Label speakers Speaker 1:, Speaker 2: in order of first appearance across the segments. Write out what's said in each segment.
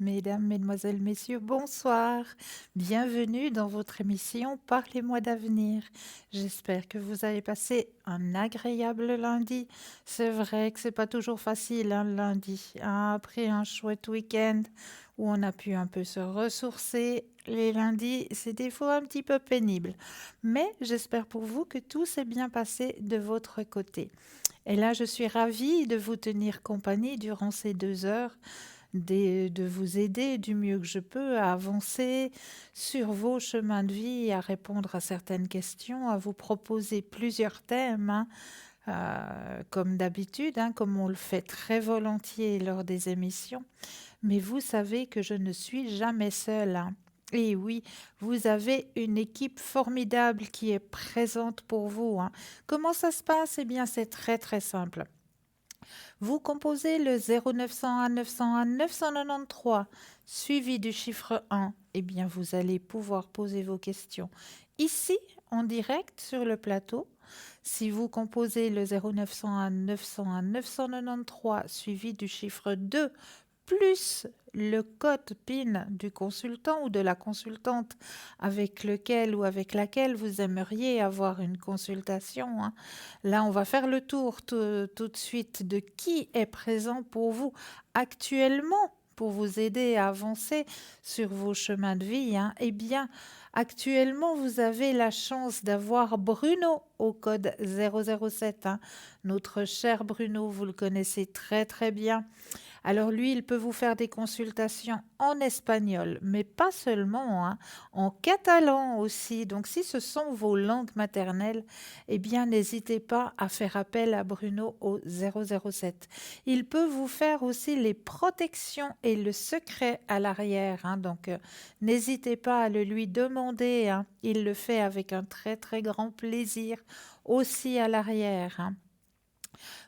Speaker 1: Mesdames, Mesdemoiselles, Messieurs, bonsoir. Bienvenue dans votre émission Parlez-moi d'avenir. J'espère que vous avez passé un agréable lundi. C'est vrai que c'est pas toujours facile le lundi, hein. Après un chouette week-end où on a pu un peu se ressourcer, les lundis, c'est des fois un petit peu pénible. Mais j'espère pour vous que tout s'est bien passé de votre côté. Et là, je suis ravie de vous tenir compagnie durant ces 2 heures de vous aider du mieux que je peux à avancer sur vos chemins de vie, à répondre à certaines questions, à vous proposer plusieurs thèmes, hein, comme d'habitude, hein, comme on le fait très volontiers lors des émissions. Mais vous savez que je ne suis jamais seule, hein. Et oui, vous avez une équipe formidable qui est présente pour vous, hein. Comment ça se passe? Eh bien, c'est très très simple. Vous composez le 0901 901 993 suivi du chiffre 1. Eh bien, vous allez pouvoir poser vos questions ici, en direct, sur le plateau. Si vous composez le 0901 901 993 suivi du chiffre 2 plus le code PIN du consultant ou de la consultante avec lequel ou avec laquelle vous aimeriez avoir une consultation, hein. Là, on va faire le tour tout de suite de qui est présent pour vous actuellement pour vous aider à avancer sur vos chemins de vie, hein. Eh bien, actuellement, vous avez la chance d'avoir Bruno au code 007, hein. Notre cher Bruno, vous le connaissez très très bien. Alors lui, il peut vous faire des consultations en espagnol, mais pas seulement, hein, en catalan aussi. Donc si ce sont vos langues maternelles, eh bien n'hésitez pas à faire appel à Bruno au 007. Il peut vous faire aussi les protections et le secret à l'arrière, hein. Donc n'hésitez pas à le lui demander, hein. Il le fait avec un très très grand plaisir aussi à l'arrière, hein.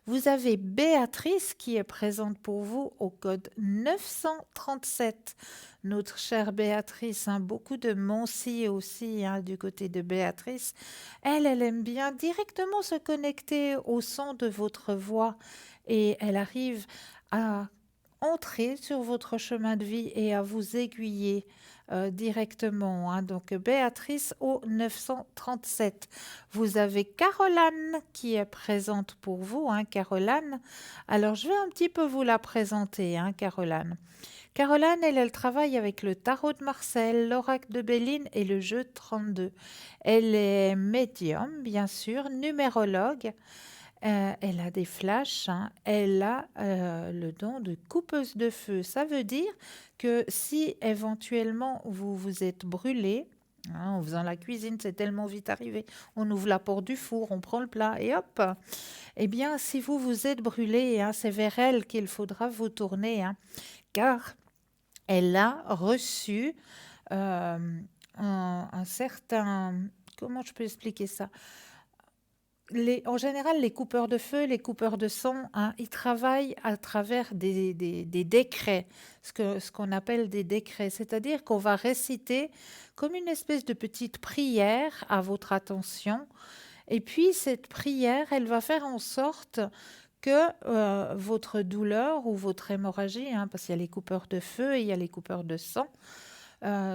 Speaker 1: Vous avez Béatrice qui est présente pour vous au code 937. Notre chère Béatrice, hein, beaucoup de Moncy aussi, hein, du côté de Béatrice. Elle aime bien directement se connecter au son de votre voix et elle arrive à entrer sur votre chemin de vie et à vous aiguiller directement, hein. Donc Béatrice au 937. Vous avez Caroline qui est présente pour vous, hein, Caroline. Alors je vais un petit peu vous la présenter, hein, Caroline. Caroline, elle travaille avec le tarot de Marseille, l'oracle de Béline et le jeu 32. Elle est médium, bien sûr, numérologue. Elle a des flashs, hein. Elle a le don de coupeuse de feu. Ça veut dire que si éventuellement vous vous êtes brûlé, hein, en faisant la cuisine, c'est tellement vite arrivé. On ouvre la porte du four, on prend le plat et hop. Eh bien, si vous vous êtes brûlé, hein, c'est vers elle qu'il faudra vous tourner, hein, car elle a reçu euh, un certain... Comment je peux expliquer ça? En général, les coupeurs de feu, les coupeurs de sang, hein, ils travaillent à travers des décrets, ce qu'on appelle des décrets. C'est-à-dire qu'on va réciter comme une espèce de petite prière à votre attention. Et puis, cette prière, elle va faire en sorte que votre douleur ou votre hémorragie, hein, parce qu'il y a les coupeurs de feu et il y a les coupeurs de sang,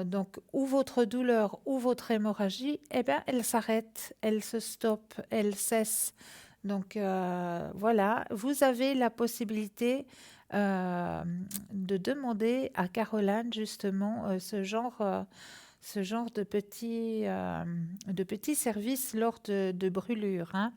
Speaker 1: donc, ou votre douleur ou votre hémorragie, eh bien, elle s'arrête, elle se stoppe, elle cesse. Donc, voilà, vous avez la possibilité euh, de demander à Caroline justement ce genre de petits services lors de brûlures, hein.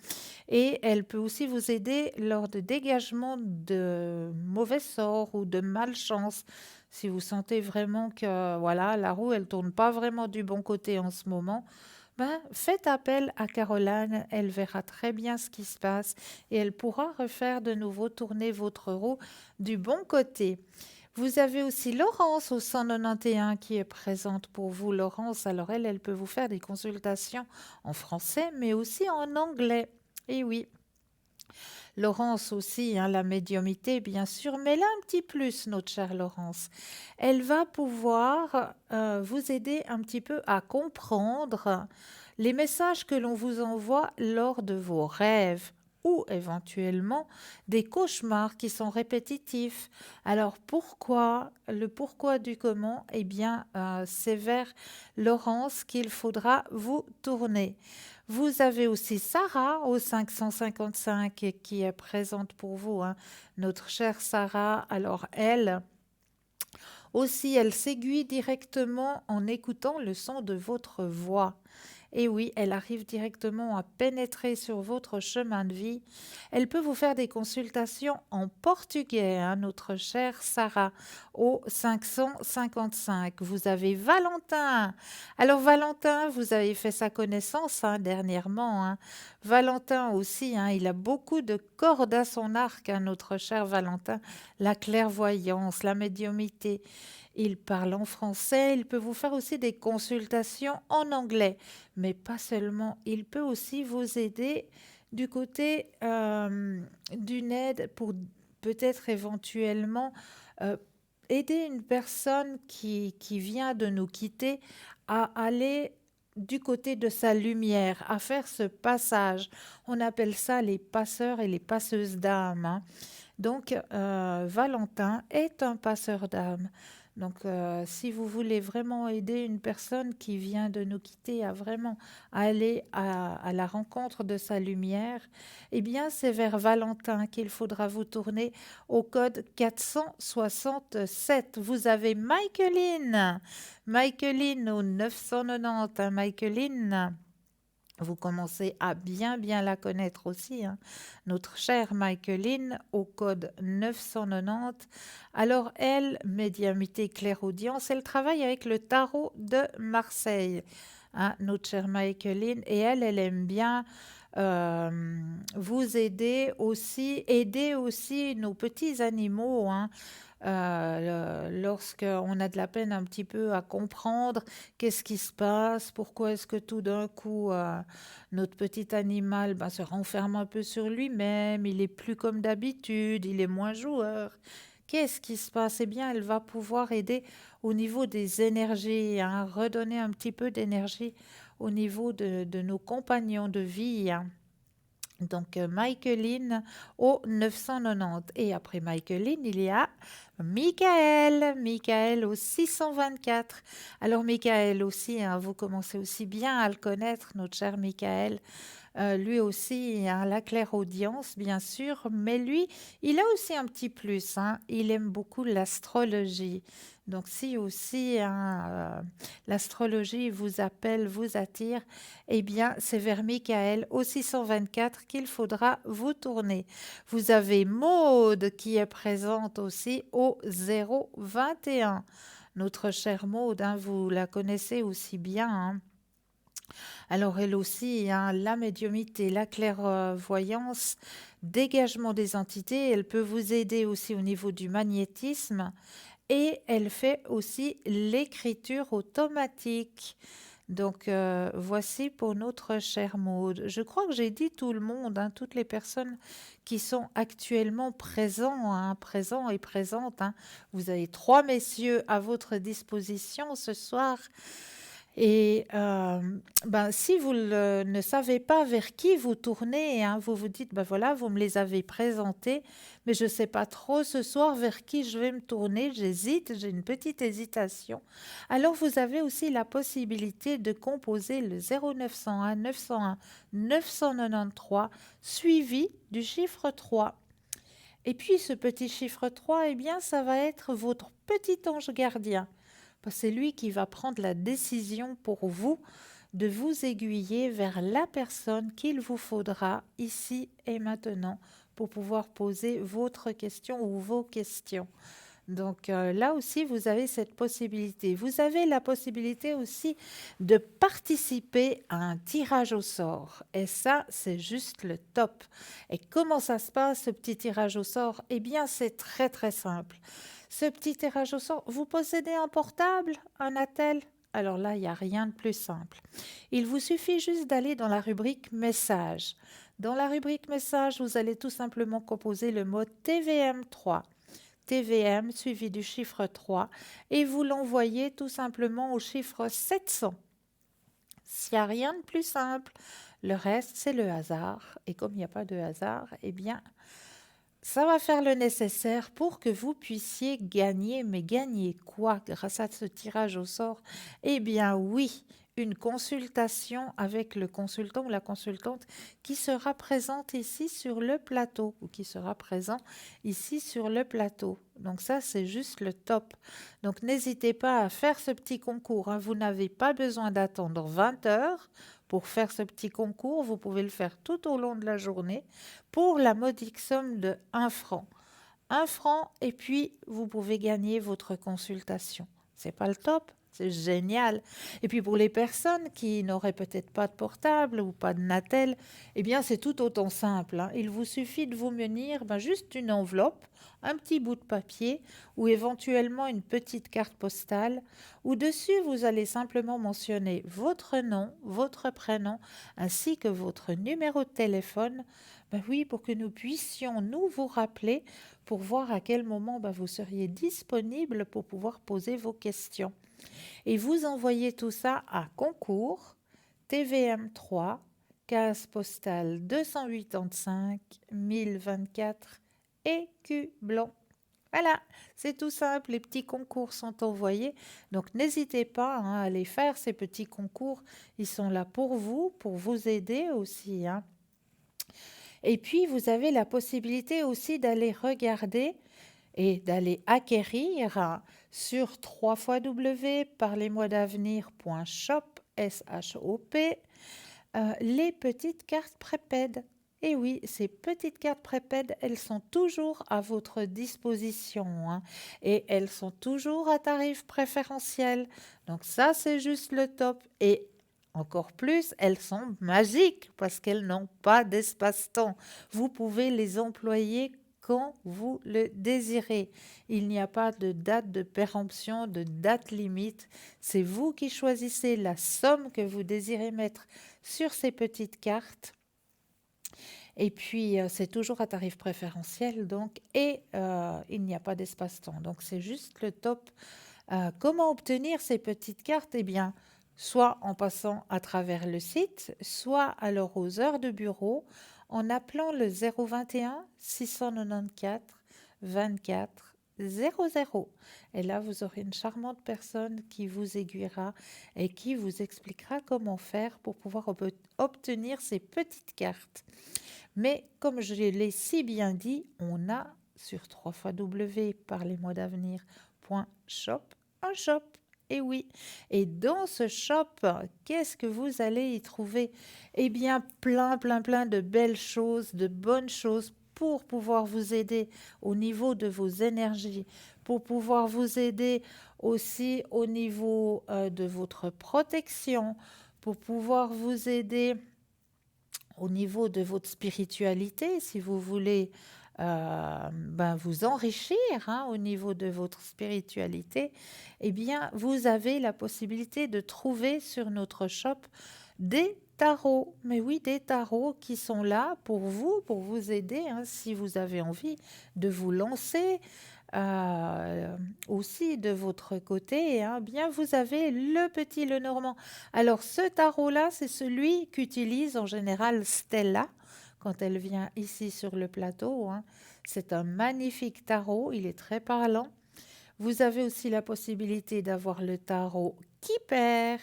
Speaker 1: Et elle peut aussi vous aider lors de dégagement de mauvais sorts ou de malchance. Si vous sentez vraiment que voilà, la roue, elle tourne pas vraiment du bon côté en ce moment, ben, faites appel à Caroline, elle verra très bien ce qui se passe et elle pourra refaire de nouveau tourner votre roue du bon côté. Vous avez aussi Laurence au 191 qui est présente pour vous. Laurence, alors elle peut vous faire des consultations en français, mais aussi en anglais. Et oui, Laurence aussi, hein, la médiumité, bien sûr, mais là, un petit plus, notre chère Laurence. Elle va pouvoir vous aider un petit peu à comprendre les messages que l'on vous envoie lors de vos rêves. ou éventuellement des cauchemars qui sont répétitifs. Alors pourquoi? Le pourquoi du comment? Eh bien, c'est vers Laurence qu'il faudra vous tourner. Vous avez aussi Sarah au 555 qui est présente pour vous, hein. Notre chère Sarah, alors elle aussi, elle s'aiguille directement en écoutant le son de votre voix. Et oui, elle arrive directement à pénétrer sur votre chemin de vie. Elle peut vous faire des consultations en portugais, hein, notre chère Sarah, au 555. Vous avez Valentin. Alors Valentin, vous avez fait sa connaissance, hein, dernièrement, hein. Valentin aussi, hein, il a beaucoup de cordes à son arc, hein, notre cher Valentin. La clairvoyance, la médiumité. Il parle en français, il peut vous faire aussi des consultations en anglais, mais pas seulement. Il peut aussi vous aider du côté d'une aide pour peut-être éventuellement euh, aider une personne qui vient de nous quitter à aller du côté de sa lumière, à faire ce passage. On appelle ça les passeurs et les passeuses d'âme, hein. Donc, Valentin est un passeur d'âme. Donc, si vous voulez vraiment aider une personne qui vient de nous quitter à vraiment aller à la rencontre de sa lumière, eh bien, c'est vers Valentin qu'il faudra vous tourner au code 467. Vous avez Michaeline. Michaeline au 990, hein, Michaeline. Vous commencez à bien la connaître aussi, hein. Notre chère Michaeline au code 990. Alors elle, médiumnité clairaudience, elle travaille avec le tarot de Marseille, hein, notre chère Michaeline, et elle aime bien vous aider aussi nos petits animaux, hein, lorsqu'on a de la peine un petit peu à comprendre qu'est-ce qui se passe, pourquoi est-ce que tout d'un coup notre petit animal se renferme un peu sur lui-même, il est plus comme d'habitude, il est moins joueur. Qu'est-ce qui se passe? Eh bien, elle va pouvoir aider au niveau des énergies, hein, redonner un petit peu d'énergie au niveau de nos compagnons de vie, hein. Donc, Michaeline au 990. Et après Michaeline, il y a Michael. Michael au 624. Alors, Michael aussi, hein, vous commencez aussi bien à le connaître, notre cher Michael. Lui aussi, hein, la clairaudience, bien sûr, mais lui, il a aussi un petit plus, hein. Il aime beaucoup l'astrologie. Donc, si aussi, hein, l'astrologie vous appelle, vous attire, eh bien, c'est vers Michael au 624 qu'il faudra vous tourner. Vous avez Maude qui est présente aussi au 021. Notre chère Maude, hein, vous la connaissez aussi bien, hein. Alors elle aussi, hein, la médiumité, la clairvoyance, dégagement des entités, elle peut vous aider aussi au niveau du magnétisme et elle fait aussi l'écriture automatique. Donc voici pour notre chère Maude. Je crois que j'ai dit tout le monde, hein, toutes les personnes qui sont actuellement présents et présentes, hein. Vous avez trois messieurs à votre disposition ce soir. Et si vous ne savez pas vers qui vous tournez, hein, vous vous dites, ben voilà, vous me les avez présentés, mais je ne sais pas trop ce soir vers qui je vais me tourner, j'hésite, j'ai une petite hésitation. Alors vous avez aussi la possibilité de composer le 0901 901 993 suivi du chiffre 3. Et puis ce petit chiffre 3, eh bien, ça va être votre petit ange gardien. C'est lui qui va prendre la décision pour vous de vous aiguiller vers la personne qu'il vous faudra ici et maintenant pour pouvoir poser votre question ou vos questions. Donc là aussi, vous avez cette possibilité. Vous avez la possibilité aussi de participer à un tirage au sort. Et ça, c'est juste le top. Et comment ça se passe, ce petit tirage au sort? Eh bien, c'est très simple. Ce petit tirage au sort, vous possédez un portable, un attel? Alors là, il n'y a rien de plus simple. Il vous suffit juste d'aller dans la rubrique message. Dans la rubrique message, vous allez tout simplement composer le mot TVM3. TVM suivi du chiffre 3 et vous l'envoyez tout simplement au chiffre 700. S'il n'y a rien de plus simple, Le reste, c'est le hasard. Et comme il n'y a pas de hasard, eh bien, ça va faire le nécessaire pour que vous puissiez gagner. Mais gagner quoi grâce à ce tirage au sort? Eh bien oui, une consultation avec le consultant ou la consultante qui sera présente ici sur le plateau ou qui sera présent ici sur le plateau. Donc ça, c'est juste le top. Donc n'hésitez pas à faire ce petit concours, hein. Vous n'avez pas besoin d'attendre 20 heures pour faire ce petit concours. Vous pouvez le faire tout au long de la journée pour la modique somme de 1 franc. 1 franc et puis vous pouvez gagner votre consultation. C'est pas le top? C'est génial. Et puis pour les personnes qui n'auraient peut-être pas de portable ou pas de Natel, eh bien c'est tout autant simple, hein. Il vous suffit de vous munir juste une enveloppe, un petit bout de papier ou éventuellement une petite carte postale où dessus vous allez simplement mentionner votre nom, votre prénom ainsi que votre numéro de téléphone. Oui, pour que nous puissions nous vous rappeler pour voir à quel moment vous seriez disponible pour pouvoir poser vos questions. Et vous envoyez tout ça à concours TVM3, case postale 285 1024 Écublon. Voilà, c'est tout simple, les petits concours sont envoyés. Donc n'hésitez pas à aller faire ces petits concours. Ils sont là pour vous aider aussi, hein. Et puis, vous avez la possibilité aussi d'aller regarder et d'aller acquérir sur www.parlez-moi-d'avenir.shop, S-H-O-P, les petites cartes prépèdes. Et oui, ces petites cartes prépèdes, elles sont toujours à votre disposition, hein, et elles sont toujours à tarif préférentiel. Donc ça, c'est juste le top. Et encore plus, elles sont magiques parce qu'elles n'ont pas d'espace-temps. Vous pouvez les employer quand vous le désirez. Il n'y a pas de date de péremption, de date limite. C'est vous qui choisissez la somme que vous désirez mettre sur ces petites cartes. Et puis, c'est toujours à tarif préférentiel, donc, et il n'y a pas d'espace-temps. Donc, c'est juste le top. Comment obtenir ces petites cartes? Eh bien, soit en passant à travers le site, soit alors aux heures de bureau, en appelant le 021 694 24 00. Et là, vous aurez une charmante personne qui vous aiguillera et qui vous expliquera comment faire pour pouvoir obtenir ces petites cartes. Mais comme je l'ai si bien dit, on a sur www.parlez-moi-d'avenir.shop un shop. Et oui, et dans ce shop, qu'est-ce que vous allez y trouver? Eh bien, plein, plein, plein de belles choses, de bonnes choses pour pouvoir vous aider au niveau de vos énergies, pour pouvoir vous aider aussi au niveau de votre protection, pour pouvoir vous aider au niveau de votre spiritualité, si vous voulez vous enrichir au niveau de votre spiritualité, eh bien, vous avez la possibilité de trouver sur notre shop des tarots. Mais oui, des tarots qui sont là pour vous aider, si vous avez envie de vous lancer. Aussi de votre côté, bien vous avez le petit Lenormand. Alors ce tarot-là, c'est celui qu'utilise en général Stella quand elle vient ici sur le plateau. C'est un magnifique tarot, il est très parlant. Vous avez aussi la possibilité d'avoir le tarot qui perd,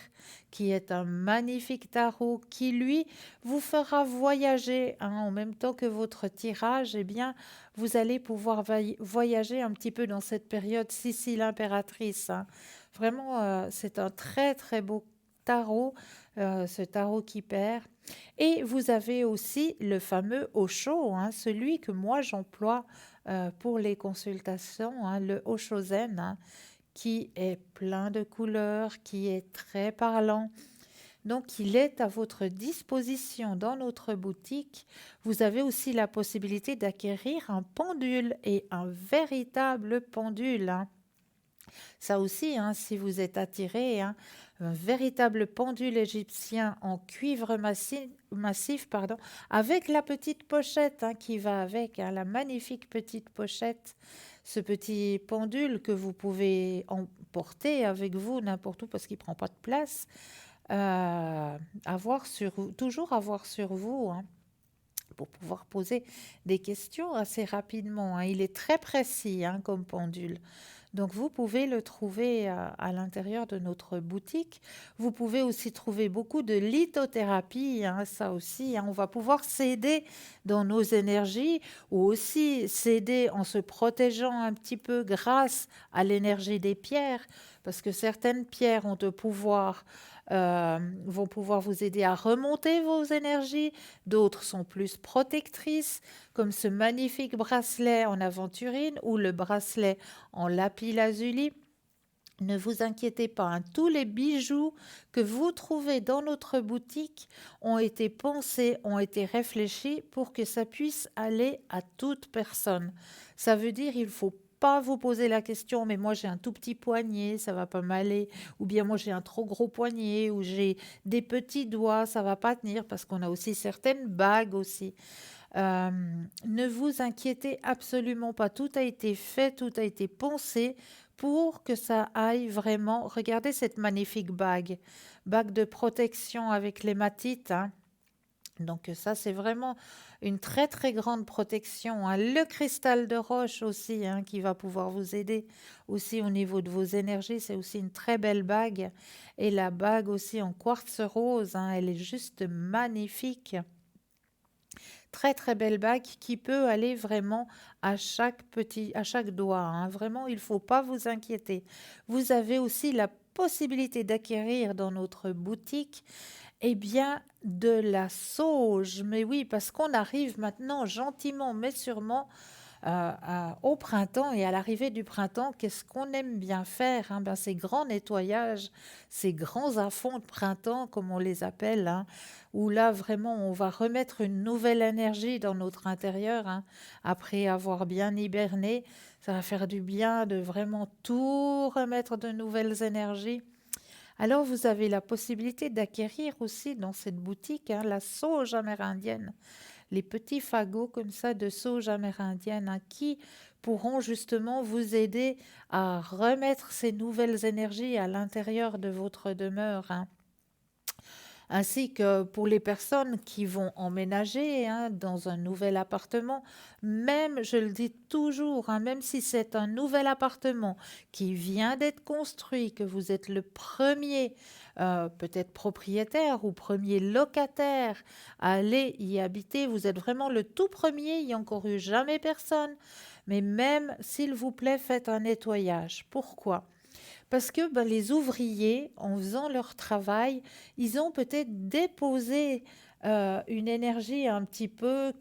Speaker 1: qui est un magnifique tarot qui, lui, vous fera voyager en même temps que votre tirage. Eh bien, vous allez pouvoir voyager un petit peu dans cette période Sicile impératrice. Vraiment, c'est un très, très beau tarot, ce tarot qui perd. Et vous avez aussi le fameux Osho, celui que moi j'emploie pour les consultations, le Oshozen, qui est plein de couleurs, qui est très parlant. Donc, il est à votre disposition dans notre boutique. Vous avez aussi la possibilité d'acquérir un pendule et un véritable pendule. Ça aussi, si vous êtes attiré, un véritable pendule égyptien en cuivre massif, avec la petite pochette qui va avec, la magnifique petite pochette. Ce petit pendule que vous pouvez emporter avec vous n'importe où parce qu'il ne prend pas de place. euh, toujours avoir sur vous, hein, pour pouvoir poser des questions assez rapidement, hein. Il est très précis, hein, comme pendule. Donc vous pouvez le trouver à l'intérieur de notre boutique. Vous pouvez aussi trouver beaucoup de lithothérapie, hein, ça aussi, hein. On va pouvoir s'aider dans nos énergies ou aussi s'aider en se protégeant un petit peu grâce à l'énergie des pierres, parce que certaines pierres vont pouvoir vous aider à remonter vos énergies, d'autres sont plus protectrices, comme ce magnifique bracelet en aventurine ou le bracelet en lapis-lazuli. Ne vous inquiétez pas, hein, tous les bijoux que vous trouvez dans notre boutique ont été pensés, ont été réfléchis pour que ça puisse aller à toute personne. Ça veut dire il faut pas vous poser la question, mais moi j'ai un tout petit poignet, ça va pas m'aller, ou bien moi j'ai un trop gros poignet, ou j'ai des petits doigts, ça va pas tenir, parce qu'on a aussi certaines bagues aussi. Euh, Ne vous inquiétez absolument pas. Tout a été fait, tout a été pensé pour que ça aille vraiment. Regardez cette magnifique bague, bague de protection avec l'hématite, hein. Donc ça, c'est vraiment une très très grande protection, hein. Le cristal de roche aussi, hein, qui va pouvoir vous aider aussi au niveau de vos énergies. C'est aussi une très belle bague. Et la bague aussi en quartz rose, hein, elle est juste magnifique. Très très belle bague qui peut aller vraiment à chaque doigt, hein. Vraiment, il ne faut pas vous inquiéter. Vous avez aussi la possibilité d'acquérir dans notre boutique, eh bien, de la sauge. Mais oui, parce qu'on arrive maintenant gentiment mais sûrement au printemps, et à l'arrivée du printemps, qu'est-ce qu'on aime bien faire, hein? Ben, ces grands nettoyages, ces grands à-fonds de printemps, comme on les appelle, hein, où là vraiment on va remettre une nouvelle énergie dans notre intérieur, hein, après avoir bien hiberné. Ça va faire du bien de vraiment tout remettre de nouvelles énergies. Alors vous avez la possibilité d'acquérir aussi dans cette boutique, hein, la sauge amérindienne, les petits fagots comme ça de sauge amérindienne, hein, qui pourront justement vous aider à remettre ces nouvelles énergies à l'intérieur de votre demeure, hein. Ainsi que pour les personnes qui vont emménager, hein, dans un nouvel appartement, même, je le dis toujours, hein, même si c'est un nouvel appartement qui vient d'être construit, que vous êtes le premier, peut-être propriétaire ou premier locataire à aller y habiter, vous êtes vraiment le tout premier, il n'y a encore eu jamais personne. Mais même, s'il vous plaît, faites un nettoyage. Pourquoi? Parce que ben, les ouvriers, en faisant leur travail, ils ont peut-être déposé une énergie un petit peu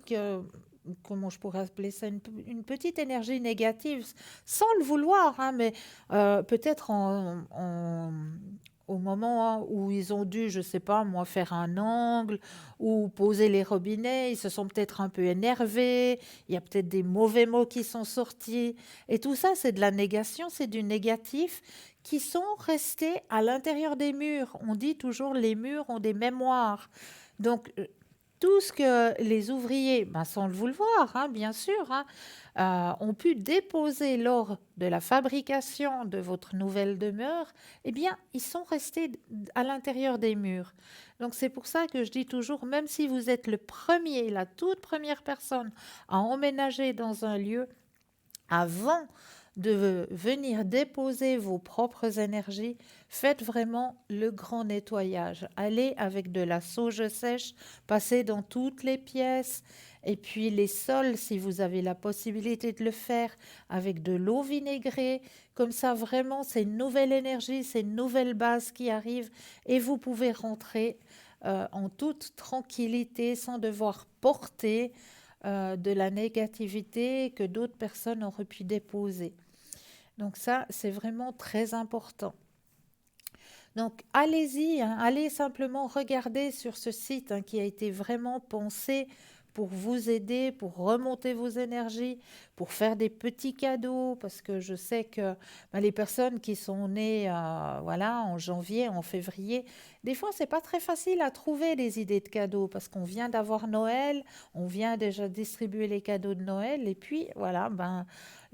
Speaker 1: comment je pourrais appeler ça, une petite énergie négative, sans le vouloir, hein, mais peut-être au moment où ils ont dû, je sais pas moi, faire un angle ou poser les robinets, ils se sont peut-être un peu énervés, il y a peut-être des mauvais mots qui sont sortis, et tout ça, c'est de la négation, c'est du négatif qui sont restés à l'intérieur des murs. On dit toujours les murs ont des mémoires. Donc, tout ce que les ouvriers, ben, sans le vouloir, hein, bien sûr, hein, ont pu déposer lors de la fabrication de votre nouvelle demeure, eh bien, ils sont restés à l'intérieur des murs. Donc, c'est pour ça que je dis toujours, même si vous êtes le premier, la toute première personne à emménager dans un lieu, avant de venir déposer vos propres énergies, faites vraiment le grand nettoyage. Allez avec de la sauge sèche, passez dans toutes les pièces, et puis les sols, si vous avez la possibilité de le faire, avec de l'eau vinaigrée. Comme ça, vraiment, c'est une nouvelle énergie, c'est une nouvelle base qui arrive, et vous pouvez rentrer en toute tranquillité sans devoir porter de la négativité que d'autres personnes auraient pu déposer. Donc ça, c'est vraiment très important. Donc allez-y, hein, allez simplement regarder sur ce site, hein, qui a été vraiment pensé pour vous aider, pour remonter vos énergies, pour faire des petits cadeaux, parce que je sais que les personnes qui sont nées voilà, en janvier, en février, des fois, c'est pas très facile à trouver des idées de cadeaux, parce qu'on vient d'avoir Noël, on vient déjà distribuer les cadeaux de Noël, et puis voilà,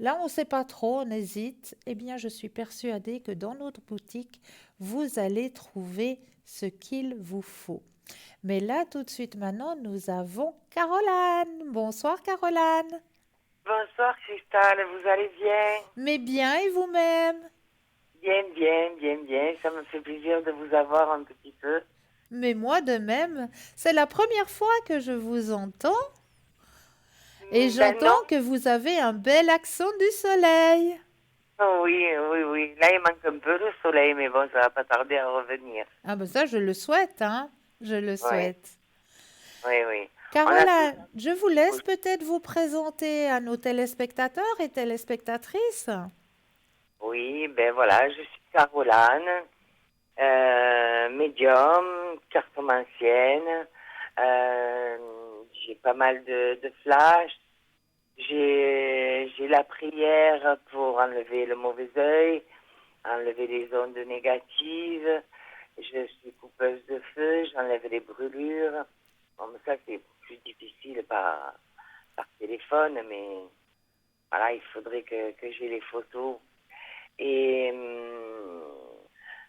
Speaker 1: là, on ne sait pas trop, on hésite. Eh bien, je suis persuadée que dans notre boutique, vous allez trouver ce qu'il vous faut. Mais là, tout de suite maintenant, nous avons Caroline. Bonsoir Caroline.
Speaker 2: Bonsoir Cristal, vous allez bien?
Speaker 1: Mais bien et vous-même?
Speaker 2: Bien, bien, bien, bien. Ça me fait plaisir de vous avoir un petit peu.
Speaker 1: Mais moi de même. C'est la première fois que je vous entends et
Speaker 2: Ben non.
Speaker 1: j'entends que vous avez un bel accent du soleil.
Speaker 2: Oh oui, oui, oui. Là, il manque un peu le soleil, mais bon, ça va pas tarder à revenir.
Speaker 1: Ah ben ça, je le souhaite, hein. Je le
Speaker 2: Oui,
Speaker 1: souhaite.
Speaker 2: oui, oui. On a tous.
Speaker 1: Caroline, je vous laisse peut-être vous présenter à nos téléspectateurs et téléspectatrices.
Speaker 2: Oui, ben voilà, je suis Caroline, médium, cartomancienne. Euh, j'ai pas mal de flash. J'ai la prière pour enlever le mauvais œil, enlever les ondes négatives. Je suis coupeuse de feu, j'enlève les brûlures. Bon, mais ça, c'est plus difficile par téléphone, mais voilà, il faudrait que j'ai les photos. Et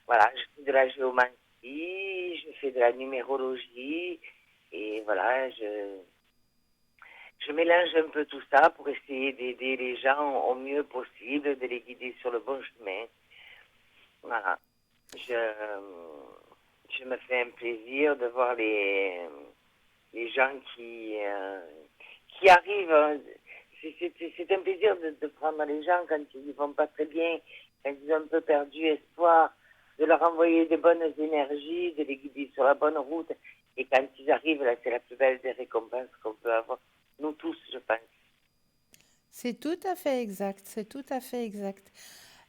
Speaker 2: voilà, je fais de la géomancie, je fais de la numérologie, et voilà, je mélange un peu tout ça pour essayer d'aider les gens au mieux possible, de les guider sur le bon chemin. Voilà. Je me fais un plaisir de voir les gens qui arrivent. C'est un plaisir de prendre les gens quand ils ne vont pas très bien, quand ils ont un peu perdu espoir, de leur envoyer des bonnes énergies, de les guider sur la bonne route. Et quand ils arrivent, là, c'est la plus belle des récompenses qu'on peut avoir. Nous tous, je pense.
Speaker 1: C'est tout à fait exact, c'est tout à fait exact.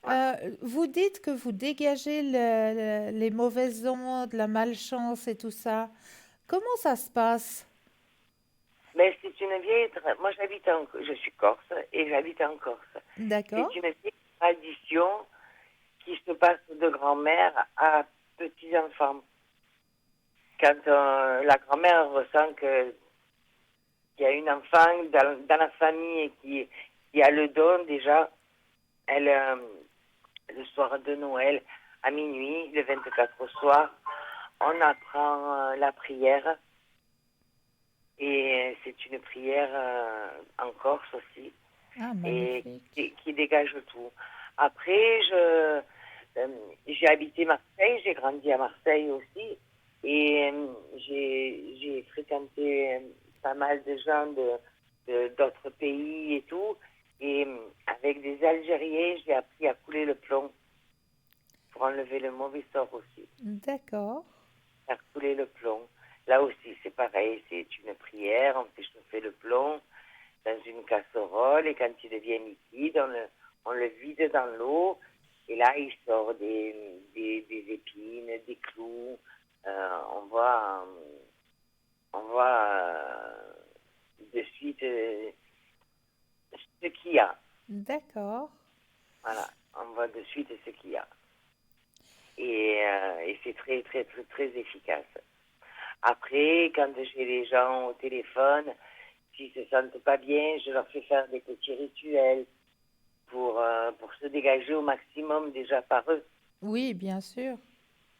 Speaker 2: Voilà.
Speaker 1: Vous dites que vous dégagez les mauvaises ondes, la malchance et tout ça. Comment ça se passe?
Speaker 2: Mais c'est une vieille. Moi, je suis corse et j'habite en Corse.
Speaker 1: D'accord?
Speaker 2: C'est une vieille tradition qui se passe de grand-mère à petits-enfants. Quand la grand-mère ressent qu'il y a une enfant dans la famille qui a le don, déjà, elle, le soir de Noël, à minuit, le 24 au soir, on apprend la prière. Et c'est une prière en Corse aussi,
Speaker 1: Ah,
Speaker 2: et
Speaker 1: magnifique.
Speaker 2: qui dégage tout. Après, j'ai habité Marseille, j'ai grandi à Marseille aussi, et j'ai fréquenté pas mal de gens d'autres pays et tout, et avec des Algériens, j'ai appris à couler le plomb pour enlever le mauvais sort aussi,
Speaker 1: D'accord.
Speaker 2: faire couler le plomb. Là aussi, c'est pareil, c'est une prière, on fait chauffer le plomb dans une casserole et quand il devient liquide, on le vide dans l'eau et là, il sort des épines, des clous. On voit de suite ce qu'il y a.
Speaker 1: D'accord.
Speaker 2: Voilà, on voit de suite ce qu'il y a. Et c'est très, très, très, très efficace. Après, quand j'ai les gens au téléphone, s'ils se sentent pas bien, je leur fais faire des petits rituels pour se dégager au maximum déjà par eux.
Speaker 1: Oui, bien sûr.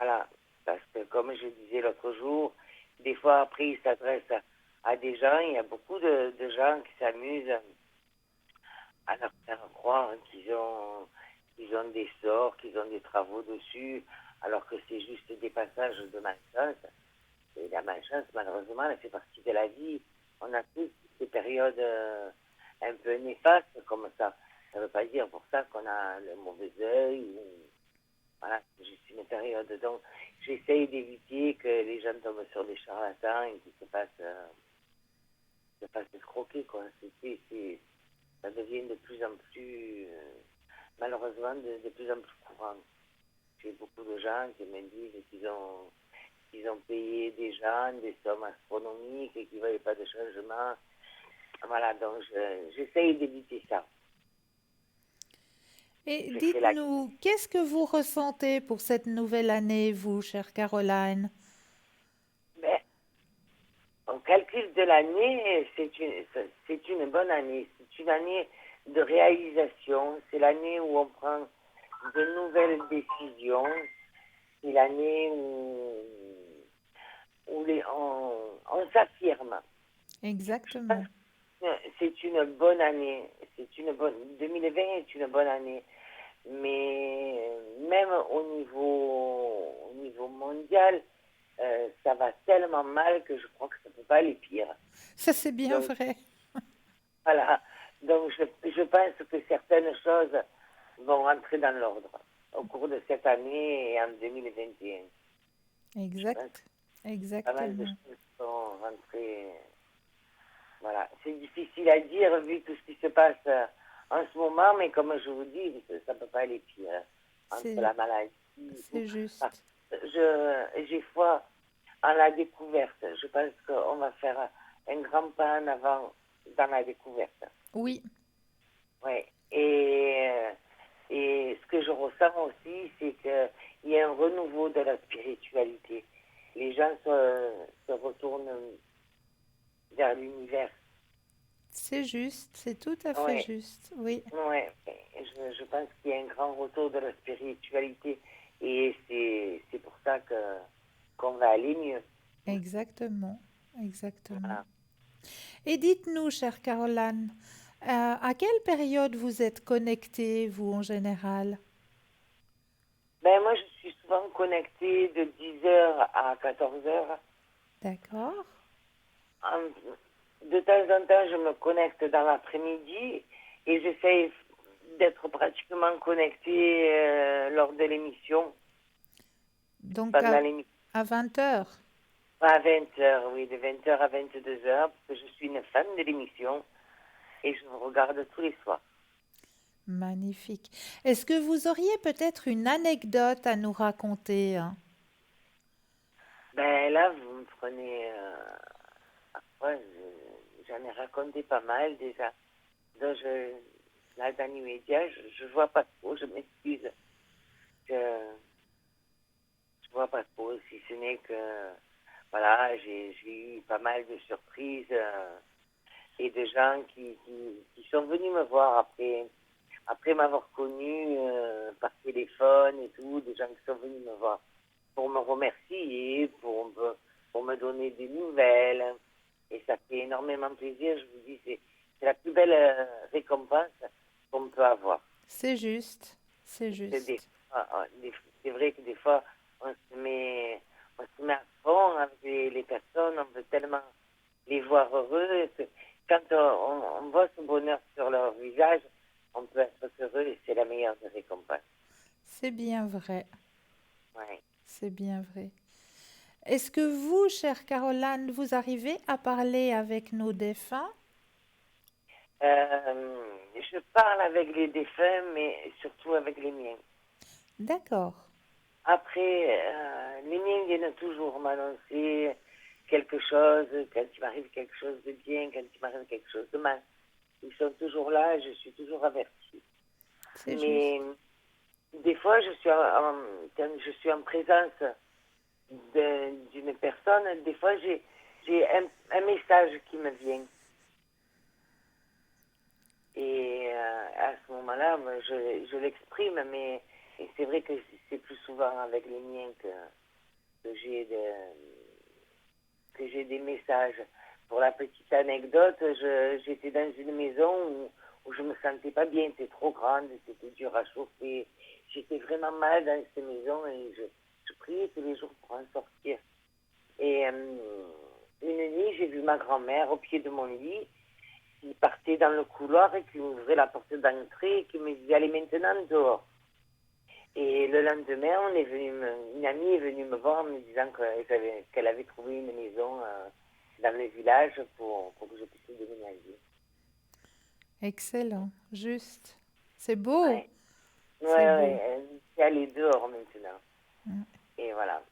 Speaker 2: Voilà. Parce que comme je disais l'autre jour, des fois après ils s'adressent à des gens, il y a beaucoup de gens qui s'amusent à leur faire croire qu'ils ont des sorts, qu'ils ont des travaux dessus, alors que c'est juste des passages de malchance. Et la malchance, malheureusement, elle fait partie de la vie. On a tous ces périodes un peu néfastes comme ça. Ça ne veut pas dire pour ça qu'on a le mauvais œil. Voilà, c'est juste une période. Donc, j'essaye d'éviter que les gens tombent sur des charlatans et qu'ils se fassent escroquer, quoi. Ça devient de plus en plus, malheureusement, de plus en plus courant. J'ai beaucoup de gens qui me disent qu'ils ont payé des gens des sommes astronomiques et qu'ils ne voyaient pas de changement. Voilà, donc j'essaye d'éviter ça.
Speaker 1: Et
Speaker 2: Je fais la...
Speaker 1: dites-nous, qu'est-ce que vous ressentez pour cette nouvelle année, vous, chère Caroline?
Speaker 2: Mais on calcule de l'année, c'est une bonne année. C'est une année de réalisation. C'est l'année où on prend de nouvelles décisions. C'est l'année où on s'affirme. Je pense
Speaker 1: Exactement.
Speaker 2: que c'est une bonne année. 2020 est une bonne année. Mais même au niveau mondial, ça va tellement mal que je crois que ça ne peut pas aller pire.
Speaker 1: Ça, c'est bien
Speaker 2: Donc
Speaker 1: vrai.
Speaker 2: voilà. Donc je pense que certaines choses vont rentrer dans l'ordre au cours de cette année et en 2021. Je pense
Speaker 1: Exact.
Speaker 2: que pas mal de
Speaker 1: Exactement.
Speaker 2: choses vont rentrer. Voilà. C'est difficile à dire vu tout ce qui se passe en ce moment, mais comme je vous dis, ça ne peut pas aller pire. Entre
Speaker 1: C'est,
Speaker 2: la maladie et tout.
Speaker 1: c'est
Speaker 2: Parce
Speaker 1: juste.
Speaker 2: que j'ai foi en la découverte. Je pense qu'on va faire un grand pas en avant dans la découverte.
Speaker 1: Oui,
Speaker 2: Ouais. Et ce que je ressens aussi, c'est qu'il y a un renouveau de la spiritualité. Les gens se retournent vers l'univers.
Speaker 1: c'est juste. C'est tout à fait
Speaker 2: Ouais.
Speaker 1: juste. Oui,
Speaker 2: Ouais. Je pense qu'il y a un grand retour de la spiritualité. Et c'est pour ça qu'on va aller mieux.
Speaker 1: exactement. Exactement.
Speaker 2: Voilà.
Speaker 1: Et dites-nous, chère Caroline, à quelle période vous êtes connectée, vous, en général?
Speaker 2: Ben, moi, je suis souvent connectée de 10 heures à 14 heures.
Speaker 1: D'accord.
Speaker 2: De temps en temps, je me connecte dans l'après-midi et j'essaye d'être pratiquement connectée lors de l'émission,
Speaker 1: Donc
Speaker 2: pendant l'émission.
Speaker 1: à 20 heures.
Speaker 2: À 20 heures, oui, de 20 heures à 22 heures, parce que je suis une fan de l'émission et je vous regarde tous les soirs.
Speaker 1: Magnifique. Est-ce que vous auriez peut-être une anecdote à nous raconter, hein?
Speaker 2: Ben là, vous me prenez. Après, j'en ai raconté pas mal déjà. Donc, là, dans l'immédiat, je vois pas trop, je m'excuse. Je, je vois pas trop, si ce n'est que, voilà, j'ai eu pas mal de surprises et de gens qui sont venus me voir après m'avoir connu par téléphone et tout, des gens qui sont venus me voir pour me remercier, pour me donner des nouvelles. Et ça fait énormément plaisir, je vous dis, c'est la plus belle récompense qu'on peut avoir.
Speaker 1: C'est juste. C'est
Speaker 2: C'est des,
Speaker 1: juste.
Speaker 2: c'est vrai que des fois, on se met à fond avec les personnes, on veut tellement les voir heureux. Quand on voit ce bonheur sur leur visage, on peut être heureux et c'est la meilleure des récompenses.
Speaker 1: C'est bien vrai.
Speaker 2: Ouais.
Speaker 1: C'est bien vrai. Est-ce que vous, chère Caroline, vous arrivez à parler avec nos défunts?
Speaker 2: Je parle avec les défunts, mais surtout avec les miens.
Speaker 1: D'accord.
Speaker 2: Après, les miens viennent toujours m'annoncer quelque chose, quand il m'arrive quelque chose de bien, quand il m'arrive quelque chose de mal. Ils sont toujours là, je suis toujours avertie.
Speaker 1: C'est
Speaker 2: Mais
Speaker 1: juste.
Speaker 2: des fois, quand je suis en présence d'une personne, des fois, j'ai un message qui me vient. Et à ce moment-là, moi, je l'exprime, mais et c'est vrai que c'est plus souvent avec les miens que j'ai que j'ai des messages. Pour la petite anecdote, j'étais dans une maison où je me sentais pas bien, c'était trop grande, c'était dur à chauffer. J'étais vraiment mal dans cette maison et je priais tous les jours pour en sortir. Et une nuit, j'ai vu ma grand-mère au pied de mon lit qui partait dans le couloir et qui ouvrait la porte d'entrée et qui me disait allez maintenant dehors. Et le lendemain, une amie est venue me voir en me disant qu'elle avait trouvé une maison dans le village pour que je puisse déménager.
Speaker 1: Excellent. Juste. C'est beau.
Speaker 2: Ouais, ouais,
Speaker 1: C'est beau.
Speaker 2: ouais. Elle me dit allez dehors maintenant.
Speaker 1: Mm.
Speaker 2: Et voilà.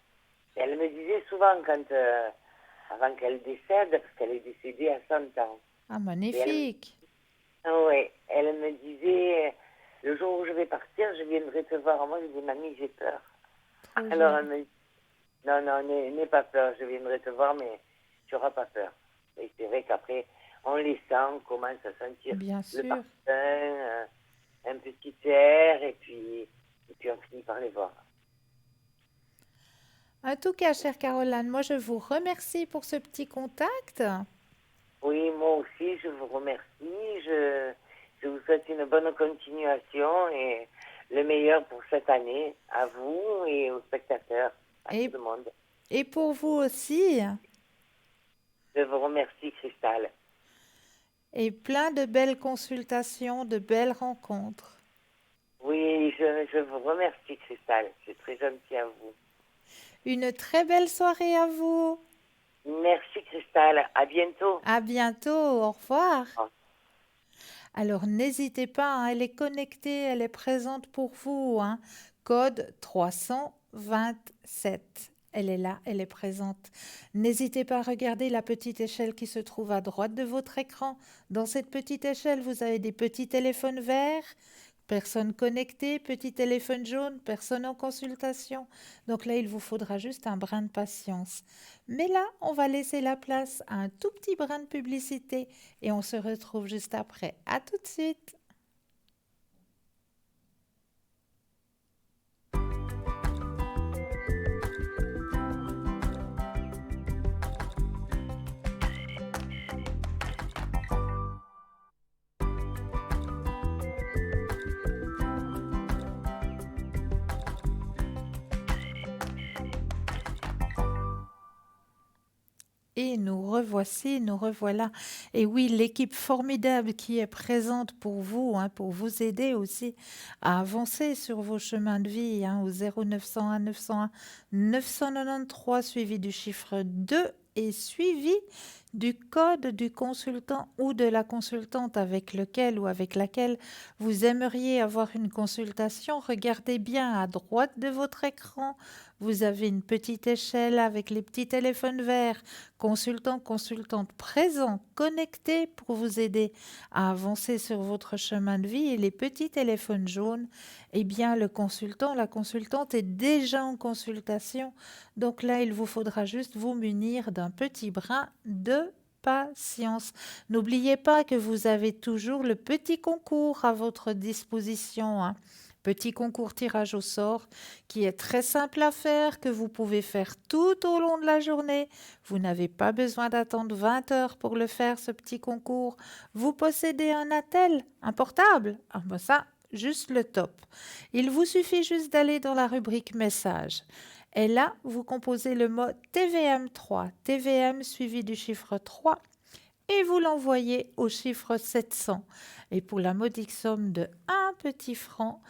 Speaker 2: Elle me disait souvent, avant qu'elle décède, parce qu'elle est décédée à 100 ans,
Speaker 1: Ah,
Speaker 2: et
Speaker 1: magnifique.
Speaker 2: ouais, elle me disait, le jour où je vais partir, je viendrai te voir. Moi, je dis, mamie, j'ai peur.
Speaker 1: Trop
Speaker 2: Alors, elle
Speaker 1: joli.
Speaker 2: me dit, non, non, n'aie pas peur, je viendrai te voir, mais tu n'auras pas peur. Et c'est vrai qu'après, on les sent, on commence à sentir
Speaker 1: Bien
Speaker 2: le
Speaker 1: sûr.
Speaker 2: parfum, un petit air, et puis on finit par les voir.
Speaker 1: En tout cas, chère Caroline, moi je vous remercie pour ce petit contact.
Speaker 2: Oui, moi aussi, je vous remercie. Je vous souhaite une bonne continuation et le meilleur pour cette année, à vous et aux spectateurs, à tout
Speaker 1: Et,
Speaker 2: le monde.
Speaker 1: et pour vous aussi.
Speaker 2: Je vous remercie, Cristal.
Speaker 1: Et plein de belles consultations, de belles rencontres.
Speaker 2: Oui, je vous remercie, Cristal. C'est très gentil à vous.
Speaker 1: Une très belle soirée à vous.
Speaker 2: Merci, Cristal. À bientôt.
Speaker 1: À bientôt. Au revoir.
Speaker 2: Au
Speaker 1: Alors n'hésitez pas, hein, elle est connectée, elle est présente pour vous, hein. Code 327. Elle est là, elle est présente. N'hésitez pas à regarder la petite échelle qui se trouve à droite de votre écran. Dans cette petite échelle, vous avez des petits téléphones verts, personne connectée, petit téléphone jaune, personne en consultation. Donc là, il vous faudra juste un brin de patience. Mais là, on va laisser la place à un tout petit brin de publicité et on se retrouve juste après. À tout de suite. Et nous revoici, nous revoilà. Et oui, l'équipe formidable qui est présente pour vous, hein, pour vous aider aussi à avancer sur vos chemins de vie, hein, au 0901 901 993 suivi du chiffre 2 et suivi du code du consultant ou de la consultante avec lequel ou avec laquelle vous aimeriez avoir une consultation. Regardez bien à droite de votre écran. Vous avez une petite échelle avec les petits téléphones verts, consultant, consultante présent, connecté pour vous aider à avancer sur votre chemin de vie. Et les petits téléphones jaunes, eh bien, le consultant, la consultante est déjà en consultation. Donc là, il vous faudra juste vous munir d'un petit brin de patience. N'oubliez pas que vous avez toujours le petit concours à votre disposition, hein. Petit concours tirage au sort qui est très simple à faire, que vous pouvez faire tout au long de la journée. Vous n'avez pas besoin d'attendre 20 heures pour le faire, ce petit concours. Vous possédez un attel, un portable? Ah ben ça, juste le top. Il vous suffit juste d'aller dans la rubrique message. Et là, vous composez le mot TVM3, TVM suivi du chiffre 3, et vous l'envoyez au chiffre 700. Et pour la modique somme de 1 petit franc,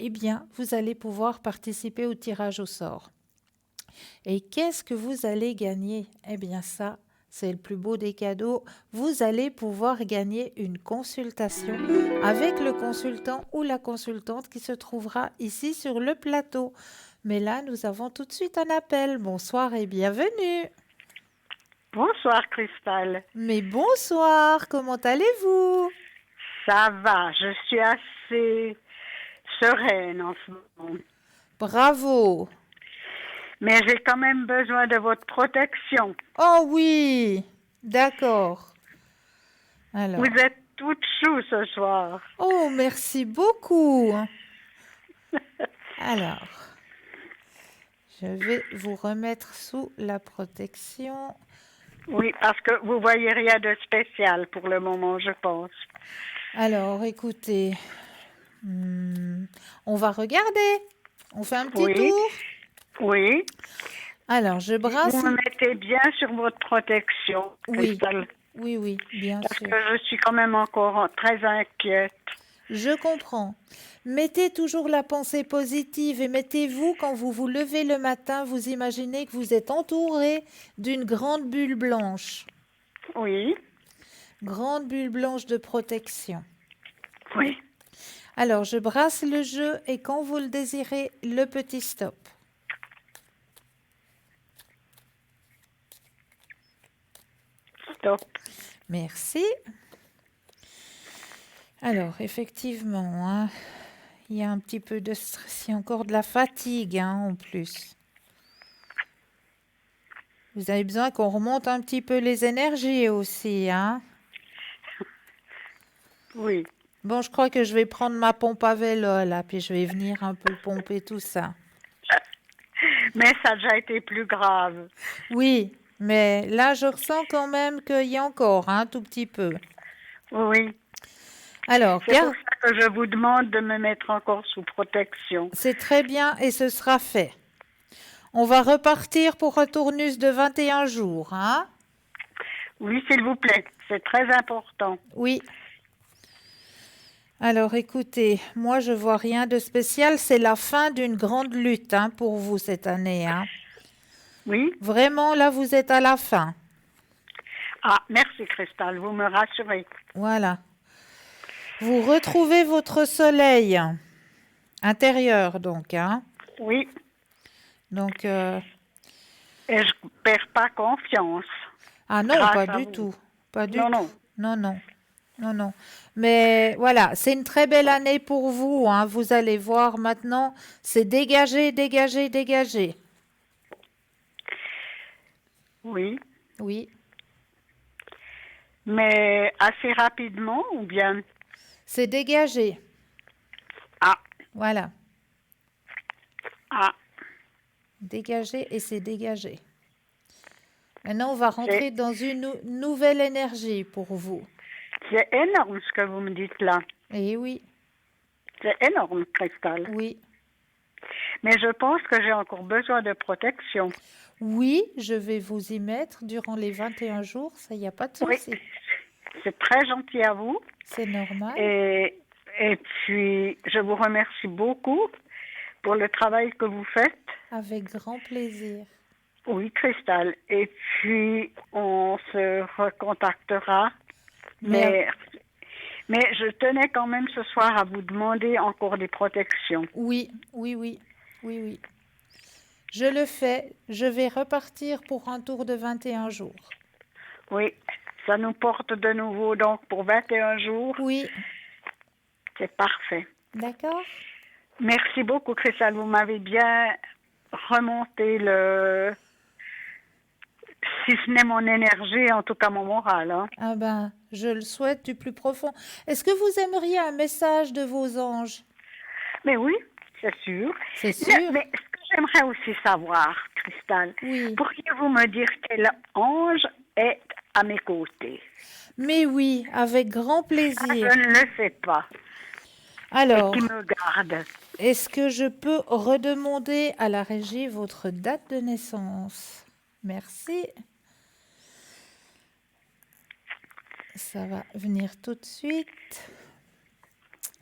Speaker 1: eh bien, vous allez pouvoir participer au tirage au sort. Et qu'est-ce que vous allez gagner? Eh bien ça, c'est le plus beau des cadeaux. Vous allez pouvoir gagner une consultation avec le consultant ou la consultante qui se trouvera ici sur le plateau. Mais là, nous avons tout de suite un appel. Bonsoir et bienvenue.
Speaker 3: Bonsoir Cristal.
Speaker 1: Mais bonsoir, comment allez-vous?
Speaker 3: Ça va, je suis assez sereine en ce moment.
Speaker 1: Bravo.
Speaker 3: Mais j'ai quand même besoin de votre protection.
Speaker 1: Oh oui, d'accord.
Speaker 3: Vous
Speaker 1: Alors,
Speaker 3: êtes toute chou ce soir.
Speaker 1: oh, merci beaucoup. Alors, je vais vous remettre sous la protection.
Speaker 3: Oui, parce que vous voyez rien de spécial pour le moment, je pense.
Speaker 1: Alors, écoutez, on va regarder. On fait un petit
Speaker 3: Oui,
Speaker 1: tour.
Speaker 3: oui.
Speaker 1: Alors, je
Speaker 3: Vous
Speaker 1: brasse.
Speaker 3: me mettez bien sur votre protection,
Speaker 1: Oui,
Speaker 3: Cristal.
Speaker 1: oui, oui, bien
Speaker 3: Parce
Speaker 1: sûr.
Speaker 3: que je suis quand même encore très inquiète.
Speaker 1: Je comprends. Mettez toujours la pensée positive et mettez-vous, quand vous vous levez le matin, vous imaginez que vous êtes entouré d'une grande bulle blanche.
Speaker 3: Oui,
Speaker 1: Grande bulle blanche de protection.
Speaker 3: oui.
Speaker 1: Alors, je brasse le jeu et quand vous le désirez, le petit stop.
Speaker 3: top.
Speaker 1: Merci. Alors, effectivement, hein, il y a un petit peu de stress, il y a encore de la fatigue hein, en plus. Vous avez besoin qu'on remonte un petit peu les énergies aussi, hein?
Speaker 3: Oui.
Speaker 1: Bon, je crois que je vais prendre ma pompe à vélo là, puis je vais venir un peu pomper tout ça.
Speaker 3: Mais ça a déjà été plus grave.
Speaker 1: Oui, mais là, je ressens quand même qu'il y a encore un tout petit peu.
Speaker 3: Oui.
Speaker 1: Alors,
Speaker 3: C'est pour ça que je vous demande de me mettre encore sous protection.
Speaker 1: c'est très bien et ce sera fait. On va repartir pour un tournus de 21 jours, hein?
Speaker 3: Oui, s'il vous plaît. C'est très important.
Speaker 1: Oui. Alors, écoutez, moi, je vois rien de spécial. C'est la fin d'une grande lutte hein, pour vous cette année, hein.
Speaker 3: Oui.
Speaker 1: Vraiment, là, vous êtes à la fin.
Speaker 3: Ah, merci Christelle, vous me rassurez.
Speaker 1: Voilà. Vous retrouvez votre soleil intérieur, donc, hein?
Speaker 3: Oui.
Speaker 1: Donc,
Speaker 3: Et je perds pas confiance.
Speaker 1: ah non,
Speaker 3: Grâce
Speaker 1: pas
Speaker 3: à
Speaker 1: du
Speaker 3: vous.
Speaker 1: tout. Pas du
Speaker 3: Non,
Speaker 1: tout.
Speaker 3: non.
Speaker 1: Non, non. Non, non. Mais voilà, c'est une très belle année pour vous, hein. Vous allez voir maintenant, c'est dégagé, dégagé, dégagé.
Speaker 3: Oui.
Speaker 1: Oui,
Speaker 3: Mais assez rapidement ou bien?
Speaker 1: c'est dégagé.
Speaker 3: Ah,
Speaker 1: Voilà.
Speaker 3: ah.
Speaker 1: Dégagé et c'est dégagé. Maintenant, on va
Speaker 3: C'est
Speaker 1: rentrer dans une nouvelle énergie pour vous.
Speaker 3: c'est énorme ce que vous me dites là.
Speaker 1: Et oui,
Speaker 3: C'est énorme, Christelle.
Speaker 1: oui.
Speaker 3: Mais je pense que j'ai encore besoin de protection.
Speaker 1: Oui, je vais vous y mettre durant les 21 jours, ça, il n'y a pas de
Speaker 3: Oui.
Speaker 1: souci.
Speaker 3: C'est très gentil à vous.
Speaker 1: C'est normal.
Speaker 3: Et puis, je vous remercie beaucoup pour le travail que vous faites.
Speaker 1: Avec grand plaisir.
Speaker 3: Oui, Christelle. Et puis, on se recontactera.
Speaker 1: Mais
Speaker 3: Mais je tenais quand même ce soir à vous demander encore des protections.
Speaker 1: oui, oui, oui, oui, oui. Je le fais. Je vais repartir pour un tour de 21 jours.
Speaker 3: Oui, ça nous porte de nouveau donc pour 21 jours.
Speaker 1: Oui,
Speaker 3: C'est parfait.
Speaker 1: d'accord?
Speaker 3: Merci beaucoup, Christelle. Vous m'avez bien remonté si ce n'est mon énergie, en tout cas mon moral. Hein.
Speaker 1: Ah ben, je le souhaite du plus profond. Est-ce que vous aimeriez un message de vos anges?
Speaker 3: Mais oui, c'est sûr.
Speaker 1: C'est sûr.
Speaker 3: Mais ce que j'aimerais aussi savoir, Christelle,
Speaker 1: Oui.
Speaker 3: pourriez-vous me dire quel ange est à mes côtés?
Speaker 1: Mais oui, avec grand
Speaker 3: Ah,
Speaker 1: plaisir.
Speaker 3: je ne le sais pas.
Speaker 1: Alors,
Speaker 3: Qui me garde.
Speaker 1: est-ce que je peux redemander à la régie votre date de naissance? Merci. Ça va venir tout de suite.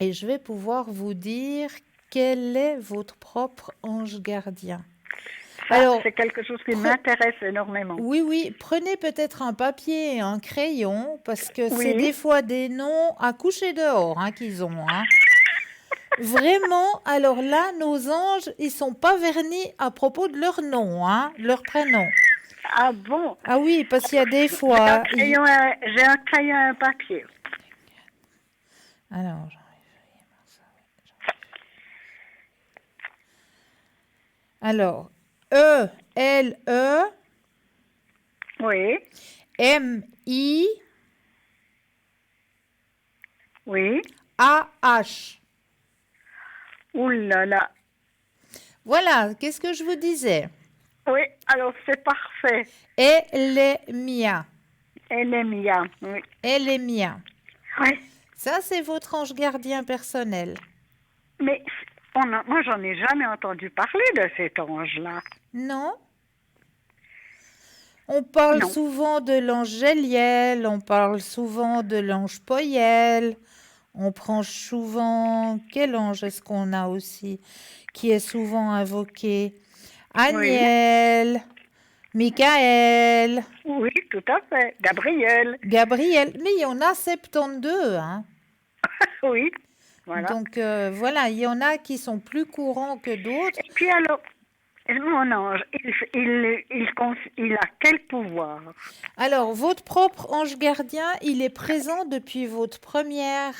Speaker 1: Et je vais pouvoir vous dire quel est votre propre ange gardien.
Speaker 3: Alors, c'est quelque chose qui m'intéresse énormément.
Speaker 1: Oui, oui, prenez peut-être un papier et un crayon, parce que c'est
Speaker 3: Oui.
Speaker 1: des fois des noms à coucher dehors hein, qu'ils ont. Hein. Vraiment, alors là, nos anges, ils sont pas vernis à propos de leur nom, hein, leur prénom.
Speaker 3: Ah bon?
Speaker 1: Ah oui, parce qu'il y a des fois...
Speaker 3: J'ai un crayon et un papier.
Speaker 1: Alors, E-L-E...
Speaker 3: Oui.
Speaker 1: M-I...
Speaker 3: Oui.
Speaker 1: A-H.
Speaker 3: Ouh là là.
Speaker 1: Voilà, qu'est-ce que je vous disais?
Speaker 3: Oui, alors c'est parfait.
Speaker 1: Elemia.
Speaker 3: Elémia, oui.
Speaker 1: Elemia.
Speaker 3: Oui.
Speaker 1: Ça, c'est votre ange gardien personnel.
Speaker 3: Mais moi, j'en ai jamais entendu parler de cet ange-là.
Speaker 1: Non? On parle
Speaker 3: Non.
Speaker 1: souvent de l'ange Géliel, on parle souvent de l'ange Poyel, on prend souvent... Quel ange est-ce qu'on a aussi qui est souvent invoqué? Aniel, Michael,
Speaker 3: Oui, tout à fait. Gabriel.
Speaker 1: Gabriel, mais il y en a 72, hein.
Speaker 3: Oui, voilà.
Speaker 1: Donc voilà, il y en a qui sont plus courants que d'autres.
Speaker 3: Et puis alors, Et mon ange, il a quel pouvoir?
Speaker 1: Alors, votre propre ange gardien, il est présent depuis votre première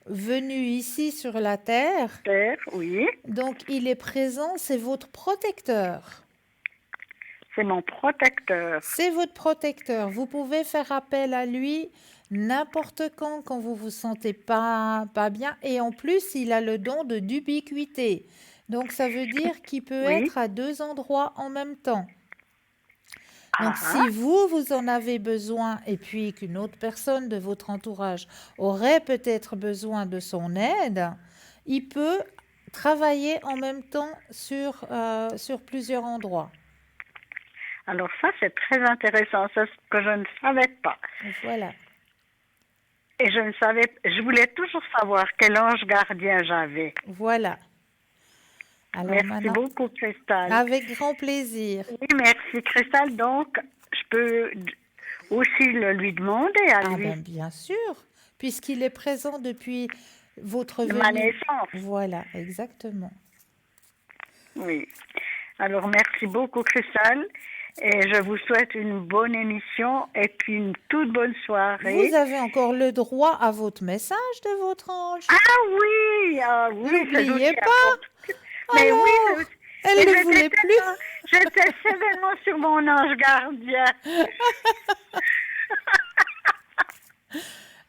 Speaker 1: venue ici sur la Terre.
Speaker 3: Terre, oui.
Speaker 1: Donc, il est présent, c'est votre protecteur.
Speaker 3: C'est mon protecteur.
Speaker 1: C'est votre protecteur. Vous pouvez faire appel à lui n'importe quand vous vous sentez pas bien. Et en plus, il a le don de d'ubiquité. Donc, ça veut dire qu'il peut
Speaker 3: Oui.
Speaker 1: être à 2 endroits en même temps. Donc,
Speaker 3: Ah,
Speaker 1: si vous en avez besoin et puis qu'une autre personne de votre entourage aurait peut-être besoin de son aide, il peut travailler en même temps sur plusieurs endroits.
Speaker 3: alors ça, c'est très intéressant, c'est ce que je ne savais pas.
Speaker 1: Voilà.
Speaker 3: Et je voulais toujours savoir quel ange gardien j'avais.
Speaker 1: Voilà. Alors
Speaker 3: Merci
Speaker 1: maintenant,
Speaker 3: beaucoup, Cristal.
Speaker 1: avec grand plaisir.
Speaker 3: Oui, merci, Cristal. Donc, je peux aussi le lui demander à
Speaker 1: Ah
Speaker 3: lui,
Speaker 1: ben bien sûr, puisqu'il est présent depuis votre
Speaker 3: de ma
Speaker 1: venue.
Speaker 3: naissance.
Speaker 1: Voilà, exactement.
Speaker 3: Oui. Alors, merci beaucoup, Cristal. Et je vous souhaite une bonne émission et puis une toute bonne soirée.
Speaker 1: Vous avez encore le droit à votre message de votre ange.
Speaker 3: Ah oui,
Speaker 1: N'oubliez pas.
Speaker 3: Mais
Speaker 1: Alors,
Speaker 3: oui,
Speaker 1: elle
Speaker 3: mais
Speaker 1: ne voulait plus.
Speaker 3: J'étais sévèrement sur mon ange gardien.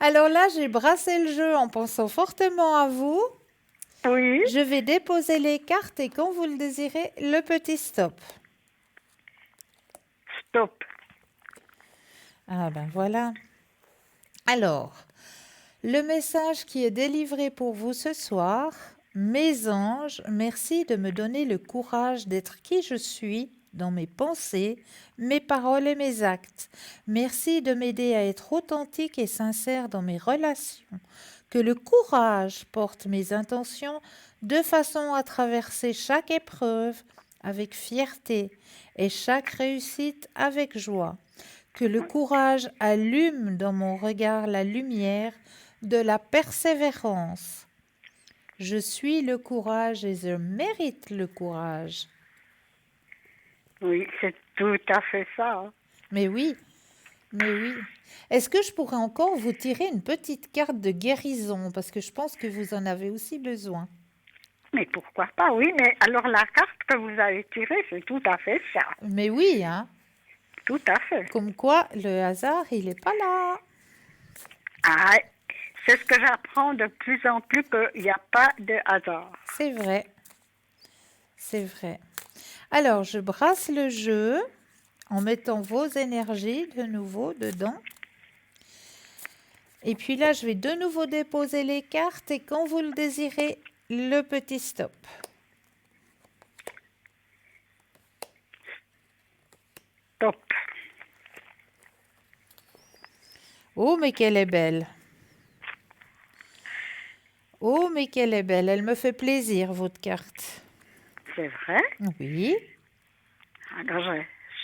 Speaker 1: Alors là, j'ai brassé le jeu en pensant fortement à vous.
Speaker 3: Oui,
Speaker 1: Je vais déposer les cartes et quand vous le désirez, le petit stop.
Speaker 3: stop.
Speaker 1: Ah ben voilà. Alors, le message qui est délivré pour vous ce soir, mes anges, merci de me donner le courage d'être qui je suis dans mes pensées, mes paroles et mes actes. Merci de m'aider à être authentique et sincère dans mes relations. Que le courage porte mes intentions de façon à traverser chaque épreuve avec fierté et chaque réussite avec joie. Que le courage allume dans mon regard la lumière de la persévérance. Je suis le courage et je mérite le courage.
Speaker 3: Oui, c'est tout à fait ça. Hein.
Speaker 1: Mais oui, mais oui. Est-ce que je pourrais encore vous tirer une petite carte de guérison? Parce que je pense que vous en avez aussi besoin.
Speaker 3: Mais pourquoi pas, oui. Mais alors la carte que vous avez tirée, c'est tout à fait ça.
Speaker 1: Mais oui, hein.
Speaker 3: Tout à fait.
Speaker 1: Comme quoi, le hasard, il n'est pas là.
Speaker 3: Ah, c'est ce que j'apprends de plus en plus qu'il n'y a pas de hasard.
Speaker 1: C'est vrai. C'est vrai. Alors, je brasse le jeu en mettant vos énergies de nouveau dedans. Et puis là, je vais de nouveau déposer les cartes et quand vous le désirez, le petit stop.
Speaker 3: Top.
Speaker 1: Oh, mais qu'elle est belle. Oh, mais qu'elle est belle. Elle me fait plaisir, votre carte.
Speaker 3: C'est vrai.
Speaker 1: Oui.
Speaker 3: Alors,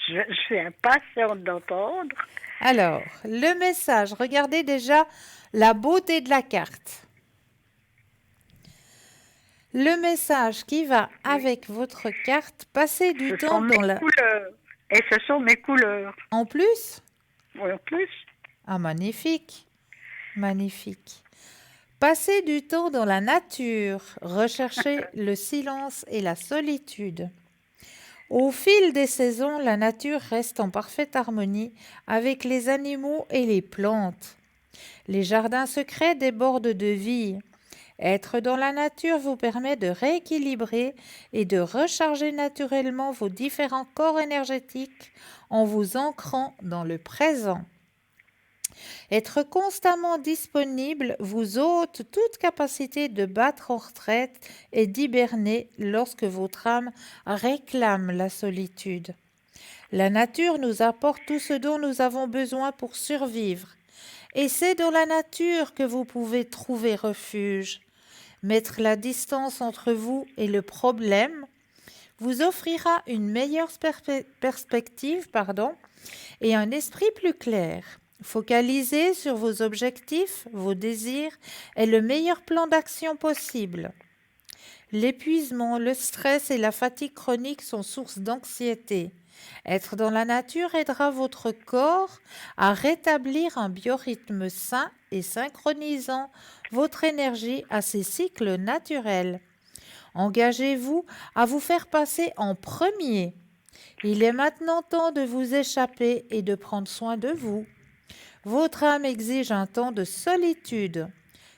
Speaker 3: je suis impatiente d'entendre.
Speaker 1: Alors, le message. Regardez déjà la beauté de la carte. Le message qui va avec votre carte, passez du
Speaker 3: Ce
Speaker 1: temps
Speaker 3: sont mes
Speaker 1: dans la...
Speaker 3: couleurs. Et ce sont mes couleurs.
Speaker 1: En plus?
Speaker 3: Oui, en plus.
Speaker 1: Ah, magnifique. Magnifique. Passez du temps dans la nature. Recherchez le silence et la solitude. Au fil des saisons, la nature reste en parfaite harmonie avec les animaux et les plantes. Les jardins secrets débordent de vie. Être dans la nature vous permet de rééquilibrer et de recharger naturellement vos différents corps énergétiques en vous ancrant dans le présent. Être constamment disponible vous ôte toute capacité de battre en retraite et d'hiberner lorsque votre âme réclame la solitude. La nature nous apporte tout ce dont nous avons besoin pour survivre. Et c'est dans la nature que vous pouvez trouver refuge. Mettre la distance entre vous et le problème vous offrira une meilleure perspective et un esprit plus clair. Focalisez sur vos objectifs, vos désirs et le meilleur plan d'action possible. L'épuisement, le stress et la fatigue chronique sont source d'anxiété. Être dans la nature aidera votre corps à rétablir un biorhythme sain et synchronisant votre énergie à ses cycles naturels. Engagez-vous à vous faire passer en premier. Il est maintenant temps de vous échapper et de prendre soin de vous. Votre âme exige un temps de solitude.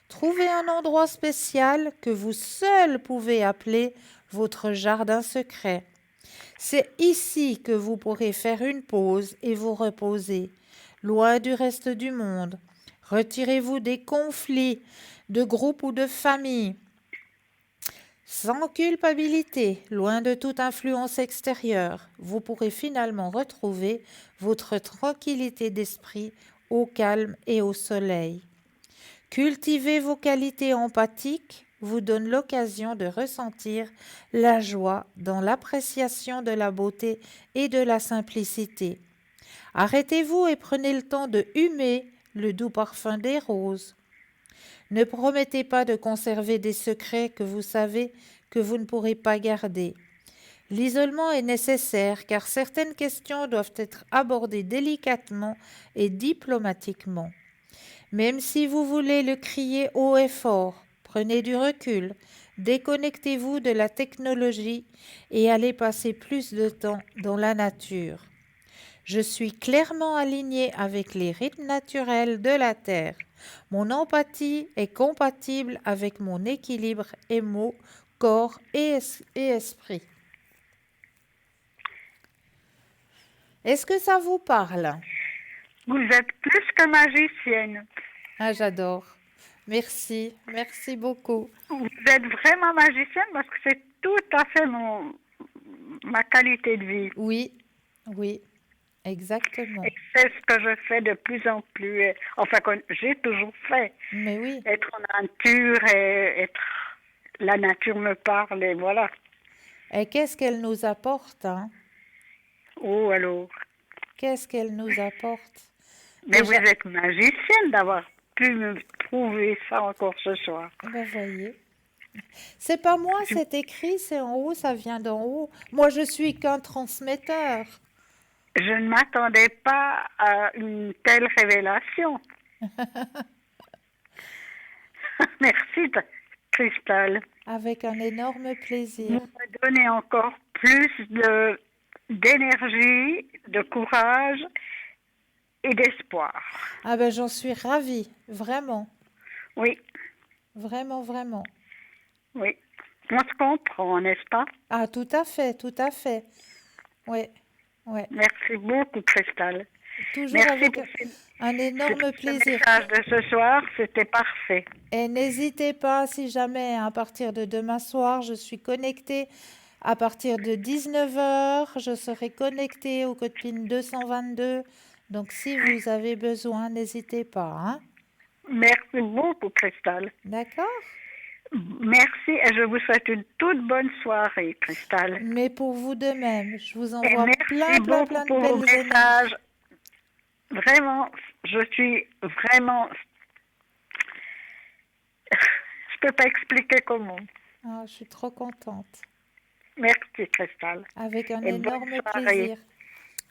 Speaker 1: Trouvez un endroit spécial que vous seul pouvez appeler votre jardin secret. C'est ici que vous pourrez faire une pause et vous reposer, loin du reste du monde. Retirez-vous des conflits de groupe ou de famille, sans culpabilité, loin de toute influence extérieure. Vous pourrez finalement retrouver votre tranquillité d'esprit au calme et au soleil. Cultiver vos qualités empathiques vous donne l'occasion de ressentir la joie dans l'appréciation de la beauté et de la simplicité. Arrêtez-vous et prenez le temps de humer le doux parfum des roses. Ne promettez pas de conserver des secrets que vous savez que vous ne pourrez pas garder. L'isolement est nécessaire car certaines questions doivent être abordées délicatement et diplomatiquement. Même si vous voulez le crier haut et fort, prenez du recul, déconnectez-vous de la technologie et allez passer plus de temps dans la nature. Je suis clairement alignée avec les rythmes naturels de la Terre. Mon empathie est compatible avec mon équilibre émo, corps et esprit. Est-ce que ça vous parle?
Speaker 3: Vous êtes plus que magicienne.
Speaker 1: Ah, j'adore. Merci, merci beaucoup.
Speaker 3: Vous êtes vraiment magicienne parce que c'est tout à fait ma qualité de vie.
Speaker 1: Oui, oui, exactement.
Speaker 3: Et c'est ce que je fais de plus en plus. Enfin, que j'ai toujours fait.
Speaker 1: Mais oui.
Speaker 3: Être en nature et être... La nature me parle et voilà.
Speaker 1: Et qu'est-ce qu'elle nous apporte, hein?
Speaker 3: Oh, alors.
Speaker 1: Qu'est-ce qu'elle nous apporte?
Speaker 3: Mais
Speaker 1: Déjà-
Speaker 3: vous êtes magicienne d'avoir pu me trouver ça encore ce soir.
Speaker 1: Ben, voyez. C'est pas moi, c'est écrit, c'est en haut, ça vient d'en haut. Moi, je suis qu'un transmetteur.
Speaker 3: Je ne m'attendais pas à une telle révélation. Merci, Cristal.
Speaker 1: Avec un énorme
Speaker 3: Vous
Speaker 1: plaisir.
Speaker 3: me donnez encore plus d'énergie, de courage et d'espoir.
Speaker 1: Ah ben, j'en suis ravie, vraiment,
Speaker 3: Oui,
Speaker 1: vraiment, vraiment.
Speaker 3: oui. On se comprend, n'est-ce pas?
Speaker 1: Ah, tout à fait, tout à fait. Ouais, ouais.
Speaker 3: Merci beaucoup, Cristal.
Speaker 1: Toujours
Speaker 3: Merci
Speaker 1: avec
Speaker 3: pour
Speaker 1: un énorme
Speaker 3: ce
Speaker 1: plaisir.
Speaker 3: message de ce soir, c'était parfait.
Speaker 1: Et n'hésitez pas, si jamais, à partir de demain soir, je suis connectée. À partir de 19 heures, je serai connectée au code PIN 222. Donc, si vous avez besoin, n'hésitez pas, hein.
Speaker 3: Merci beaucoup, Cristal.
Speaker 1: D'accord?
Speaker 3: Merci et je vous souhaite une toute bonne soirée, Cristal.
Speaker 1: Mais pour vous de même, je vous
Speaker 3: Et
Speaker 1: envoie
Speaker 3: merci
Speaker 1: plein
Speaker 3: beaucoup
Speaker 1: de
Speaker 3: pour vos
Speaker 1: belles énergies.
Speaker 3: messages. Vraiment, je suis vraiment... Je peux pas expliquer comment.
Speaker 1: Ah, je suis trop contente.
Speaker 3: Merci, Cristal.
Speaker 1: Avec un
Speaker 3: Et bonne
Speaker 1: énorme
Speaker 3: soirée.
Speaker 1: plaisir.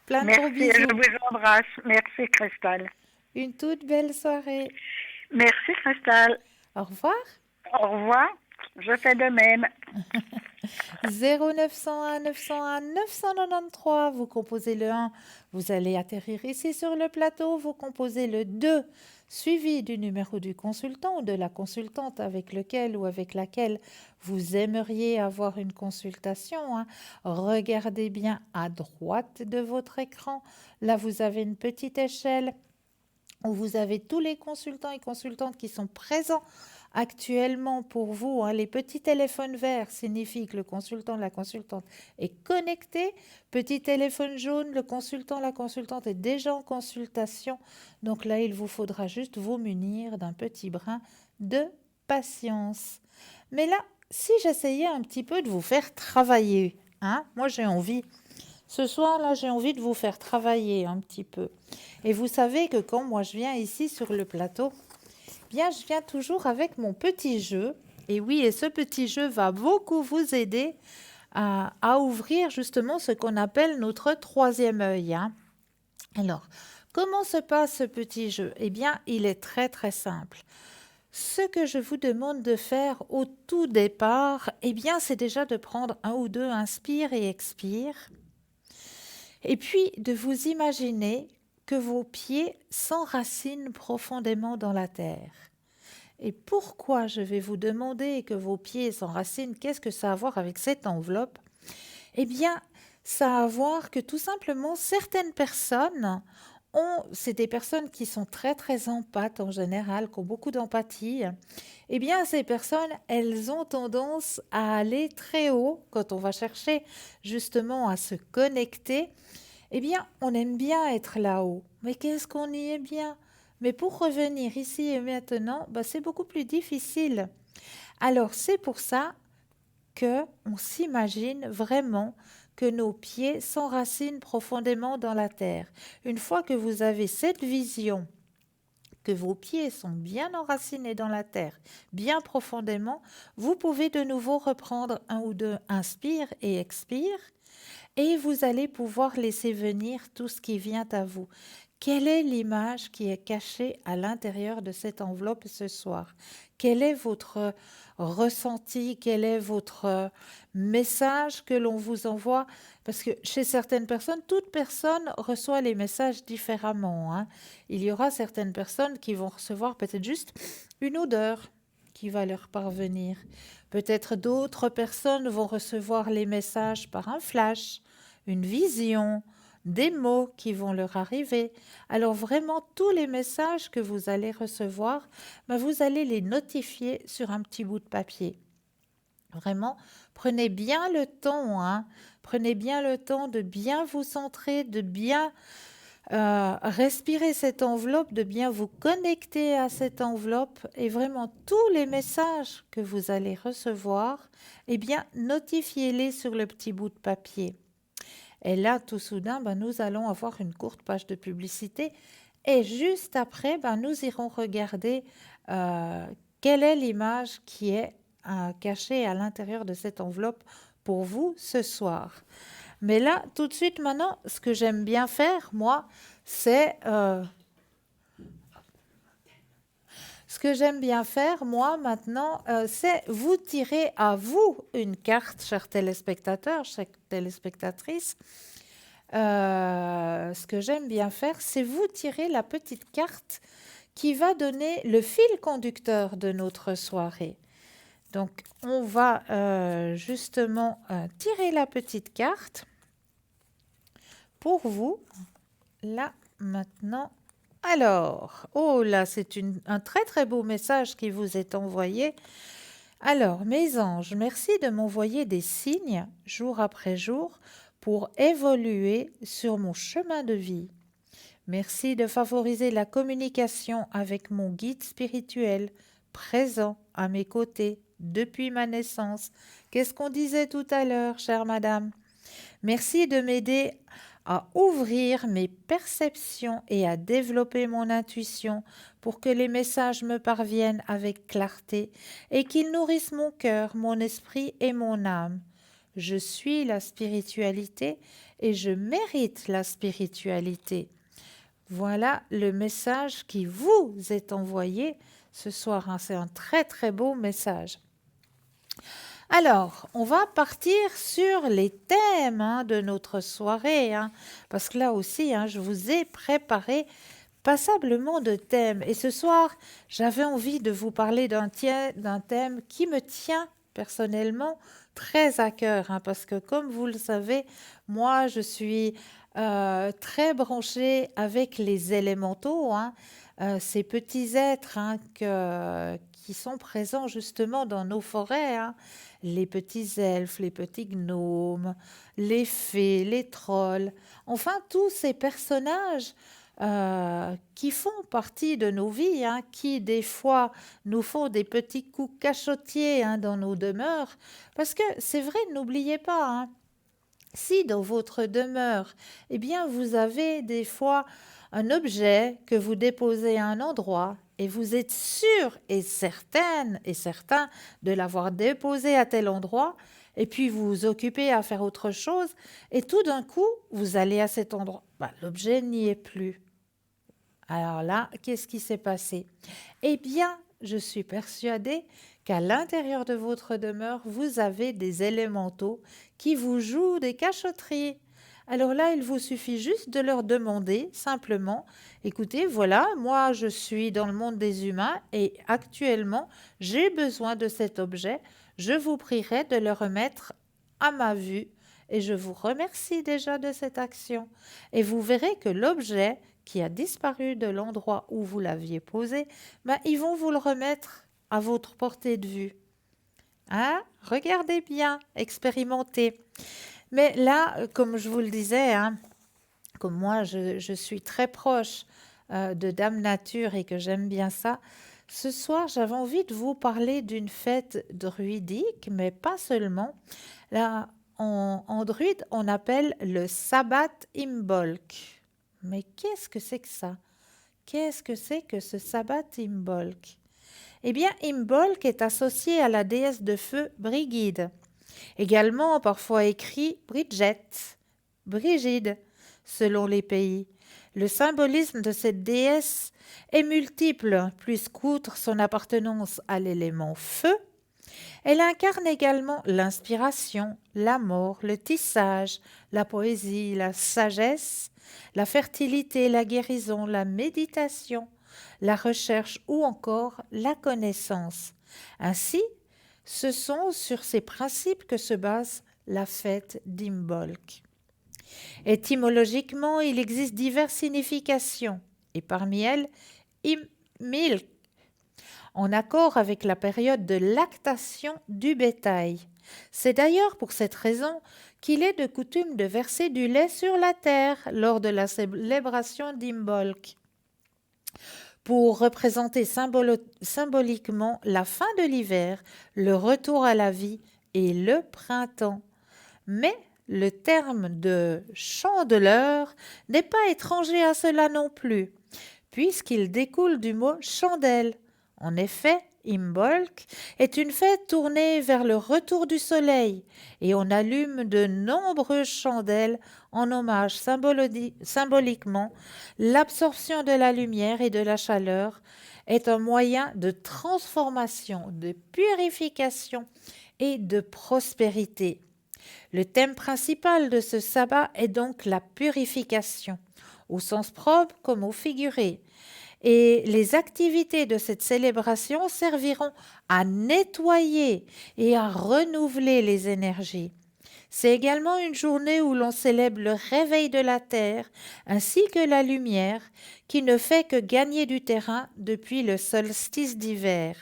Speaker 1: Plein de gros
Speaker 3: Merci et je
Speaker 1: bisous.
Speaker 3: vous embrasse. Merci, Cristal.
Speaker 1: Une toute belle soirée.
Speaker 3: Merci, Cristal.
Speaker 1: Au revoir.
Speaker 3: Au revoir. Je fais de même.
Speaker 1: 0901 901 993, vous composez le 1, vous allez atterrir ici sur le plateau, vous composez le 2, suivi du numéro du consultant ou de la consultante avec lequel ou avec laquelle vous aimeriez avoir une consultation, hein. Regardez bien à droite de votre écran, là vous avez une petite échelle où vous avez tous les consultants et consultantes qui sont présents actuellement pour vous, hein. Les petits téléphones verts signifient que le consultant, la consultante est connecté. Petit téléphone jaune, le consultant, la consultante est déjà en consultation. Donc là, il vous faudra juste vous munir d'un petit brin de patience. Mais là, si j'essayais un petit peu de vous faire travailler, hein, moi j'ai envie. Ce soir-là, j'ai envie de vous faire travailler un petit peu. Et vous savez que quand moi je viens ici sur le plateau, bien, je viens toujours avec mon petit jeu Et oui, et ce petit jeu va beaucoup vous aider à ouvrir justement ce qu'on appelle notre troisième œil, hein. Alors, comment se passe ce petit jeu? Eh bien, il est très très simple. Ce que je vous demande de faire au tout départ, eh bien, c'est déjà de prendre un ou deux inspire et expire, et puis de vous imaginer que vos pieds s'enracinent profondément dans la terre. Et pourquoi je vais vous demander que vos pieds s'enracinent? Qu'est-ce que ça a à voir avec cette enveloppe? Eh bien, ça a à voir que tout simplement, certaines personnes c'est des personnes qui sont très très empathes en général, qui ont beaucoup d'empathie. Eh bien, ces personnes, elles ont tendance à aller très haut quand on va chercher justement à se connecter. Eh bien, on aime bien être là-haut. Mais qu'est-ce qu'on y est bien? Mais pour revenir ici et maintenant, c'est beaucoup plus difficile. Alors, c'est pour ça que on s'imagine vraiment que nos pieds s'enracinent profondément dans la terre. Une fois que vous avez cette vision, que vos pieds sont bien enracinés dans la terre, bien profondément, vous pouvez de nouveau reprendre un ou deux inspire et expire, et vous allez pouvoir laisser venir tout ce qui vient à vous. Quelle est l'image qui est cachée à l'intérieur de cette enveloppe ce soir? Quel est votre ressenti? Quel est votre message que l'on vous envoie? Parce que chez certaines personnes, toute personne reçoit les messages différemment, hein. Il y aura certaines personnes qui vont recevoir peut-être juste une odeur qui va leur parvenir. Peut-être d'autres personnes vont recevoir les messages par un flash, une vision, des mots qui vont leur arriver. Alors vraiment, tous les messages que vous allez recevoir, vous allez les notifier sur un petit bout de papier. Vraiment, prenez bien le temps, hein. Prenez bien le temps de bien vous centrer, de bien respirer cette enveloppe, de bien vous connecter à cette enveloppe, et vraiment tous les messages que vous allez recevoir, eh bien, notifiez-les sur le petit bout de papier. Et là, tout soudain, nous allons avoir une courte page de publicité. Et juste après, nous irons regarder quelle est l'image qui est cachée à l'intérieur de cette enveloppe pour vous ce soir. Mais là, tout de suite, maintenant, ce que j'aime bien faire, moi, c'est... c'est vous tirer à vous une carte, chers téléspectateurs, chères téléspectatrices. Ce que j'aime bien faire, c'est vous tirer la petite carte qui va donner le fil conducteur de notre soirée. Donc, on va justement tirer la petite carte pour vous, là, maintenant. Alors, oh là, c'est un très très beau message qui vous est envoyé. Alors, mes anges, merci de m'envoyer des signes jour après jour pour évoluer sur mon chemin de vie. Merci de favoriser la communication avec mon guide spirituel présent à mes côtés depuis ma naissance. Qu'est-ce qu'on disait tout à l'heure, chère madame? Merci de m'aider à ouvrir mes perceptions et à développer mon intuition pour que les messages me parviennent avec clarté et qu'ils nourrissent mon cœur, mon esprit et mon âme. Je suis la spiritualité et je mérite la spiritualité. Voilà le message qui vous est envoyé ce soir, hein. C'est un très très beau message. Alors, on va partir sur les thèmes de notre soirée, hein, parce que là aussi, je vous ai préparé passablement de thèmes. Et ce soir, j'avais envie de vous parler d'un thème qui me tient personnellement très à cœur, hein, parce que comme vous le savez, moi, je suis très branchée avec les élémentaux, hein, ces petits êtres, hein, qui sont présents justement dans nos forêts, hein, les petits elfes, les petits gnomes, les fées, les trolls, enfin tous ces personnages qui font partie de nos vies, hein, qui des fois nous font des petits coups cachotiers, hein, dans nos demeures, parce que c'est vrai, n'oubliez pas, hein, si dans votre demeure, eh bien, vous avez des fois un objet que vous déposez à un endroit et vous êtes sûr et certaine et certain de l'avoir déposé à tel endroit, et puis vous vous occupez à faire autre chose, et tout d'un coup, vous allez à cet endroit. L'objet n'y est plus. Alors là, qu'est-ce qui s'est passé? Eh bien, je suis persuadée qu'à l'intérieur de votre demeure, vous avez des élémentaux qui vous jouent des cachotteries. Alors là, il vous suffit juste de leur demander simplement, écoutez, voilà, moi je suis dans le monde des humains et actuellement j'ai besoin de cet objet, je vous prierai de le remettre à ma vue et je vous remercie déjà de cette action. Et vous verrez que l'objet qui a disparu de l'endroit où vous l'aviez posé, ils vont vous le remettre à votre portée de vue. Hein? Regardez bien, expérimentez. Mais là, comme je vous le disais, hein, comme moi je suis très proche de Dame Nature et que j'aime bien ça, ce soir j'avais envie de vous parler d'une fête druidique, mais pas seulement. Là, en druide, on appelle le Sabbat Imbolc. Mais qu'est-ce que c'est que ça? Qu'est-ce que c'est que ce Sabbat Imbolc? Eh bien, Imbolc est associé à la déesse de feu Brigide, également parfois écrit Bridget, Brigide, selon les pays. Le symbolisme de cette déesse est multiple, puisqu'outre son appartenance à l'élément feu, elle incarne également l'inspiration, l'amour, le tissage, la poésie, la sagesse, la fertilité, la guérison, la méditation, la recherche ou encore la connaissance. Ainsi, ce sont sur ces principes que se base la fête d'Imbolc. Étymologiquement, il existe diverses significations, et parmi elles, Imilk, en accord avec la période de lactation du bétail. C'est d'ailleurs pour cette raison qu'il est de coutume de verser du lait sur la terre lors de la célébration d'Imbolc, pour représenter symboliquement la fin de l'hiver, le retour à la vie et le printemps. Mais le terme de chandeleur n'est pas étranger à cela non plus, puisqu'il découle du mot chandelle. En effet, Imbolc est une fête tournée vers le retour du soleil et on allume de nombreuses chandelles en hommage symboliquement. L'absorption de la lumière et de la chaleur est un moyen de transformation, de purification et de prospérité. Le thème principal de ce sabbat est donc la purification, au sens propre comme au figuré. Et les activités de cette célébration serviront à nettoyer et à renouveler les énergies. C'est également une journée où l'on célèbre le réveil de la terre ainsi que la lumière qui ne fait que gagner du terrain depuis le solstice d'hiver.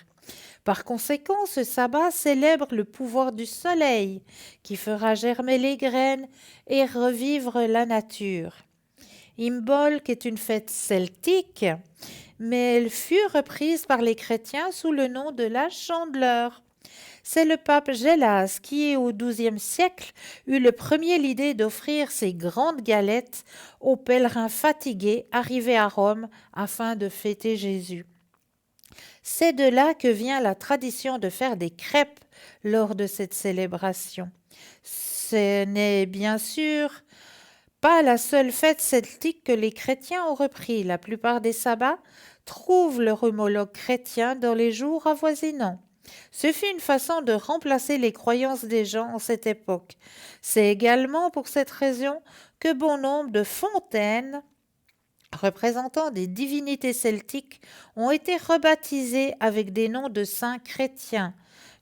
Speaker 1: Par conséquent, ce sabbat célèbre le pouvoir du soleil qui fera germer les graines et revivre la nature. Imbolc est une fête celtique, mais elle fut reprise par les chrétiens sous le nom de la Chandeleur. C'est le pape Gélas qui, au XIIe siècle, eut le premier l'idée d'offrir ces grandes galettes aux pèlerins fatigués arrivés à Rome afin de fêter Jésus. C'est de là que vient la tradition de faire des crêpes lors de cette célébration. Ce n'est bien sûr pas la seule fête celtique que les chrétiens ont repris. La plupart des sabbats trouvent leur homologue chrétien dans les jours avoisinants. Ce fut une façon de remplacer les croyances des gens en cette époque. C'est également pour cette raison que bon nombre de fontaines représentant des divinités celtiques ont été rebaptisées avec des noms de saints chrétiens,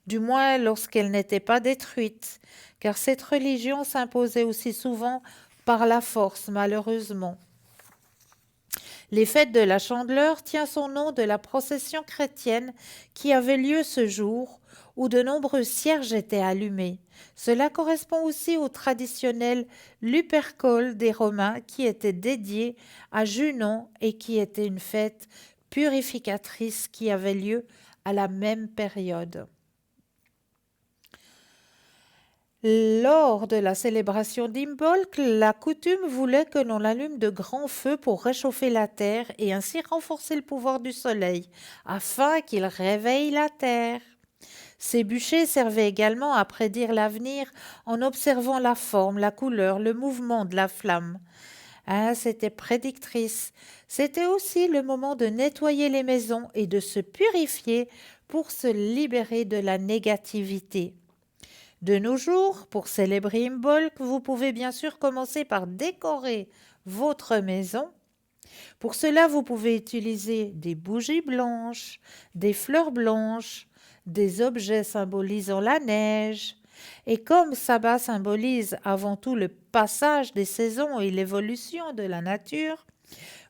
Speaker 1: du moins lorsqu'elles n'étaient pas détruites, car cette religion s'imposait aussi souvent par la force, malheureusement. Les fêtes de la Chandeleur tient son nom de la procession chrétienne qui avait lieu ce jour, où de nombreux cierges étaient allumés. Cela correspond aussi au traditionnel Lupercole des Romains qui était dédié à Junon et qui était une fête purificatrice qui avait lieu à la même période. Lors de la célébration d'Imbolc, la coutume voulait que l'on allume de grands feux pour réchauffer la terre et ainsi renforcer le pouvoir du soleil, afin qu'il réveille la terre. Ces bûchers servaient également à prédire l'avenir en observant la forme, la couleur, le mouvement de la flamme. Ah, c'était prédictrice. C'était aussi le moment de nettoyer les maisons et de se purifier pour se libérer de la négativité. De nos jours, pour célébrer Imbolc, vous pouvez bien sûr commencer par décorer votre maison. Pour cela, vous pouvez utiliser des bougies blanches, des fleurs blanches, des objets symbolisant la neige. Et comme Sabbat symbolise avant tout le passage des saisons et l'évolution de la nature,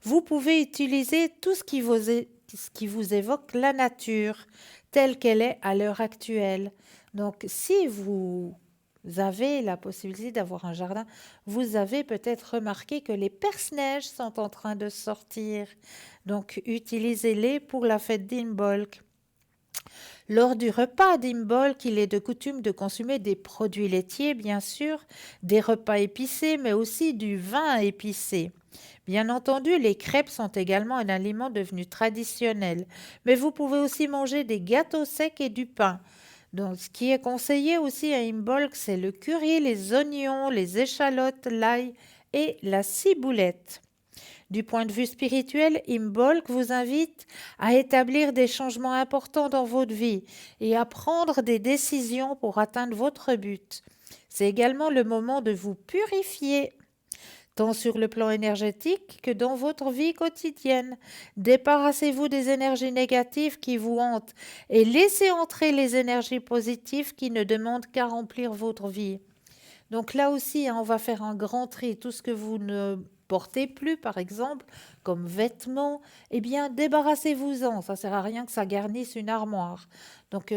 Speaker 1: vous pouvez utiliser tout ce qui vous évoque la nature telle qu'elle est à l'heure actuelle. Donc, si vous avez la possibilité d'avoir un jardin, vous avez peut-être remarqué que les perce-neige sont en train de sortir. Donc, utilisez-les pour la fête d'Imbolc. Lors du repas d'Imbolc, il est de coutume de consommer des produits laitiers, bien sûr, des repas épicés, mais aussi du vin épicé. Bien entendu, les crêpes sont également un aliment devenu traditionnel, mais vous pouvez aussi manger des gâteaux secs et du pain. Donc, ce qui est conseillé aussi à Imbolc, c'est le curry, les oignons, les échalotes, l'ail et la ciboulette. Du point de vue spirituel, Imbolc vous invite à établir des changements importants dans votre vie et à prendre des décisions pour atteindre votre but. C'est également le moment de vous purifier, tant sur le plan énergétique que dans votre vie quotidienne. Débarrassez-vous des énergies négatives qui vous hantent et laissez entrer les énergies positives qui ne demandent qu'à remplir votre vie. Donc là aussi, on va faire un grand tri. Tout ce que vous ne portez plus, par exemple, comme vêtements, eh bien, débarrassez-vous-en. Ça ne sert à rien que ça garnisse une armoire. Donc,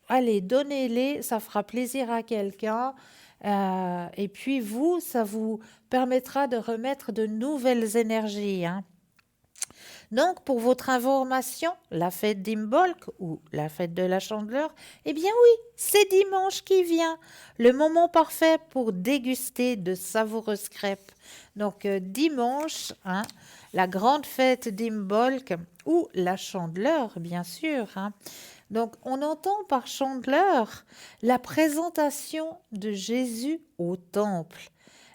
Speaker 1: allez, donnez-les, ça fera plaisir à quelqu'un. Et puis, ça vous permettra de remettre de nouvelles énergies, hein. Donc, pour votre information, la fête d'Imbolc ou la fête de la Chandeleur, eh bien oui, c'est dimanche qui vient, le moment parfait pour déguster de savoureuses crêpes. Donc, dimanche, hein, la grande fête d'Imbolc ou la Chandeleur, bien sûr, hein. Donc, on entend par Chandeleur la présentation de Jésus au temple.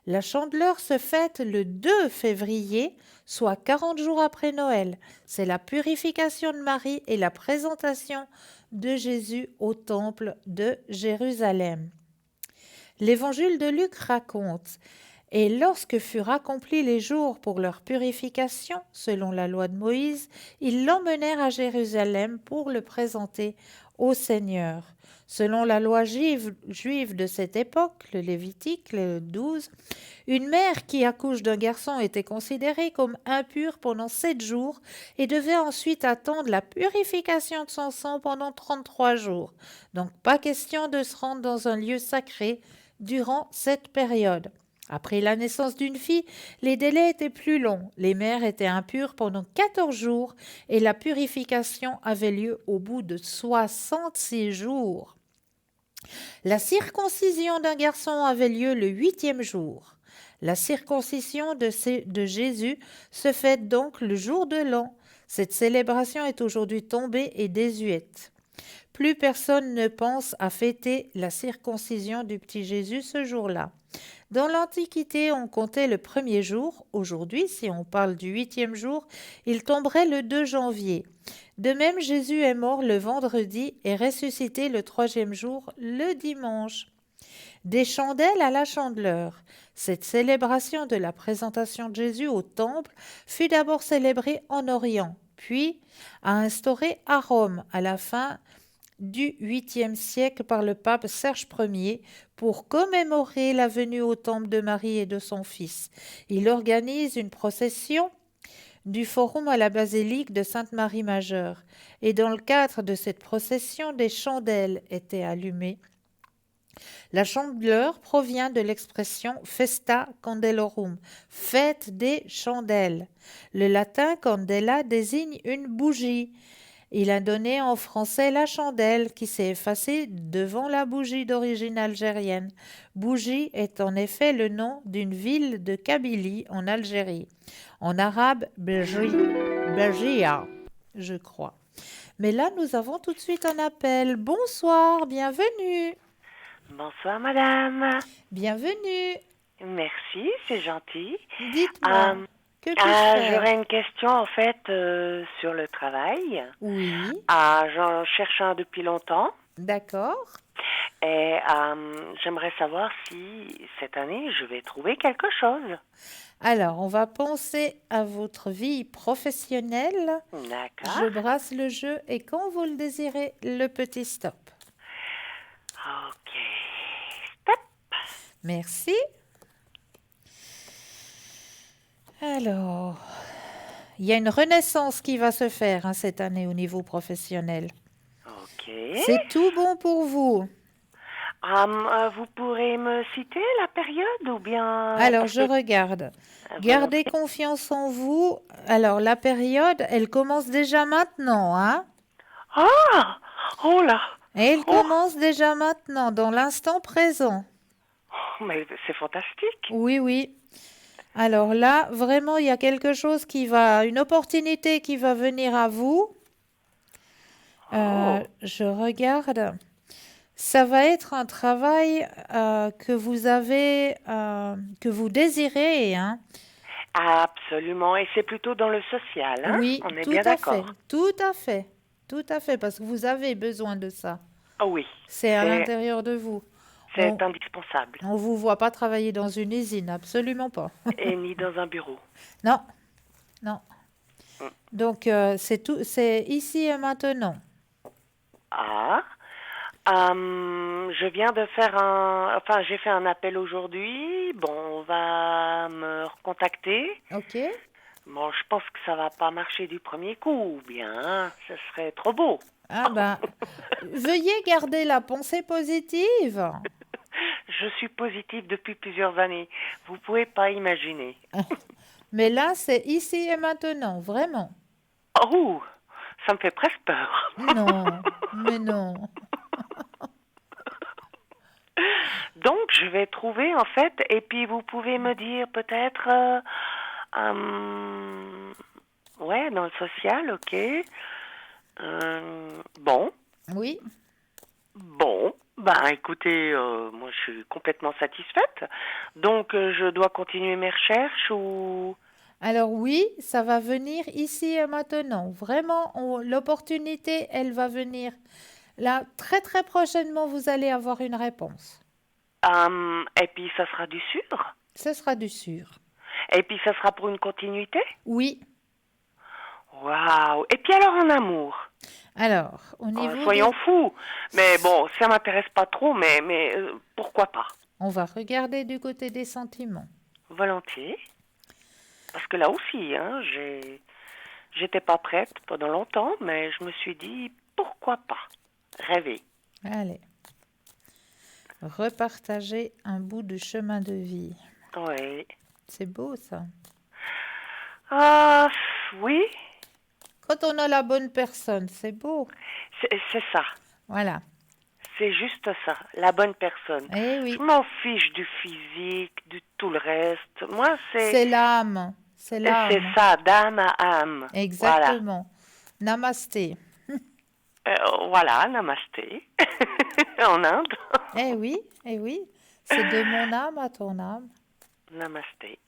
Speaker 1: La Chandeleur se fête le 2 février, soit 40 jours après Noël. C'est la purification de Marie et la présentation de Jésus au temple de Jérusalem. L'évangile de Luc raconte: Et lorsque furent accomplis les jours pour leur purification, selon la loi de Moïse, ils l'emmenèrent à Jérusalem pour le présenter au Seigneur. Selon la loi juive de cette époque, le Lévitique, le 12, une mère qui accouche d'un garçon était considérée comme impure pendant 7 jours et devait ensuite attendre la purification de son sang pendant 33 jours. Donc pas question de se rendre dans un lieu sacré durant cette période. Après la naissance d'une fille, les délais étaient plus longs. Les mères étaient impures pendant 14 jours et la purification avait lieu au bout de 66 jours. La circoncision d'un garçon avait lieu le 8e jour. La circoncision de Jésus se fait donc le jour de l'an. Cette célébration est aujourd'hui tombée et désuète. Plus personne ne pense à fêter la circoncision du petit Jésus ce jour-là. Dans l'Antiquité, on comptait le 1er jour. Aujourd'hui, si on parle du 8e jour, il tomberait le 2 janvier. De même, Jésus est mort le vendredi et ressuscité le 3e jour, le dimanche. Des chandelles à la Chandeleur. Cette célébration de la présentation de Jésus au temple fut d'abord célébrée en Orient, puis a instaurée à Rome à la fin du 8e siècle par le pape Serge Ier pour commémorer la venue au temple de Marie et de son fils. Il organise une procession du forum à la basilique de Sainte-Marie Majeure et dans le cadre de cette procession, des chandelles étaient allumées. La Chandeleur provient de l'expression festa candelorum, fête des chandelles. Le latin candela désigne une bougie. Il a donné en français la chandelle qui s'est effacée devant la bougie d'origine algérienne. Bougie est en effet le nom d'une ville de Kabylie en Algérie. En arabe, Bejia, je crois. Mais là, nous avons tout de suite un appel. Bonsoir, bienvenue.
Speaker 4: Bonsoir madame.
Speaker 1: Bienvenue.
Speaker 4: Merci, c'est gentil.
Speaker 1: Dites-moi, que puis-je
Speaker 4: J'aurais
Speaker 1: faire?
Speaker 4: une question en fait sur le travail.
Speaker 1: Oui,
Speaker 4: J'en cherche un depuis longtemps
Speaker 1: d'accord.
Speaker 4: et j'aimerais savoir si cette année je vais trouver quelque chose.
Speaker 1: Alors, on va penser à votre vie professionnelle.
Speaker 4: D'accord.
Speaker 1: Je brasse le jeu et quand vous le désirez, le petit stop.
Speaker 4: Ok. Stop.
Speaker 1: Merci. Alors, il y a une renaissance qui va se faire cette année au niveau professionnel.
Speaker 4: Ok.
Speaker 1: C'est tout bon pour vous.
Speaker 4: Vous pourrez me citer la période ou bien
Speaker 1: Alors,
Speaker 4: parce
Speaker 1: je
Speaker 4: que
Speaker 1: regarde. Gardez
Speaker 4: volontiers.
Speaker 1: confiance en vous. Alors, la période, elle commence déjà maintenant, hein?
Speaker 4: Ah! Oh là!
Speaker 1: Et elle
Speaker 4: Oh!
Speaker 1: commence déjà maintenant, dans l'instant présent.
Speaker 4: Mais c'est fantastique.
Speaker 1: Oui, oui. Alors là, vraiment, il y a quelque chose une opportunité qui va venir à vous.
Speaker 4: Oh.
Speaker 1: Je regarde. Ça va être un travail que vous désirez, hein.
Speaker 4: Absolument. Et c'est plutôt dans le social, hein?
Speaker 1: Oui,
Speaker 4: On est
Speaker 1: tout
Speaker 4: bien
Speaker 1: à fait,
Speaker 4: d'accord.
Speaker 1: tout à fait, tout à fait, parce que vous avez besoin de ça.
Speaker 4: Ah oui,
Speaker 1: C'est à
Speaker 4: c'est
Speaker 1: l'intérieur de vous.
Speaker 4: c'est
Speaker 1: On
Speaker 4: indispensable.
Speaker 1: on vous voit pas travailler dans une usine, absolument pas.
Speaker 4: Et ni dans un bureau.
Speaker 1: Non, non.
Speaker 4: Mm.
Speaker 1: Donc c'est tout, c'est ici et maintenant.
Speaker 4: Ah. Je viin de faire j'ai fait un appel aujourd'hui. Bon, on va me recontacter.
Speaker 1: Ok?
Speaker 4: Bon, je pense que ça va pas marcher du premier coup, ou bien, hein, ce serait trop beau.
Speaker 1: Ah ben, veuillez garder la pensée positive.
Speaker 4: Je suis positive depuis plusieurs années. Vous pouvez pas imaginer.
Speaker 1: Mais là, c'est ici et maintenant, vraiment.
Speaker 4: Oh, ça me fait presque peur.
Speaker 1: Non, mais non.
Speaker 4: Donc, je vais trouver en fait, et puis vous pouvez me dire peut-être, ouais, dans le social, ok. Bon,
Speaker 1: Oui.
Speaker 4: ben écoutez, moi je suis complètement satisfaite. Donc, je dois continuer mes recherches ou...
Speaker 1: Alors oui, ça va venir ici et maintenant. Vraiment, l'opportunité, elle va venir. Là, très très prochainement, vous allez avoir une réponse.
Speaker 4: Et puis, ça sera du sûr.
Speaker 1: Ce sera du sûr.
Speaker 4: Et puis, ça sera pour une continuité.
Speaker 1: Oui.
Speaker 4: Waouh. Et puis alors en amour.
Speaker 1: Alors, au niveau
Speaker 4: Soyons
Speaker 1: des...
Speaker 4: fous. Mais bon, ça m'intéresse pas trop, mais pourquoi pas?
Speaker 1: On va regarder du côté des sentiments.
Speaker 4: Volontiers. Parce que là aussi, hein, j'étais pas prête pendant longtemps, mais je me suis dit, pourquoi pas? Rêver.
Speaker 1: Allez. Repartager un bout de chemin de vie.
Speaker 4: Oui.
Speaker 1: C'est beau ça.
Speaker 4: Ah, oui,
Speaker 1: Quand on a la bonne personne, c'est beau.
Speaker 4: c'est ça.
Speaker 1: Voilà.
Speaker 4: C'est juste ça, la bonne personne.
Speaker 1: Eh
Speaker 4: Je
Speaker 1: oui,
Speaker 4: m'en fiche du physique, du tout le reste. Moi,
Speaker 1: c'est l'âme. C'est
Speaker 4: c'est
Speaker 1: l'âme.
Speaker 4: ça, d'âme à âme. Voilà.
Speaker 1: Exactement. Namasté.
Speaker 4: Voilà, namasté. En Inde.
Speaker 1: Eh oui. C'est de mon âme à ton âme.
Speaker 4: Namasté.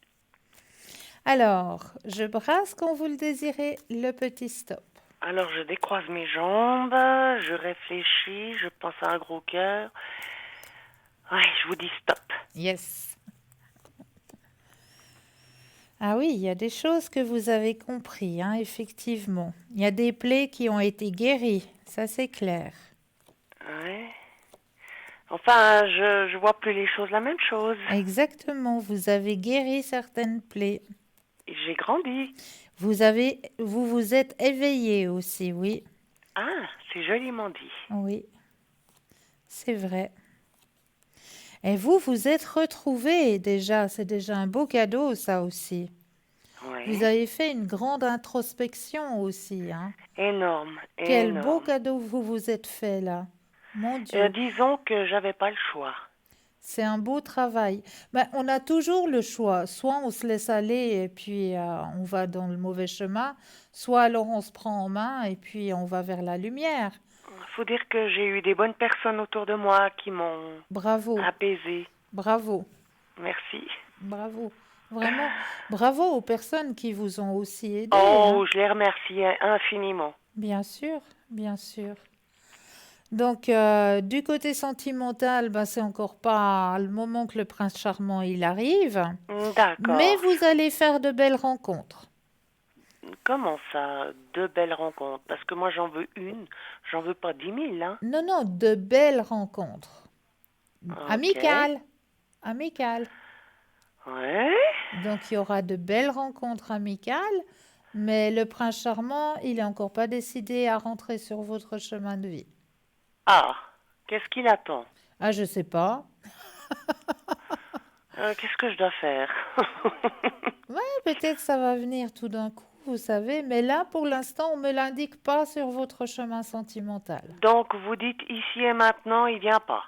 Speaker 1: Alors, je brasse quand vous le désirez le petit stop.
Speaker 4: Alors, je décroise mes jambes, je réfléchis, je pense à un gros cœur. Ouais, je vous dis stop.
Speaker 1: Yes. Ah oui, il y a des choses que vous avez compris, hein, effectivement. Il y a des plaies qui ont été guéries, ça c'est clair.
Speaker 4: Ouais. Enfin, je vois plus les choses la même chose.
Speaker 1: Exactement, vous avez guéri certaines plaies.
Speaker 4: J'ai grandi.
Speaker 1: Vous vous êtes éveillé aussi, oui.
Speaker 4: Ah, c'est joliment dit.
Speaker 1: Oui, c'est vrai. Et vous êtes retrouvés déjà, c'est déjà un beau cadeau ça aussi.
Speaker 4: Ouais.
Speaker 1: Vous avez fait une grande introspection aussi, hein.
Speaker 4: Énorme,
Speaker 1: Quel beau
Speaker 4: énorme.
Speaker 1: cadeau vous vous êtes fait là. Mon Dieu,
Speaker 4: Disons que j'avais pas le choix.
Speaker 1: c'est un beau travail. Ben, on a toujours le choix. Soit on se laisse aller et puis on va dans le mauvais chemin, soit alors on se prend en main et puis on va vers la lumière.
Speaker 4: Faut dire que j'ai eu des bonnes personnes autour de moi qui m'ont
Speaker 1: Bravo,
Speaker 4: apaisée.
Speaker 1: bravo,
Speaker 4: Merci.
Speaker 1: bravo. Vraiment, bravo aux personnes qui vous ont aussi aidé, hein.
Speaker 4: Oh, je les remercie infiniment.
Speaker 1: Bien sûr, bien sûr. Donc, du côté sentimental, ben, c'est encore pas le moment que le prince charmant il arrive, mais
Speaker 4: D'accord.
Speaker 1: vous allez faire de belles rencontres.
Speaker 4: Comment ça, deux belles rencontres? Parce que moi j'en veux une, j'en veux pas 10 000, hein.
Speaker 1: Non, non, de belles rencontres.
Speaker 4: Ok.
Speaker 1: Amicales, amicales.
Speaker 4: Ouais.
Speaker 1: Donc, il y aura de belles rencontres amicales, mais le prince charmant, il n'est encore pas décidé à rentrer sur votre chemin de vie.
Speaker 4: Ah, qu'est-ce qu'il attend?
Speaker 1: Ah, je sais pas.
Speaker 4: Qu'est-ce que je dois faire?
Speaker 1: Ouais, peut-être ça va venir tout d'un coup, vous savez, mais là, pour l'instant, on me l'indique pas sur votre chemin sentimental.
Speaker 4: Donc vous dites ici et maintenant, il vient pas.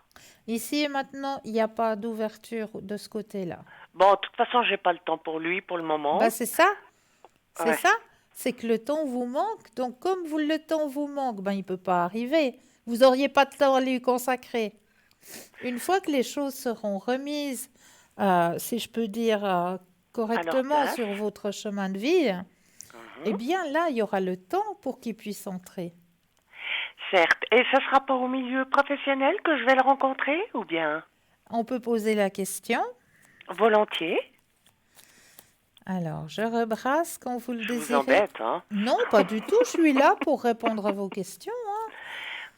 Speaker 1: Ici et maintenant, il n'y a pas d'ouverture de ce côté-là.
Speaker 4: Bon, de toute façon, j'ai pas le temps pour lui pour le moment.
Speaker 1: Bah, c'est ça, c'est
Speaker 4: Ouais.
Speaker 1: ça. C'est que le temps vous manque, donc comme le temps vous manque, ben, il peut pas arriver. Vous auriez pas de temps à lui consacrer. Une fois que les choses seront remises, si je peux dire,
Speaker 4: À leur
Speaker 1: correctement
Speaker 4: place.
Speaker 1: sur votre chemin de vie, eh
Speaker 4: Mhm.
Speaker 1: bien là, il y aura le temps pour qu'il puisse entrer.
Speaker 4: Certes. Et ce sera pas au milieu professionnel que je vais le rencontrer ou bien
Speaker 1: On peut poser la question.
Speaker 4: volontiers?
Speaker 1: Alors, je rebrasse quand vous le
Speaker 4: Je vous
Speaker 1: désirez.
Speaker 4: embête, hein?
Speaker 1: Non, pas du tout. Je suis là pour répondre à vos questions, hein.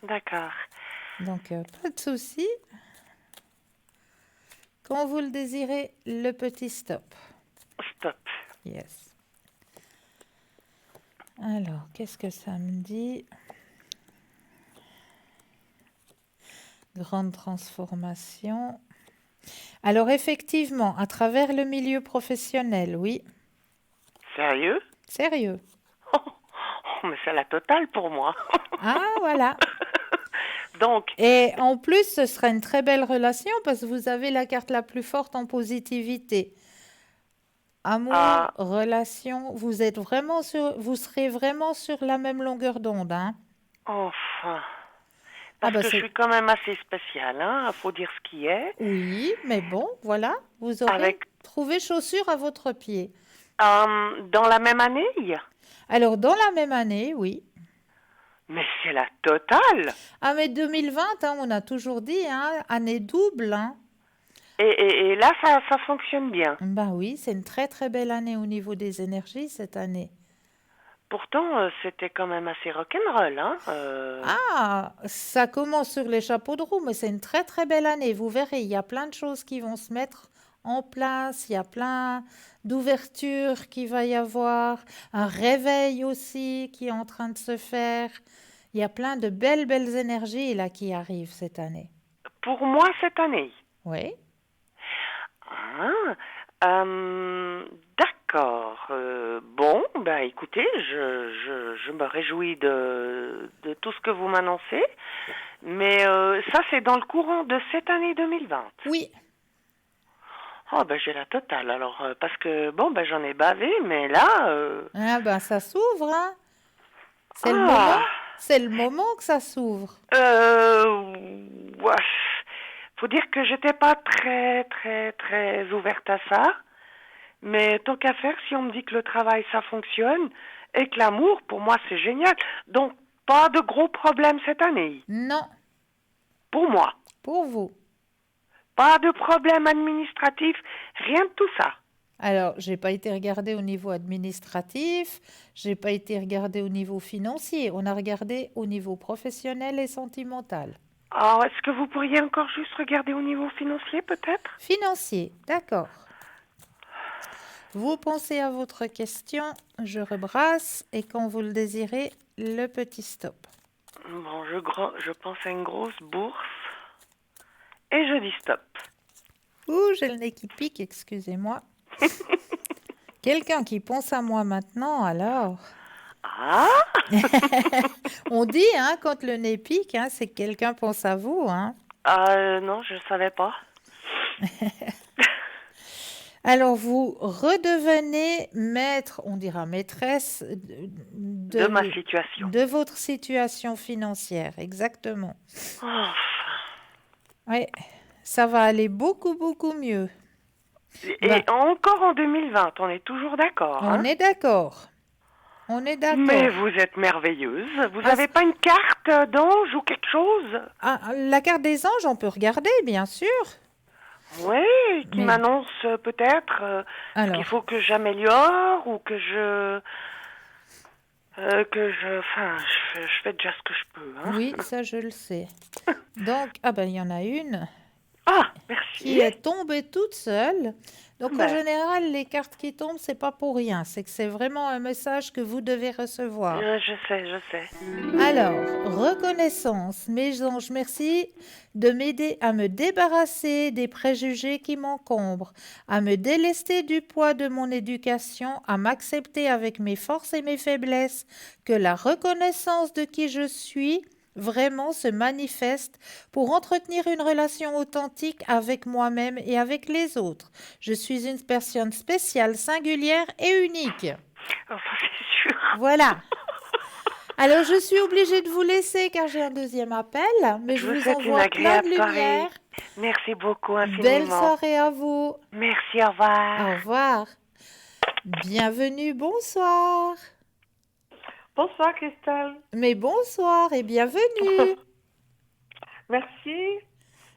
Speaker 4: D'accord.
Speaker 1: Donc, pas de souci. Quand vous le désirez, le petit stop.
Speaker 4: Stop.
Speaker 1: Yes. Alors, qu'est-ce que ça me dit? Grande transformation. Alors, effectivement, à travers le milieu professionnel, oui.
Speaker 4: Sérieux?
Speaker 1: Sérieux.
Speaker 4: Oh, mais c'est la totale pour moi.
Speaker 1: Ah, voilà.
Speaker 4: Donc,
Speaker 1: Et en plus, ce sera une très belle relation parce que vous avez la carte la plus forte en positivité. Amour,
Speaker 4: ah,
Speaker 1: relation, vous serez vraiment sur la même longueur d'onde, hein.
Speaker 4: enfin.
Speaker 1: Ah
Speaker 4: Parce
Speaker 1: bah
Speaker 4: que je
Speaker 1: c'est
Speaker 4: suis quand même assez spéciale, hein, faut dire ce qui est.
Speaker 1: oui, mais bon, voilà, vous aurez
Speaker 4: Avec,
Speaker 1: trouvé chaussure à votre pied.
Speaker 4: dans la même année?
Speaker 1: Alors, dans la même année, oui.
Speaker 4: Mais c'est la totale.
Speaker 1: Ah, mais 2020, hein, on a toujours dit, hein, année double, hein.
Speaker 4: Et là, ça fonctionne bien.
Speaker 1: Ben oui, c'est une très très belle année au niveau des énergies cette année.
Speaker 4: Pourtant, c'était quand même assez rock'n'roll, hein.
Speaker 1: Ah, ça commence sur les chapeaux de roue, mais c'est une très très belle année. Vous verrez, il y a plein de choses qui vont se mettre en place, il y a plein d'ouvertures qu'il va y avoir, un réveil aussi qui est en train de se faire. Il y a plein de belles belles énergies là qui arrivent cette année.
Speaker 4: Pour moi, cette année.
Speaker 1: Oui,
Speaker 4: Ah, d'accord. Bon, bah écoutez, je me réjouis de tout ce que vous m'annoncez, mais ça, c'est dans le courant de cette année 2020.
Speaker 1: oui.
Speaker 4: Oh, ben j'ai la totale, alors, parce que, bon, ben j'en ai bavé, mais là,
Speaker 1: Ah ben ça s'ouvre, hein. C'est le moment,
Speaker 4: ah,
Speaker 1: c'est le moment que ça s'ouvre.
Speaker 4: ouais, faut dire que j'étais pas très, très, très ouverte à ça. Mais tant qu'à faire, si on me dit que le travail, ça fonctionne, et que l'amour, pour moi, c'est génial. Donc, pas de gros problèmes cette année.
Speaker 1: Non,
Speaker 4: Pour moi.
Speaker 1: pour vous.
Speaker 4: Pas de problème administratif, rien de tout ça.
Speaker 1: Alors, j'ai pas été regardée au niveau administratif, j'ai pas été regardée au niveau financier, on a regardé au niveau professionnel et sentimental.
Speaker 4: Alors, est-ce que vous pourriez encore juste regarder au niveau financier, peut-être?
Speaker 1: Financier, d'accord. Vous pensez à votre question, je rebrasse et quand vous le désirez, le petit stop.
Speaker 4: Bon, je pense à une grosse bourse, et je dis stop.
Speaker 1: Ouh, j'ai le nez qui pique, excusez-moi. Quelqu'un qui pense à moi maintenant, alors.
Speaker 4: Ah,
Speaker 1: On dit, hein, quand le nez pique, hein, c'est que quelqu'un pense à vous, hein.
Speaker 4: non, je savais pas.
Speaker 1: Alors, vous redevenez maître, on dira maîtresse
Speaker 4: De ma
Speaker 1: de,
Speaker 4: situation.
Speaker 1: de votre situation financière, exactement.
Speaker 4: Oh,
Speaker 1: Oui, ça va aller beaucoup, beaucoup mieux. Ben,
Speaker 4: et encore en 2020, on est toujours d'accord,
Speaker 1: on
Speaker 4: hein?
Speaker 1: est d'accord. On est
Speaker 4: Mais
Speaker 1: d'accord.
Speaker 4: vous êtes merveilleuse. Vous
Speaker 1: Ah,
Speaker 4: avez pas une carte d'ange ou quelque chose?
Speaker 1: la carte des anges, on peut regarder, bien sûr.
Speaker 4: Oui, qui
Speaker 1: Mais
Speaker 4: m'annonce peut-être ce qu'il
Speaker 1: alors,
Speaker 4: faut que j'améliore ou enfin, je fais déjà ce que je peux, hein.
Speaker 1: oui, ça je le sais. Donc, ah ben, il y en a une
Speaker 4: Ah,
Speaker 1: qui
Speaker 4: merci.
Speaker 1: est tombée toute seule. Donc, en
Speaker 4: Ben,
Speaker 1: général, les cartes qui tombent, c'est pas pour rien. C'est que c'est vraiment un message que vous devez recevoir.
Speaker 4: je sais, je sais.
Speaker 1: Alors, reconnaissance. Mes anges, merci de m'aider à me débarrasser des préjugés qui m'encombrent, à me délester du poids de mon éducation, à m'accepter avec mes forces et mes faiblesses, que la reconnaissance de qui je suis vraiment se manifeste pour entretenir une relation authentique avec moi-même et avec les autres. Je suis une personne spéciale, singulière et unique.
Speaker 4: Enfin, c'est sûr.
Speaker 1: Voilà. Alors, je suis obligée de vous laisser car j'ai un deuxième appel, mais
Speaker 4: Je
Speaker 1: je
Speaker 4: vous
Speaker 1: vous
Speaker 4: souhaite une
Speaker 1: envoie plein de
Speaker 4: agréable soirée.
Speaker 1: lumière.
Speaker 4: Merci beaucoup
Speaker 1: Belle
Speaker 4: infiniment.
Speaker 1: soirée à vous.
Speaker 4: Merci, au revoir.
Speaker 1: Au revoir. Bienvenue, bonsoir.
Speaker 5: Bonsoir Christelle.
Speaker 1: Mais bonsoir et bienvenue.
Speaker 5: Merci.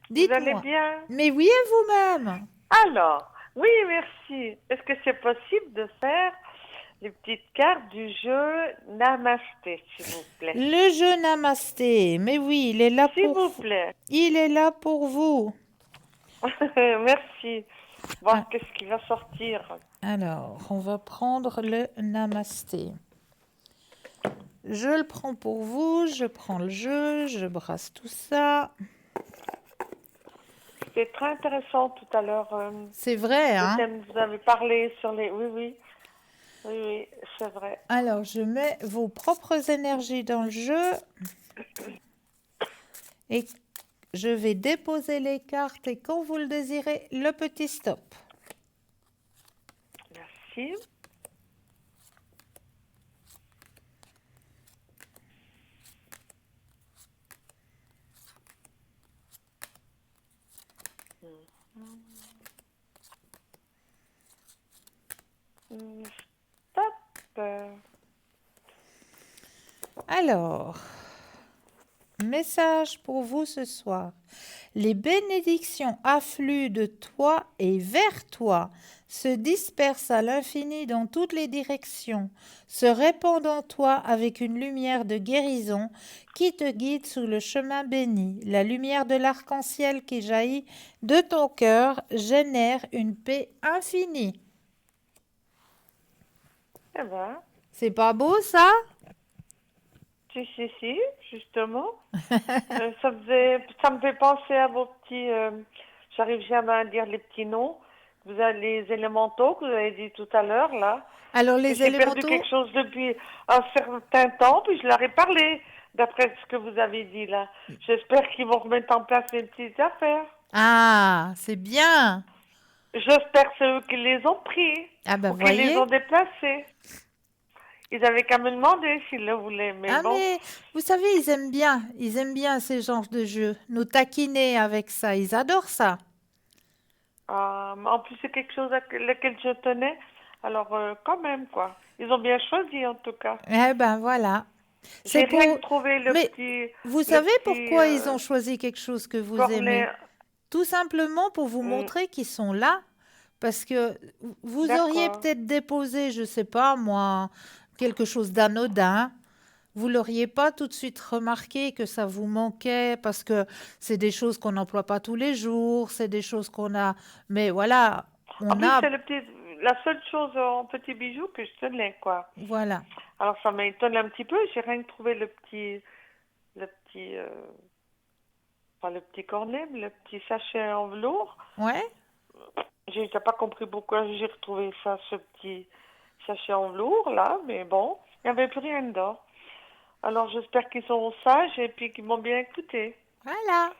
Speaker 5: Vous allez
Speaker 1: Dites-moi.
Speaker 5: bien?
Speaker 1: Mais oui, et vous-même?
Speaker 5: Alors, oui, merci. Est-ce que c'est possible de faire les petites cartes du jeu Namasté, s'il vous plaît?
Speaker 1: Le jeu Namasté. Mais oui, il est là
Speaker 5: S'il
Speaker 1: pour
Speaker 5: vous
Speaker 1: vous.
Speaker 5: plaît.
Speaker 1: Il est là pour vous.
Speaker 5: Merci. Voir
Speaker 1: Ah,
Speaker 5: qu'est-ce qui va sortir.
Speaker 1: alors, on va prendre le Namasté. Je le prends pour vous, je prends le jeu, je brasse tout ça.
Speaker 5: C'était très intéressant tout à l'heure.
Speaker 1: C'est vrai,
Speaker 5: Le
Speaker 1: hein?
Speaker 5: thème, vous avez parlé sur les... Oui, oui. Oui, oui, c'est vrai.
Speaker 1: Alors, je mets vos propres énergies dans le jeu et je vais déposer les cartes et quand vous le désirez, le petit stop.
Speaker 5: Merci. Stop.
Speaker 1: Alors, message pour vous ce soir. Les bénédictions affluent de toi et vers toi, se dispersent à l'infini dans toutes les directions, se répandent en toi avec une lumière de guérison qui te guide sous le chemin béni. La lumière de l'arc-en-ciel qui jaillit de ton cœur génère une paix infinie.
Speaker 5: Eh ben,
Speaker 1: C'est pas beau ça?
Speaker 5: si, justement. Ça me fait penser à vos petits. J'arrive jamais à dire les petits noms. Vous avez les élémentaux que vous avez dit tout à l'heure là.
Speaker 1: Alors
Speaker 5: Que
Speaker 1: les
Speaker 5: j'ai perdu
Speaker 1: élémentaux,
Speaker 5: quelque chose depuis un certain temps, puis je leur ai parlé d'après ce que vous avez dit là. J'espère qu'ils vont remettre en place les petites affaires.
Speaker 1: ah, c'est bien.
Speaker 5: J'espère que c'est eux qui les ont pris
Speaker 1: Ah ben
Speaker 5: ou qui les
Speaker 1: voyez.
Speaker 5: ont déplacés. Ils avaient qu'à me demander s'ils le voulaient, mais
Speaker 1: Ah
Speaker 5: bon.
Speaker 1: mais vous savez, ils aiment bien ces genres de jeux. Nous taquiner avec ça, ils adorent ça.
Speaker 5: En plus, c'est quelque chose à laquelle je tenais. Alors, quand même, quoi. Ils ont bien choisi, en tout cas.
Speaker 1: Eh ben voilà.
Speaker 5: J'ai
Speaker 1: C'est
Speaker 5: rien
Speaker 1: pour.
Speaker 5: que trouvé le
Speaker 1: Mais
Speaker 5: petit,
Speaker 1: vous
Speaker 5: le
Speaker 1: savez
Speaker 5: petit
Speaker 1: pourquoi ils ont choisi quelque chose que vous
Speaker 5: cornet.
Speaker 1: aimez? Tout simplement pour vous
Speaker 5: Hmm,
Speaker 1: montrer qu'ils sont là. Parce que vous auriez
Speaker 5: d'accord.
Speaker 1: peut-être déposé, je sais pas moi, quelque chose d'anodin. Vous l'auriez pas tout de suite remarqué que ça vous manquait parce que c'est des choses qu'on n'emploie pas tous les jours, c'est des choses qu'on a. Mais voilà,
Speaker 5: En
Speaker 1: on
Speaker 5: plus,
Speaker 1: a.
Speaker 5: c'est la seule chose en petit bijou que je tenais, quoi.
Speaker 1: Voilà.
Speaker 5: Alors, ça m'étonne un petit peu. J'ai rien que trouvé le petit, pas le petit cornet, mais le petit sachet en velours.
Speaker 1: Ouais.
Speaker 5: J'ai pas compris pourquoi j'ai retrouvé ça, ce petit sachet en velours là, mais bon, il n'y avait plus rien dedans. Alors j'espère qu'ils sont sages et puis qu'ils m'ont bien écouté.
Speaker 1: Voilà,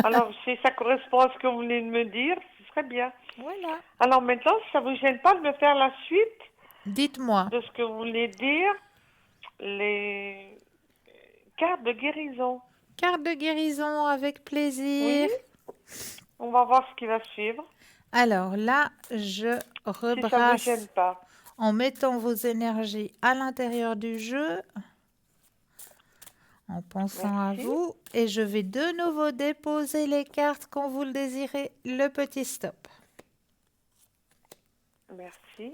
Speaker 5: Alors si ça correspond à ce que vous venez de me dire, ce serait bien.
Speaker 1: voilà.
Speaker 5: Alors maintenant, si ça vous gêne pas de me faire la suite
Speaker 1: Dites-moi.
Speaker 5: de ce que vous voulez dire, les cartes de guérison.
Speaker 1: Carte de guérison avec
Speaker 5: Oui,
Speaker 1: plaisir.
Speaker 5: on va voir ce qui va suivre,
Speaker 1: Alors là, je
Speaker 5: si ça vous
Speaker 1: rebrasse
Speaker 5: gêne pas.
Speaker 1: en mettant vos énergies à l'intérieur du jeu, en pensant à
Speaker 5: Merci.
Speaker 1: vous, et je vais de nouveau déposer les cartes quand vous le désirez, le petit stop.
Speaker 5: Merci.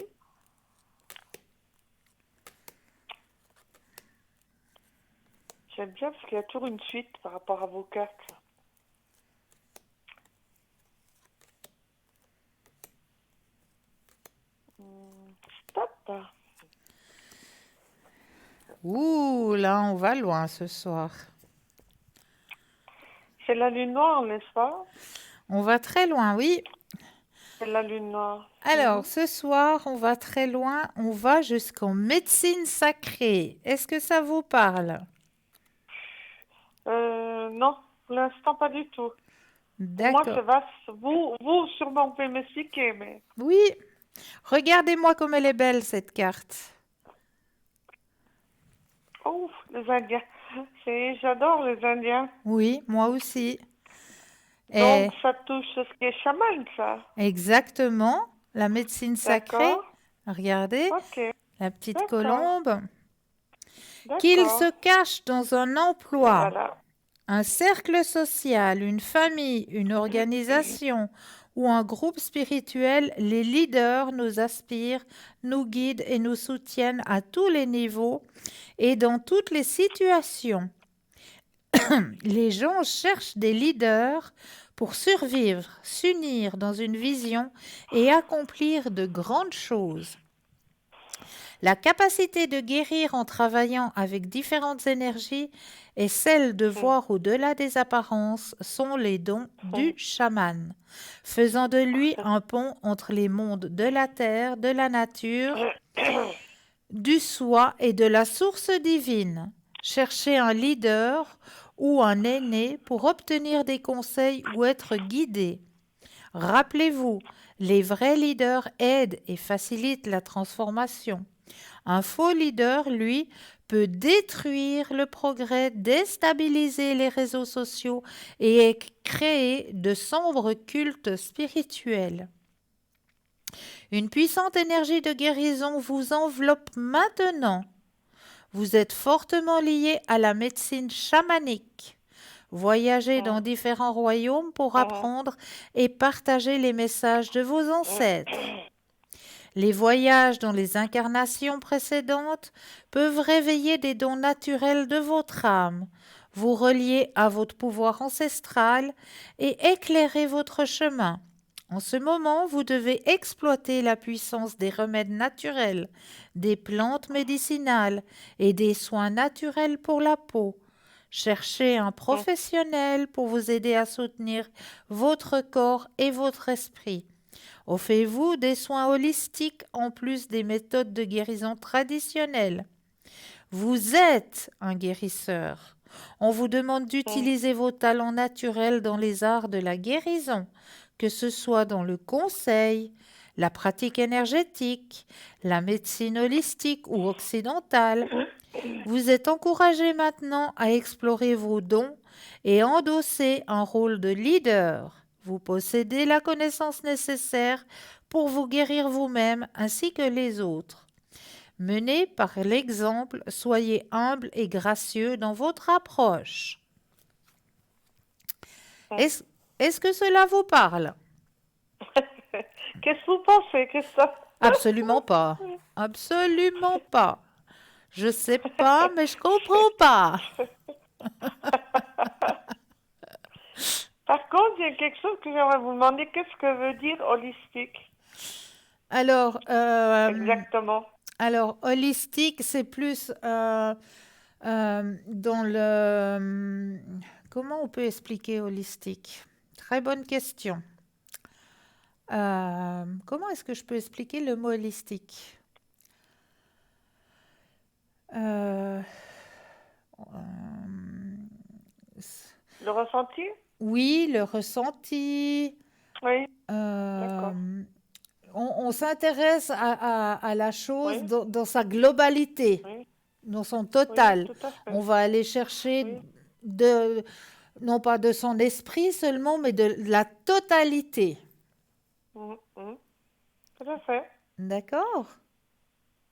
Speaker 5: J'aime bien parce qu'il y a toujours une suite par rapport à vos cartes. Stop.
Speaker 1: Ouh, là, on va loin ce soir.
Speaker 5: C'est la lune noire, n'est-ce pas?
Speaker 1: On va très loin, oui.
Speaker 5: C'est la lune noire.
Speaker 1: Alors, ce soir, on va très loin. On va jusqu'en médecine sacrée. Est-ce que ça vous parle?
Speaker 5: Non, pour l'instant pas du tout. Pour moi, c'est
Speaker 1: D'accord.
Speaker 5: vaste. Vous sûrement, vous pouvez m'expliquer, mais...
Speaker 1: Oui. Regardez-moi comme elle est belle, cette carte.
Speaker 5: Oh, les Indiens. J'adore les Indiens.
Speaker 1: Oui, moi aussi.
Speaker 5: Donc,
Speaker 1: Et
Speaker 5: ça touche ce qui est chaman, ça.
Speaker 1: exactement, la médecine sacrée.
Speaker 5: D'accord.
Speaker 1: Regardez,
Speaker 5: Ok.
Speaker 1: la petite
Speaker 5: D'accord.
Speaker 1: colombe. Qu'il
Speaker 5: D'accord.
Speaker 1: se cache dans un
Speaker 5: Et
Speaker 1: emploi,
Speaker 5: voilà.
Speaker 1: un cercle social, une famille, une organisation ou un groupe spirituel, les leaders nous aspirent, nous guident et nous soutiennent à tous les niveaux et dans toutes les situations. Les gens cherchent des leaders pour survivre, s'unir dans une vision et accomplir de grandes choses. La capacité de guérir en travaillant avec différentes énergies et celle de voir au-delà des apparences sont les dons du chaman, faisant de lui un pont entre les mondes de la terre, de la nature, du soi et de la source divine. Cherchez un leader ou un aîné pour obtenir des conseils ou être guidé. Rappelez-vous, les vrais leaders aident et facilitent la transformation. Un faux leader, lui, peut détruire le progrès, déstabiliser les réseaux sociaux et créer de sombres cultes spirituels. Une puissante énergie de guérison vous enveloppe maintenant. Vous êtes fortement lié à la médecine chamanique. Voyagez dans différents royaumes pour apprendre et partager les messages de vos ancêtres. Les voyages dans les incarnations précédentes peuvent réveiller des dons naturels de votre âme, vous relier à votre pouvoir ancestral et éclairer votre chemin. En ce moment, vous devez exploiter la puissance des remèdes naturels, des plantes médicinales et des soins naturels pour la peau. Cherchez un professionnel pour vous aider à soutenir votre corps et votre esprit. Offrez-vous des soins holistiques en plus des méthodes de guérison traditionnelles. Vous êtes un guérisseur. On vous demande d'utiliser vos talents naturels dans les arts de la guérison, que ce soit dans le conseil, la pratique énergétique, la médecine holistique ou occidentale. Vous êtes encouragé maintenant à explorer vos dons et endosser un rôle de leader. Vous possédez la connaissance nécessaire pour vous guérir vous-même ainsi que les autres. Menez par l'exemple, soyez humble et gracieux dans votre approche. Est-ce est-ce que cela vous parle?
Speaker 5: Qu'est-ce que vous pensez, Christophe?
Speaker 1: Absolument pas. Absolument pas. Je sais pas, mais je comprends pas.
Speaker 5: Par contre, il y a quelque chose que j'aimerais vous demander. Qu'est-ce que veut dire holistique?
Speaker 1: Alors,
Speaker 5: Exactement.
Speaker 1: alors holistique, c'est plus dans le... Comment on peut expliquer holistique? Très bonne question. Comment est-ce que je peux expliquer le mot holistique? Euh, euh,
Speaker 5: Le ressenti?
Speaker 1: oui, le ressenti.
Speaker 5: Oui, d'accord.
Speaker 1: euh, on s'intéresse à la chose
Speaker 5: Oui,
Speaker 1: dans sa globalité,
Speaker 5: oui,
Speaker 1: dans son
Speaker 5: oui,
Speaker 1: total.
Speaker 5: tout à
Speaker 1: On
Speaker 5: fait.
Speaker 1: va aller chercher
Speaker 5: Oui,
Speaker 1: de, non pas de son esprit seulement, mais de la totalité.
Speaker 5: mm. Tout à fait.
Speaker 1: D'accord?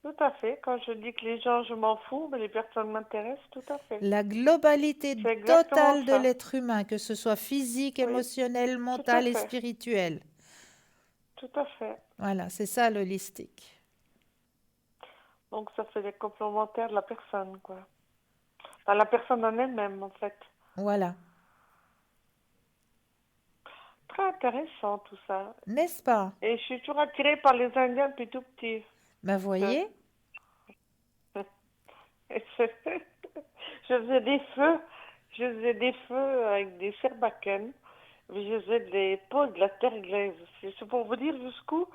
Speaker 5: Tout à fait. Quand je dis que les gens, je m'en fous, mais les personnes m'intéressent, tout à fait.
Speaker 1: La globalité
Speaker 5: C'est exactement
Speaker 1: totale de
Speaker 5: ça.
Speaker 1: l'être humain, que ce soit physique,
Speaker 5: Oui,
Speaker 1: émotionnel,
Speaker 5: tout à
Speaker 1: mental et
Speaker 5: fait.
Speaker 1: spirituel.
Speaker 5: Tout à fait.
Speaker 1: Voilà, c'est ça l'holistique.
Speaker 5: Donc, ça fait des complémentaires de la personne, quoi. Enfin, la personne en elle-même, en fait.
Speaker 1: Voilà.
Speaker 5: Très intéressant, tout ça.
Speaker 1: N'est-ce pas?
Speaker 5: Et je suis toujours attirée par les Indiens depuis tout petit.
Speaker 1: Ben voyez,
Speaker 5: Et je faisais des feux. Je faisais des feux avec des serbacènes. Je faisais des pots de la terre glaise. C'est pour vous dire jusqu'où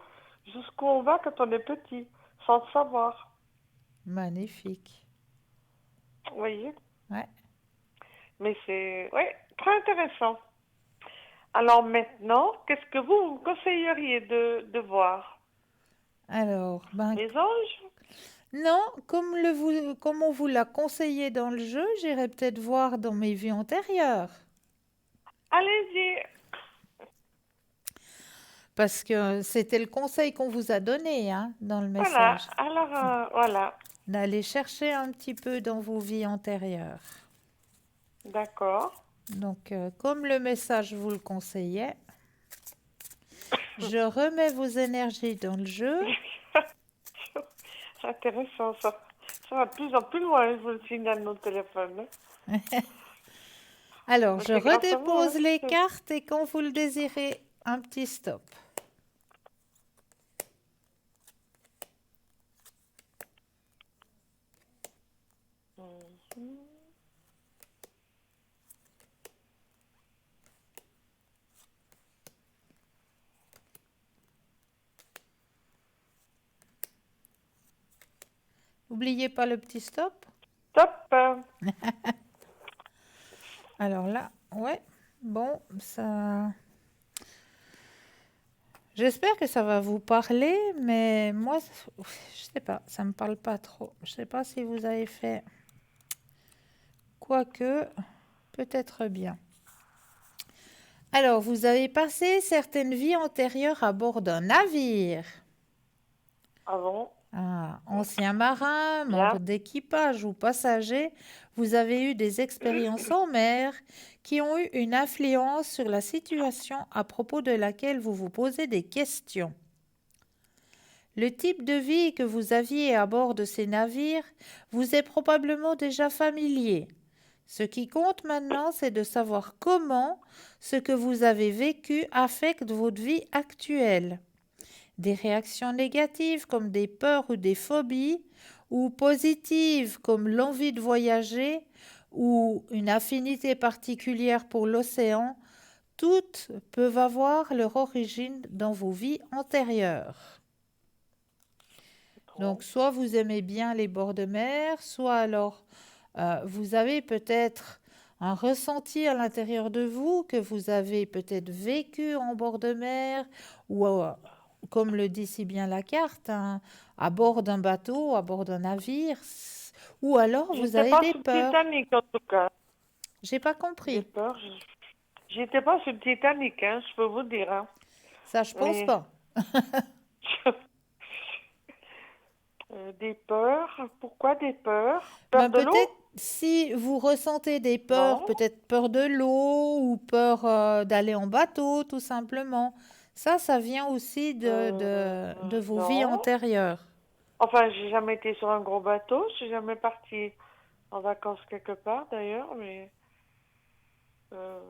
Speaker 5: on va quand on est petit, sans le savoir.
Speaker 1: magnifique.
Speaker 5: Vous voyez?
Speaker 1: Ouais.
Speaker 5: Mais c'est, ouais, très intéressant. Alors maintenant, qu'est-ce que vous me conseilleriez de voir?
Speaker 1: Alors, ben
Speaker 5: Les anges?
Speaker 1: non, comme on vous l'a conseillé dans le jeu, j'irai peut-être voir dans mes vies antérieures.
Speaker 5: Allez-y.
Speaker 1: Parce que c'était le conseil qu'on vous a donné, hein, dans le
Speaker 5: Voilà.
Speaker 1: message.
Speaker 5: Alors, voilà.
Speaker 1: D'aller chercher un petit peu dans vos vies antérieures.
Speaker 5: D'accord.
Speaker 1: Donc, comme le message vous le conseillait, je remets vos énergies dans le jeu.
Speaker 5: C'est intéressant, ça. Ça va de plus en plus loin, je vous le signale, notre téléphone. Hein.
Speaker 1: Alors,
Speaker 5: Mais
Speaker 1: je
Speaker 5: c'est grâce à vous, hein.
Speaker 1: redépose les cartes et quand vous le désirez, un petit stop.
Speaker 5: Mhm.
Speaker 1: N'oubliez pas le petit stop.
Speaker 5: Top.
Speaker 1: Alors là, ouais, bon, ça... J'espère que ça va vous parler, mais moi, je sais pas, ça me parle pas trop. Je sais pas si vous avez fait, quoique, peut-être bien. Alors, vous avez passé certaines vies antérieures à bord d'un navire.
Speaker 5: Ah bon?
Speaker 1: Ah, ancien marin, membre
Speaker 5: Bien.
Speaker 1: d'équipage ou passager, vous avez eu des expériences en mer qui ont eu une influence sur la situation à propos de laquelle vous vous posez des questions. Le type de vie que vous aviez à bord de ces navires vous est probablement déjà familier. Ce qui compte maintenant, c'est de savoir comment ce que vous avez vécu affecte votre vie actuelle. Des réactions négatives comme des peurs ou des phobies, ou positives comme l'envie de voyager ou une affinité particulière pour l'océan, toutes peuvent avoir leur origine dans vos vies antérieures.
Speaker 5: Bon.
Speaker 1: Donc, soit vous aimez bien les bords de mer, soit alors vous avez peut-être un ressenti à l'intérieur de vous que vous avez peut-être vécu en bord de mer ou, comme le dit si bien la carte, hein, à bord d'un bateau, à bord d'un navire, ou alors vous
Speaker 5: J'étais
Speaker 1: avez
Speaker 5: pas
Speaker 1: des
Speaker 5: sur le
Speaker 1: peurs.
Speaker 5: Titanic, en tout cas.
Speaker 1: J'ai pas
Speaker 5: Des
Speaker 1: compris.
Speaker 5: peurs. J'étais pas sur le Titanic, hein, je peux vous dire. Hein.
Speaker 1: Ça, je pense
Speaker 5: Mais
Speaker 1: pas.
Speaker 5: des peurs. Pourquoi des peurs? Peur
Speaker 1: Ben,
Speaker 5: de l'eau?
Speaker 1: peut-être si vous ressentez des peurs,
Speaker 5: Non.
Speaker 1: peut-être peur de l'eau ou peur d'aller en bateau, tout simplement. Ça vient aussi de vos vies
Speaker 5: Non.
Speaker 1: antérieures.
Speaker 5: Enfin, j'ai jamais été sur un gros bateau. Je suis jamais partie en vacances quelque part, d'ailleurs. Mais euh,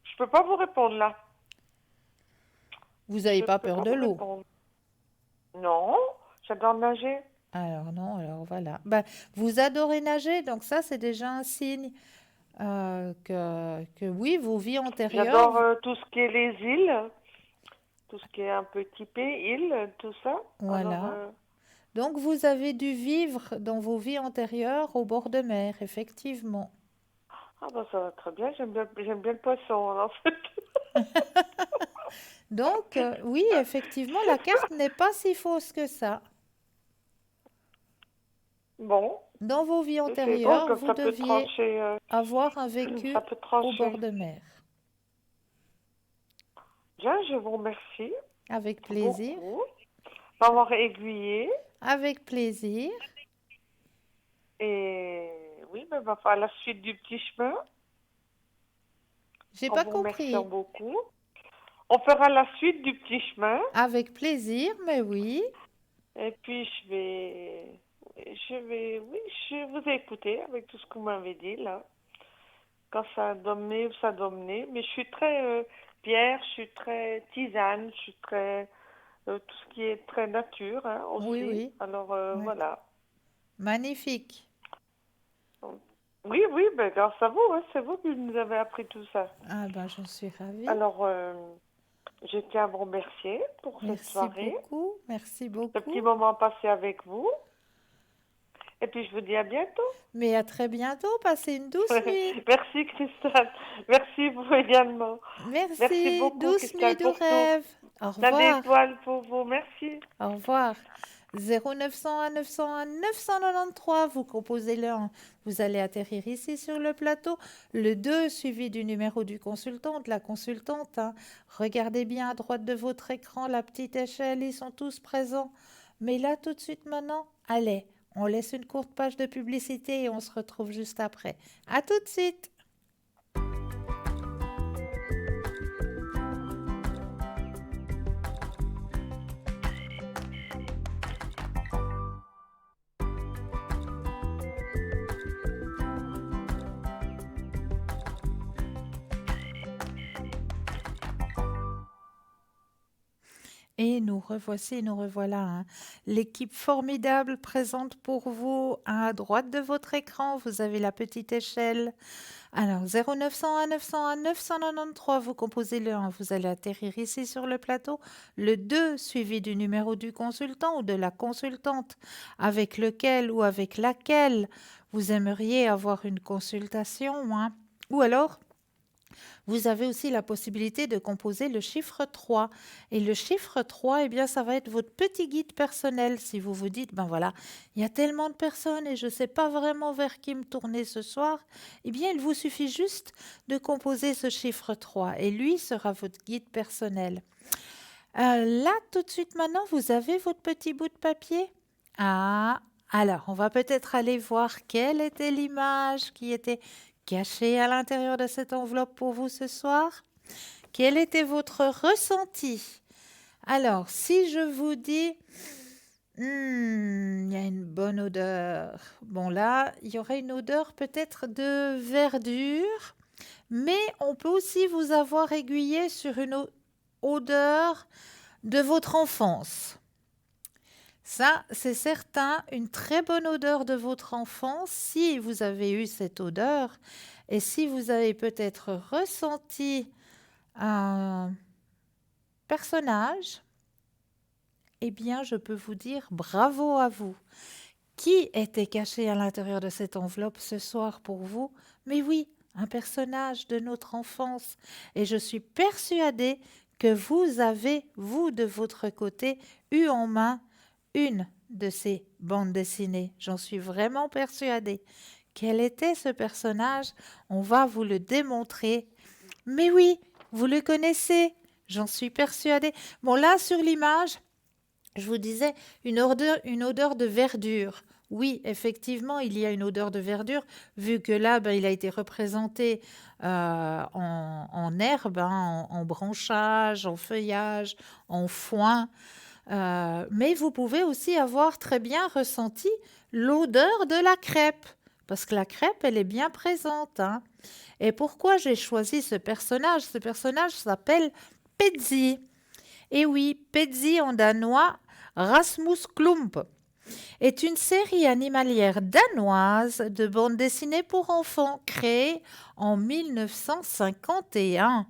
Speaker 5: je peux pas vous répondre là.
Speaker 1: Vous n'avez
Speaker 5: Je
Speaker 1: pas
Speaker 5: peux
Speaker 1: peur
Speaker 5: pas
Speaker 1: de
Speaker 5: vous
Speaker 1: l'eau.
Speaker 5: répondre. Non. J'adore nager.
Speaker 1: Alors non, alors voilà. Ben, vous adorez nager, donc ça, c'est déjà un signe que oui, vos vies antérieures.
Speaker 5: J'adore tout ce qui est les îles. tout ce qui est un peu typé, île, tout ça. Alors,
Speaker 1: Voilà. Donc, vous avez dû vivre dans vos vies antérieures au bord de mer, effectivement.
Speaker 5: ah bah ça va très bien, j'aime bien le poisson, en fait.
Speaker 1: Donc, oui, effectivement, la carte n'est pas si fausse que ça.
Speaker 5: Bon,
Speaker 1: Dans vos vies
Speaker 5: c'est drôle
Speaker 1: antérieures,
Speaker 5: comme
Speaker 1: vous
Speaker 5: ça peut
Speaker 1: deviez
Speaker 5: trancher,
Speaker 1: avoir un vécu
Speaker 5: ça peut
Speaker 1: au bord
Speaker 5: trancher.
Speaker 1: de mer.
Speaker 5: Bien, je vous remercie
Speaker 1: Avec plaisir.
Speaker 5: beaucoup d'avoir aiguillé.
Speaker 1: Avec plaisir.
Speaker 5: Et oui, mais va faire la suite du petit chemin
Speaker 1: J'ai
Speaker 5: en
Speaker 1: pas
Speaker 5: vous remerciant
Speaker 1: compris.
Speaker 5: beaucoup. On fera la suite du petit chemin
Speaker 1: Avec plaisir, mais oui.
Speaker 5: et puis oui, je vous ai écouté avec tout ce que vous m'avez dit là. Quand ça doit mener ou ça doit mener. Mais je suis très pierre, je suis très tisane, je suis très tout ce qui est très nature hein,
Speaker 1: Oui,
Speaker 5: aussi.
Speaker 1: oui.
Speaker 5: Alors
Speaker 1: Ouais.
Speaker 5: voilà.
Speaker 1: Magnifique.
Speaker 5: Oui, oui, ben grâce à vous, hein, c'est vous qui nous avez appris tout ça.
Speaker 1: Ah ben, j'en suis ravie.
Speaker 5: Alors, je tiens à vous remercier pour cette
Speaker 1: Merci
Speaker 5: soirée,
Speaker 1: beaucoup. Merci
Speaker 5: ce
Speaker 1: beaucoup.
Speaker 5: petit moment passé avec vous. Et puis, je vous dis à bientôt.
Speaker 1: Mais à très bientôt. Passez une douce nuit.
Speaker 5: Merci, Christelle. Merci, vous également. Merci
Speaker 1: Merci.
Speaker 5: beaucoup,
Speaker 1: Douce nuit
Speaker 5: Christelle,
Speaker 1: de
Speaker 5: pour tout.
Speaker 1: rêve. Au
Speaker 5: Plein
Speaker 1: revoir.
Speaker 5: d'étoiles pour vous. Merci.
Speaker 1: Au revoir. 0901 901 993, vous composez le 1, vous allez atterrir ici sur le plateau. Le 2 suivi du numéro du consultant, de la consultante. Hein. Regardez bien à droite de votre écran la petite échelle, ils sont tous présents. Mais là, tout de suite maintenant, allez, on laisse une courte page de publicité et on se retrouve juste après. À tout de suite. Et nous revoici, nous revoilà. Hein. L'équipe formidable présente pour vous à droite de votre écran. Vous avez la petite échelle. Alors, 0901 901 993, vous composez le 1. Vous allez atterrir ici sur le plateau. Le 2 suivi du numéro du consultant ou de la consultante avec lequel ou avec laquelle vous aimeriez avoir une consultation. Hein. Ou alors, vous avez aussi la possibilité de composer le chiffre 3. Et le chiffre 3, eh bien, ça va être votre petit guide personnel. Si vous vous dites, ben voilà, il y a tellement de personnes et je ne sais pas vraiment vers qui me tourner ce soir, eh bien, il vous suffit juste de composer ce chiffre 3. Et lui sera votre guide personnel. Là, tout de suite maintenant, vous avez votre petit bout de papier. Ah, alors, on va peut-être aller voir quelle était l'image qui était cachée à l'intérieur de cette enveloppe pour vous ce soir. Quel était votre ressenti? Alors, si je vous dis, il y a une bonne odeur. Bon, là, il y aurait une odeur peut-être de verdure, mais on peut aussi vous avoir aiguillé sur une odeur de votre enfance. Ça, c'est certain, une très bonne odeur de votre enfance, si vous avez eu cette odeur et si vous avez peut-être ressenti un personnage, eh bien, je peux vous dire bravo à vous. Qui était caché à l'intérieur de cette enveloppe ce soir pour vous? Mais oui, un personnage de notre enfance. Et je suis persuadée que vous avez, vous, de votre côté, eu en main une de ces bandes dessinées. J'en suis vraiment persuadée. Quel était ce personnage? On va vous le démontrer. Mais oui, vous le connaissez. J'en suis persuadée. Bon, là, sur l'image, je vous disais une odeur de verdure. Oui, effectivement, il y a une odeur de verdure, vu que là, il a été représenté en herbe, hein, en branchage, en feuillage, en foin. Mais vous pouvez aussi avoir très bien ressenti l'odeur de la crêpe, parce que la crêpe, elle est bien présente. Hein. Et pourquoi j'ai choisi ce personnage? Ce personnage s'appelle Petzi. Et oui, Petzi en danois, Rasmus Klump, est une série animalière danoise de bande dessinée pour enfants créée en 1951.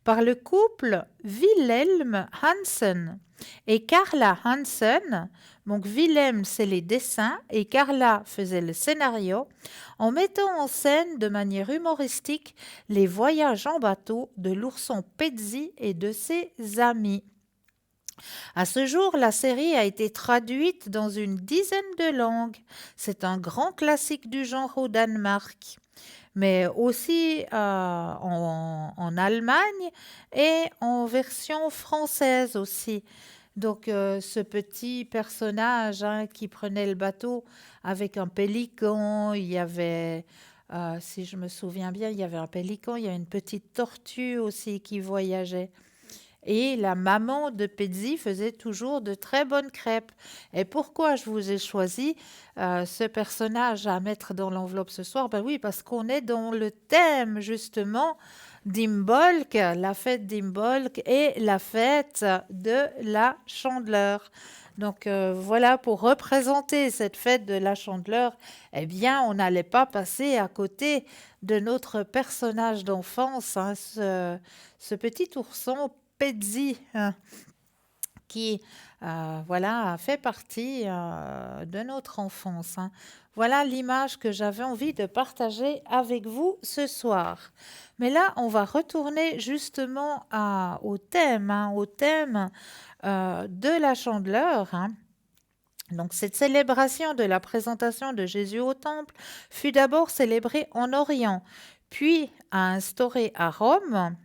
Speaker 1: par le couple Wilhelm Hansen et Carla Hansen. Donc Wilhelm, c'est les dessins et Carla faisait le scénario, en mettant en scène de manière humoristique les voyages en bateau de l'ourson Pezzi et de ses amis. À ce jour, la série a été traduite dans une dizaine de langues. C'est un grand classique du genre au Danemark, mais aussi en Allemagne et en version française aussi. Donc, ce petit personnage qui prenait le bateau avec un pélican, il y avait, si je me souviens bien, il y avait un pélican, il y avait une petite tortue aussi qui voyageait. Et la maman de Pezzi faisait toujours de très bonnes crêpes. Et pourquoi je vous ai choisi ce personnage à mettre dans l'enveloppe ce soir? Ben oui, parce qu'on est dans le thème justement d'Imbolc, la fête d'Imbolc et la fête de la Chandeleur. Donc voilà, pour représenter cette fête de la Chandeleur, eh bien, on n'allait pas passer à côté de notre personnage d'enfance, ce petit ourson Pezzi, qui voilà, a fait partie de notre enfance. Voilà l'image que j'avais envie de partager avec vous ce soir. Mais là, on va retourner justement au thème, de la Chandeleur. Donc, cette célébration de la présentation de Jésus au temple fut d'abord célébrée en Orient, puis instaurée à Rome.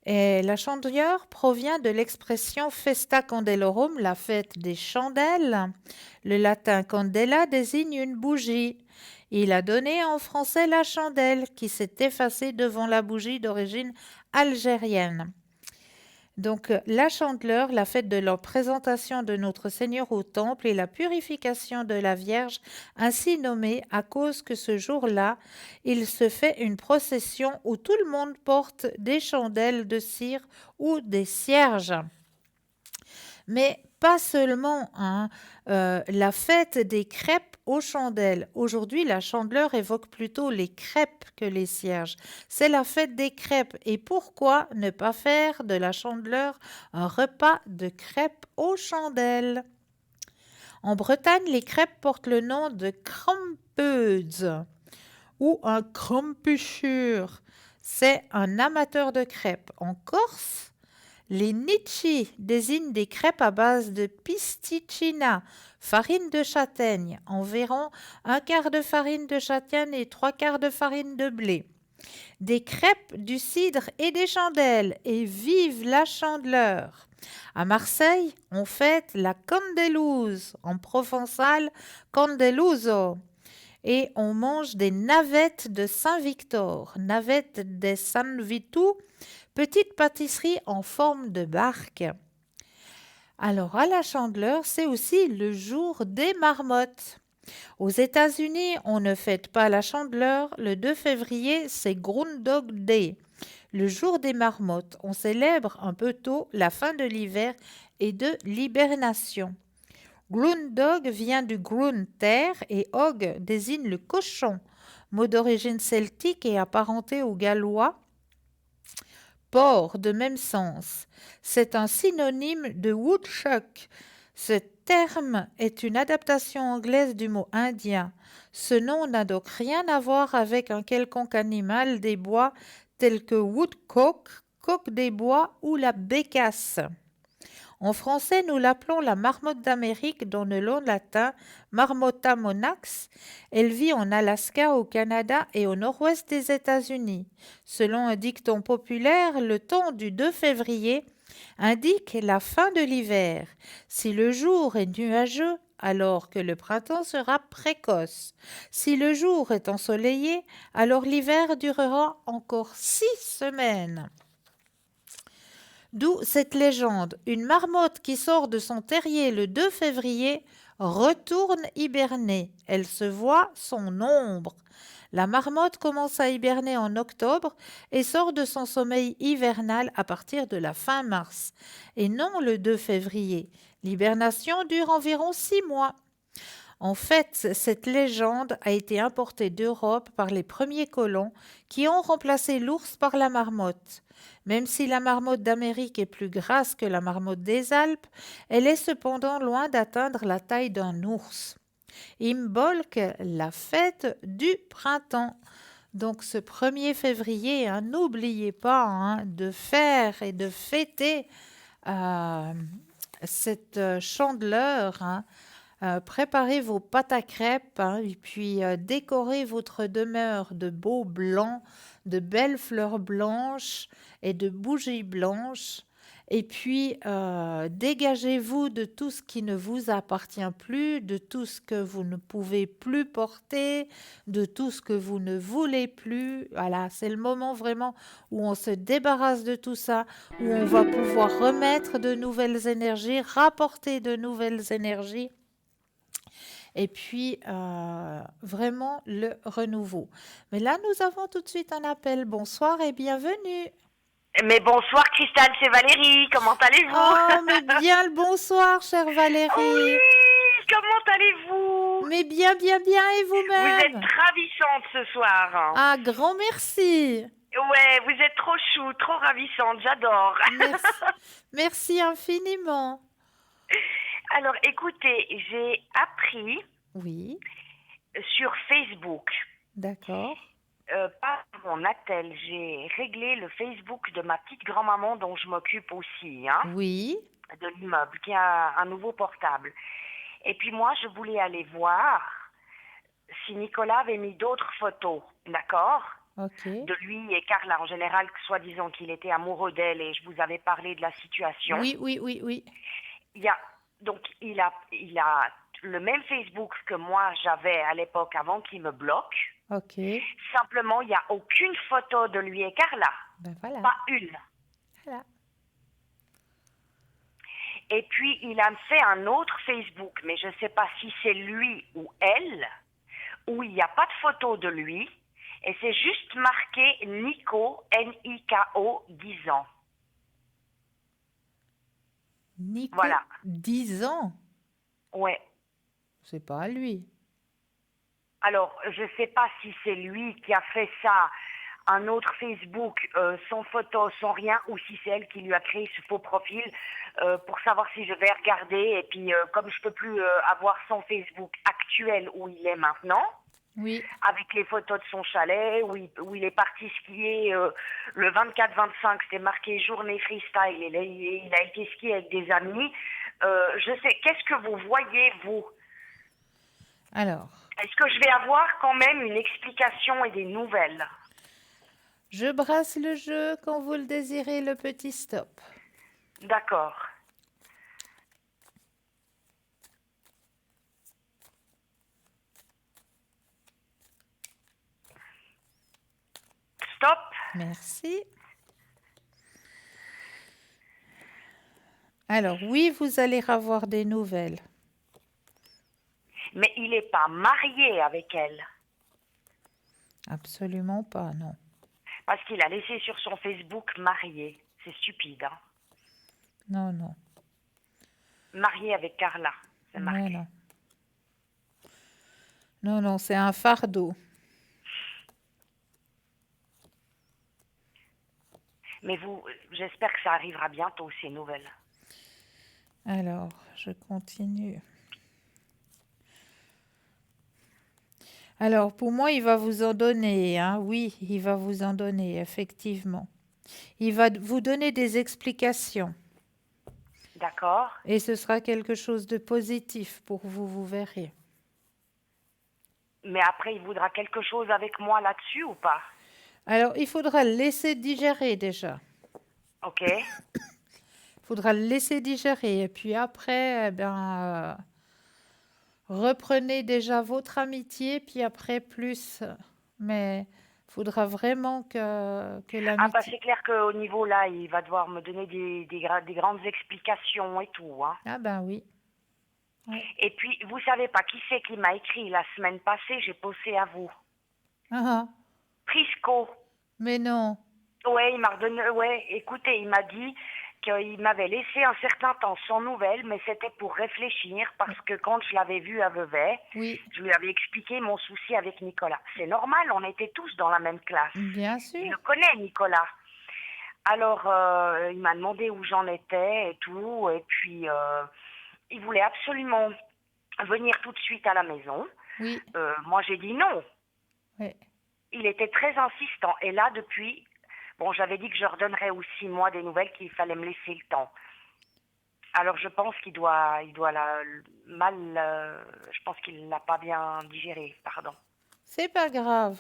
Speaker 1: Et la chandeleur provient de l'expression festa candelorum, la fête des chandelles. Le latin candela désigne une bougie. Il a donné en français la chandelle qui s'est effacée devant la bougie d'origine algérienne. Donc la chandeleur, la fête de la présentation de notre Seigneur au temple et la purification de la Vierge, ainsi nommée à cause que ce jour-là, il se fait une procession où tout le monde porte des chandelles de cire ou des cierges. Mais pas seulement la fête des crêpes aux chandelles. Aujourd'hui, la chandeleur évoque plutôt les crêpes que les cierges. C'est la fête des crêpes. Et pourquoi ne pas faire de la chandeleur un repas de crêpes aux chandelles? En Bretagne, les crêpes portent le nom de krampeuz ou un krampuchur. C'est un amateur de crêpes. En Corse, les nitchi désignent des crêpes à base de pisticina, farine de châtaigne, environ un quart de farine de châtaigne et 3/4 de farine de blé. Des crêpes, du cidre et des chandelles, et vive la chandeleur! À Marseille, on fête la Candelouse, en provençal Candeluso, et on mange des navettes de Saint-Victor, navettes de San Vitu, petite pâtisserie en forme de barque. Alors, à la Chandeleur, c'est aussi le jour des marmottes. Aux États-Unis, on ne fête pas la Chandeleur. Le 2 février, c'est Groundhog Day, le jour des marmottes. On célèbre un peu tôt la fin de l'hiver et de l'hibernation. Groundhog vient du ground terre et hog désigne le cochon, mot d'origine celtique et apparenté au gallois. Porc de même sens. C'est un synonyme de woodchuck. Ce terme est une adaptation anglaise du mot indien. Ce nom n'a donc rien à voir avec un quelconque animal des bois tel que woodcock, coq des bois ou la bécasse. En français, nous l'appelons la marmotte d'Amérique dans le nom latin Marmota monax. Elle vit en Alaska, au Canada et au nord-ouest des États-Unis. Selon un dicton populaire, le temps du 2 février indique la fin de l'hiver. Si le jour est nuageux, alors que le printemps sera précoce. Si le jour est ensoleillé, alors l'hiver durera encore 6 semaines. D'où cette légende, une marmotte qui sort de son terrier le 2 février retourne hiberner. Elle se voit son ombre. La marmotte commence à hiberner en octobre et sort de son sommeil hivernal à partir de la fin mars, et non le 2 février. L'hibernation dure environ 6 mois. En fait, cette légende a été importée d'Europe par les premiers colons qui ont remplacé l'ours par la marmotte. Même si la marmotte d'Amérique est plus grasse que la marmotte des Alpes, elle est cependant loin d'atteindre la taille d'un ours. Imbolc, la fête du printemps. Donc ce 1er février, hein, n'oubliez pas hein, de faire et de fêter euh, cette chandeleur. Hein. Préparez vos pâtes à crêpes hein, et puis décorez votre demeure de beaux blancs, de belles fleurs blanches et de bougies blanches. Et puis, dégagez-vous de tout ce qui ne vous appartient plus, de tout ce que vous ne pouvez plus porter, de tout ce que vous ne voulez plus. Voilà, c'est le moment vraiment où on se débarrasse de tout ça, où on va pouvoir remettre de nouvelles énergies, rapporter de nouvelles énergies. Et puis, vraiment le renouveau. Mais là, nous avons tout de suite un appel. Bonsoir et bienvenue.
Speaker 6: Mais bonsoir Christelle, c'est Valérie, comment allez-vous?
Speaker 1: Oh, mais bien le bonsoir, chère Valérie.
Speaker 6: Oui, comment allez-vous?
Speaker 1: Mais bien, bien, bien, et
Speaker 6: Vous
Speaker 1: vous-même?
Speaker 6: êtes ravissante ce soir.
Speaker 1: Ah, grand merci.
Speaker 6: Ouais, vous êtes trop chou, trop ravissante, j'adore.
Speaker 1: Merci, merci infiniment.
Speaker 6: Alors écoutez, j'ai appris
Speaker 1: Oui,
Speaker 6: sur Facebook,
Speaker 1: d'accord.
Speaker 6: par mon attel, j'ai réglé le Facebook de ma petite grand-maman dont je m'occupe aussi, hein,
Speaker 1: Oui,
Speaker 6: de l'immeuble, qui a un nouveau portable. Et puis moi, je voulais aller voir si Nicolas avait mis d'autres photos, d'accord,
Speaker 1: ok.
Speaker 6: de lui et Carla. En général, soi-disant qu'il était amoureux d'elle et je vous avais parlé de la situation.
Speaker 1: Oui, oui, oui, oui.
Speaker 6: Donc, il a le même Facebook que moi j'avais à l'époque avant qu'il me bloque.
Speaker 1: Ok,
Speaker 6: Simplement, il n'y a aucune photo de lui et Carla.
Speaker 1: ben voilà.
Speaker 6: Pas une.
Speaker 1: Voilà.
Speaker 6: Et puis, il a fait un autre Facebook, mais je ne sais pas si c'est lui ou elle, où il n'y a pas de photo de lui, et c'est juste marqué Nico, N-I-K-O, 10 ans.
Speaker 1: Nico,
Speaker 6: Voilà.
Speaker 1: 10 ans.
Speaker 6: Ouais.
Speaker 1: C'est pas à lui.
Speaker 6: Alors, je ne sais pas si c'est lui qui a fait ça, un autre Facebook, sans photo, sans rien, ou si c'est elle qui lui a créé ce faux profil, pour savoir si je vais regarder. Et puis, comme je peux plus avoir son Facebook actuel où il est maintenant,
Speaker 1: Oui,
Speaker 6: avec les photos de son chalet, où il est parti skier le 24-25, c'était marqué journée freestyle, il a été skier avec des amis. Je sais, qu'est-ce que vous voyez, vous?
Speaker 1: alors,
Speaker 6: Est-ce que je vais avoir quand même une explication et des nouvelles?
Speaker 1: je brasse le jeu quand vous le désirez, le petit stop.
Speaker 6: D'accord. Stop.
Speaker 1: Merci. Alors, oui, vous allez avoir des nouvelles.
Speaker 6: Mais il n'est pas marié avec elle.
Speaker 1: Absolument pas, non.
Speaker 6: Parce qu'il a laissé sur son Facebook marié. C'est stupide, hein.
Speaker 1: Non, non.
Speaker 6: Marié avec Carla, c'est
Speaker 1: Non,
Speaker 6: marqué.
Speaker 1: non. Non, non, c'est un fardeau.
Speaker 6: Mais j'espère que ça arrivera bientôt, ces nouvelles.
Speaker 1: Alors, je continue. Alors, pour moi, il va vous en donner, hein. Oui, il va vous en donner, effectivement. Il va vous donner des explications.
Speaker 6: D'accord.
Speaker 1: Et ce sera quelque chose de positif pour vous, vous verrez.
Speaker 6: Mais après, il voudra quelque chose avec moi là-dessus ou pas?
Speaker 1: Alors, il faudra le laisser digérer déjà.
Speaker 6: Ok.
Speaker 1: Il faudra le laisser digérer. Et puis après, reprenez déjà votre amitié, puis après plus. Mais il faudra vraiment que
Speaker 6: Ah bah
Speaker 1: l'amitié...
Speaker 6: c'est clair qu'au niveau là, il va devoir me donner des grandes explications et tout, hein.
Speaker 1: Ah ben oui. Ouais.
Speaker 6: Et puis, vous savez pas qui c'est qui m'a écrit la semaine passée, j'ai pensé à vous.
Speaker 1: Ah,
Speaker 6: Prisco.
Speaker 1: mais non.
Speaker 6: Ouais, il m'a redonné, ouais, écoutez, il m'a dit qu'il m'avait laissé un certain temps sans nouvelles, mais c'était pour réfléchir parce que quand je l'avais vu à Vevey,
Speaker 1: Oui,
Speaker 6: je lui avais expliqué mon souci avec Nicolas. C'est normal, on était tous dans la même classe.
Speaker 1: bien
Speaker 6: Il
Speaker 1: sûr.
Speaker 6: le connaît, Nicolas. Alors, il m'a demandé où j'en étais et tout, et puis il voulait absolument venir tout de suite à la maison.
Speaker 1: Oui,
Speaker 6: Moi, j'ai dit non.
Speaker 1: ouais.
Speaker 6: Il était très insistant. Et là, depuis, bon, j'avais dit que je redonnerais aux 6 mois des nouvelles, qu'il fallait me laisser le temps. Alors, je pense qu'il doit je pense qu'il l'a pas bien digéré, pardon.
Speaker 1: C'est pas grave.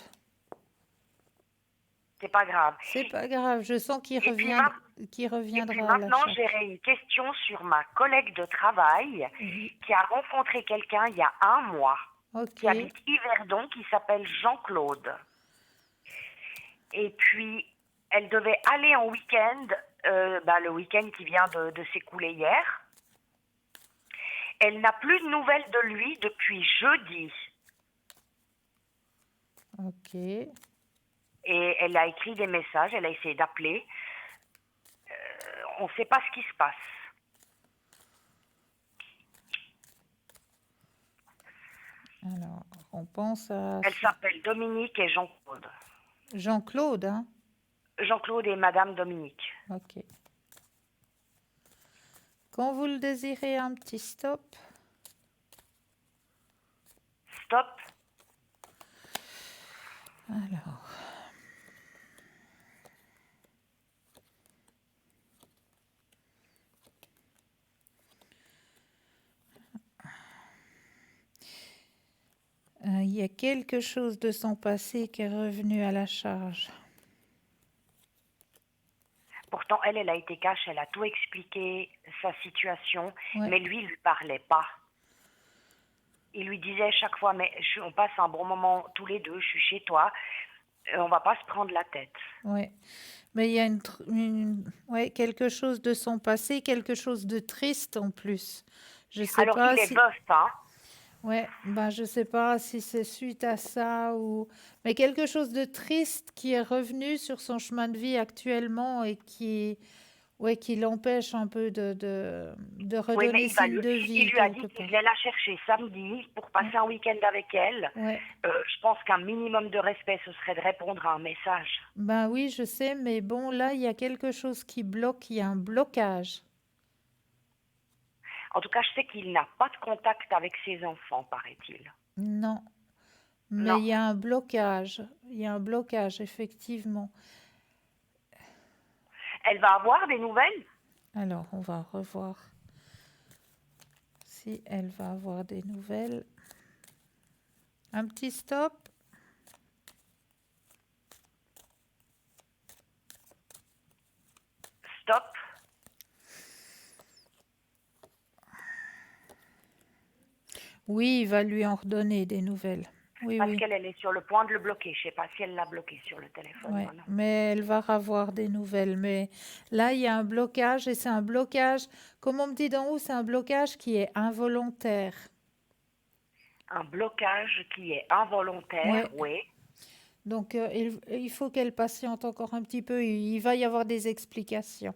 Speaker 6: C'est pas grave.
Speaker 1: C'est pas grave. Je sens qu'il
Speaker 6: Et puis,
Speaker 1: reviendra à la
Speaker 6: maintenant,
Speaker 1: charge.
Speaker 6: j'aurais une question sur ma collègue de travail
Speaker 1: Oui.
Speaker 6: qui a rencontré quelqu'un il y a 1 mois,
Speaker 1: Ok.
Speaker 6: qui habite Yverdon, qui s'appelle Jean-Claude. Et puis, elle devait aller en week-end, le week-end qui vient de s'écouler hier. Elle n'a plus de nouvelles de lui depuis jeudi.
Speaker 1: Ok.
Speaker 6: Et elle a écrit des messages, elle a essayé d'appeler. On ne sait pas ce qui se passe.
Speaker 1: Alors, on pense à
Speaker 6: Elle s'appelle Dominique et Jean-Claude.
Speaker 1: Jean-Claude, hein?
Speaker 6: Jean-Claude et Madame Dominique.
Speaker 1: Ok. Quand vous le désirez, un petit stop.
Speaker 6: Stop.
Speaker 1: Alors. Il y a quelque chose de son passé qui est revenu à la charge.
Speaker 6: Pourtant, elle a été cash, elle a tout expliqué, sa situation,
Speaker 1: Ouais.
Speaker 6: mais lui, il lui parlait pas. Il lui disait chaque fois, mais on passe un bon moment tous les deux, je suis chez toi, on va pas se prendre la tête.
Speaker 1: Ouais. Mais il y a ouais, quelque chose de son passé, quelque chose de triste en plus. Je sais
Speaker 6: Alors
Speaker 1: pas
Speaker 6: il est
Speaker 1: si.
Speaker 6: veuf, hein.
Speaker 1: Ouais, ben je sais pas si c'est suite à ça ou. Mais quelque chose de triste qui est revenu sur son chemin de vie actuellement et ouais, qui l'empêche un peu de
Speaker 6: Oui, mais
Speaker 1: redonner signe de
Speaker 6: il
Speaker 1: vie
Speaker 6: lui a
Speaker 1: quelque
Speaker 6: dit
Speaker 1: part.
Speaker 6: qu'il venait la chercher samedi pour passer un week-end avec elle.
Speaker 1: Ouais.
Speaker 6: Je pense qu'un minimum de respect, ce serait de répondre à un message.
Speaker 1: Ben oui, je sais, mais bon, là, il y a quelque chose qui bloque, il y a un blocage.
Speaker 6: En tout cas, je sais qu'il n'a pas de contact avec ses enfants, paraît-il.
Speaker 1: Non, mais
Speaker 6: Non.
Speaker 1: il y a un blocage. Il y a un blocage, effectivement.
Speaker 6: Elle va avoir des nouvelles?
Speaker 1: Alors, on va revoir si elle va avoir des nouvelles. Un petit stop.
Speaker 6: Stop.
Speaker 1: Oui, il va lui en redonner des nouvelles. Oui,
Speaker 6: Parce
Speaker 1: oui.
Speaker 6: qu'elle est sur le point de le bloquer. Je ne sais pas si elle l'a bloqué sur le téléphone.
Speaker 1: Ouais,
Speaker 6: Voilà.
Speaker 1: mais elle va avoir des nouvelles. Mais là, il y a un blocage et c'est un blocage, comme on me dit d'en haut, c'est un blocage qui est involontaire.
Speaker 6: Un blocage qui est involontaire, oui.
Speaker 1: Donc, il faut qu'elle patiente encore un petit peu. Il va y avoir des explications.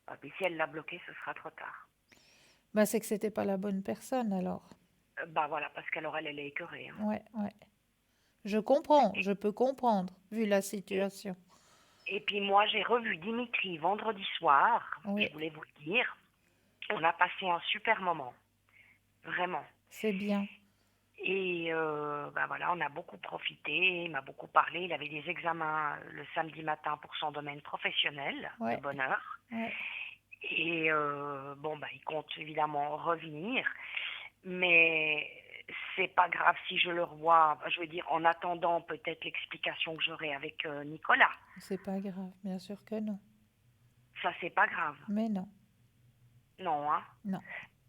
Speaker 6: Ah, puis si elle l'a bloqué, ce sera trop tard.
Speaker 1: Bah, c'est que c'était pas la bonne personne alors.
Speaker 6: Voilà, parce qu'alors elle est écœurée. Hein.
Speaker 1: Ouais. Je comprends, je peux comprendre, vu la situation.
Speaker 6: Et puis moi, j'ai revu Dimitri vendredi soir.
Speaker 1: Oui.
Speaker 6: Je voulais vous le dire. On a passé un super moment. Vraiment.
Speaker 1: C'est bien.
Speaker 6: Et voilà, on a beaucoup profité, il m'a beaucoup parlé. Il avait des examens le samedi matin pour son domaine professionnel,
Speaker 1: Ouais.
Speaker 6: de bonne heure.
Speaker 1: Ouais.
Speaker 6: Et il compte évidemment revenir. Mais c'est pas grave si je le revois. Je veux dire, en attendant peut-être l'explication que j'aurai avec Nicolas.
Speaker 1: C'est pas grave, bien sûr que non.
Speaker 6: Ça, c'est pas grave.
Speaker 1: Mais non,
Speaker 6: Non, hein?
Speaker 1: non,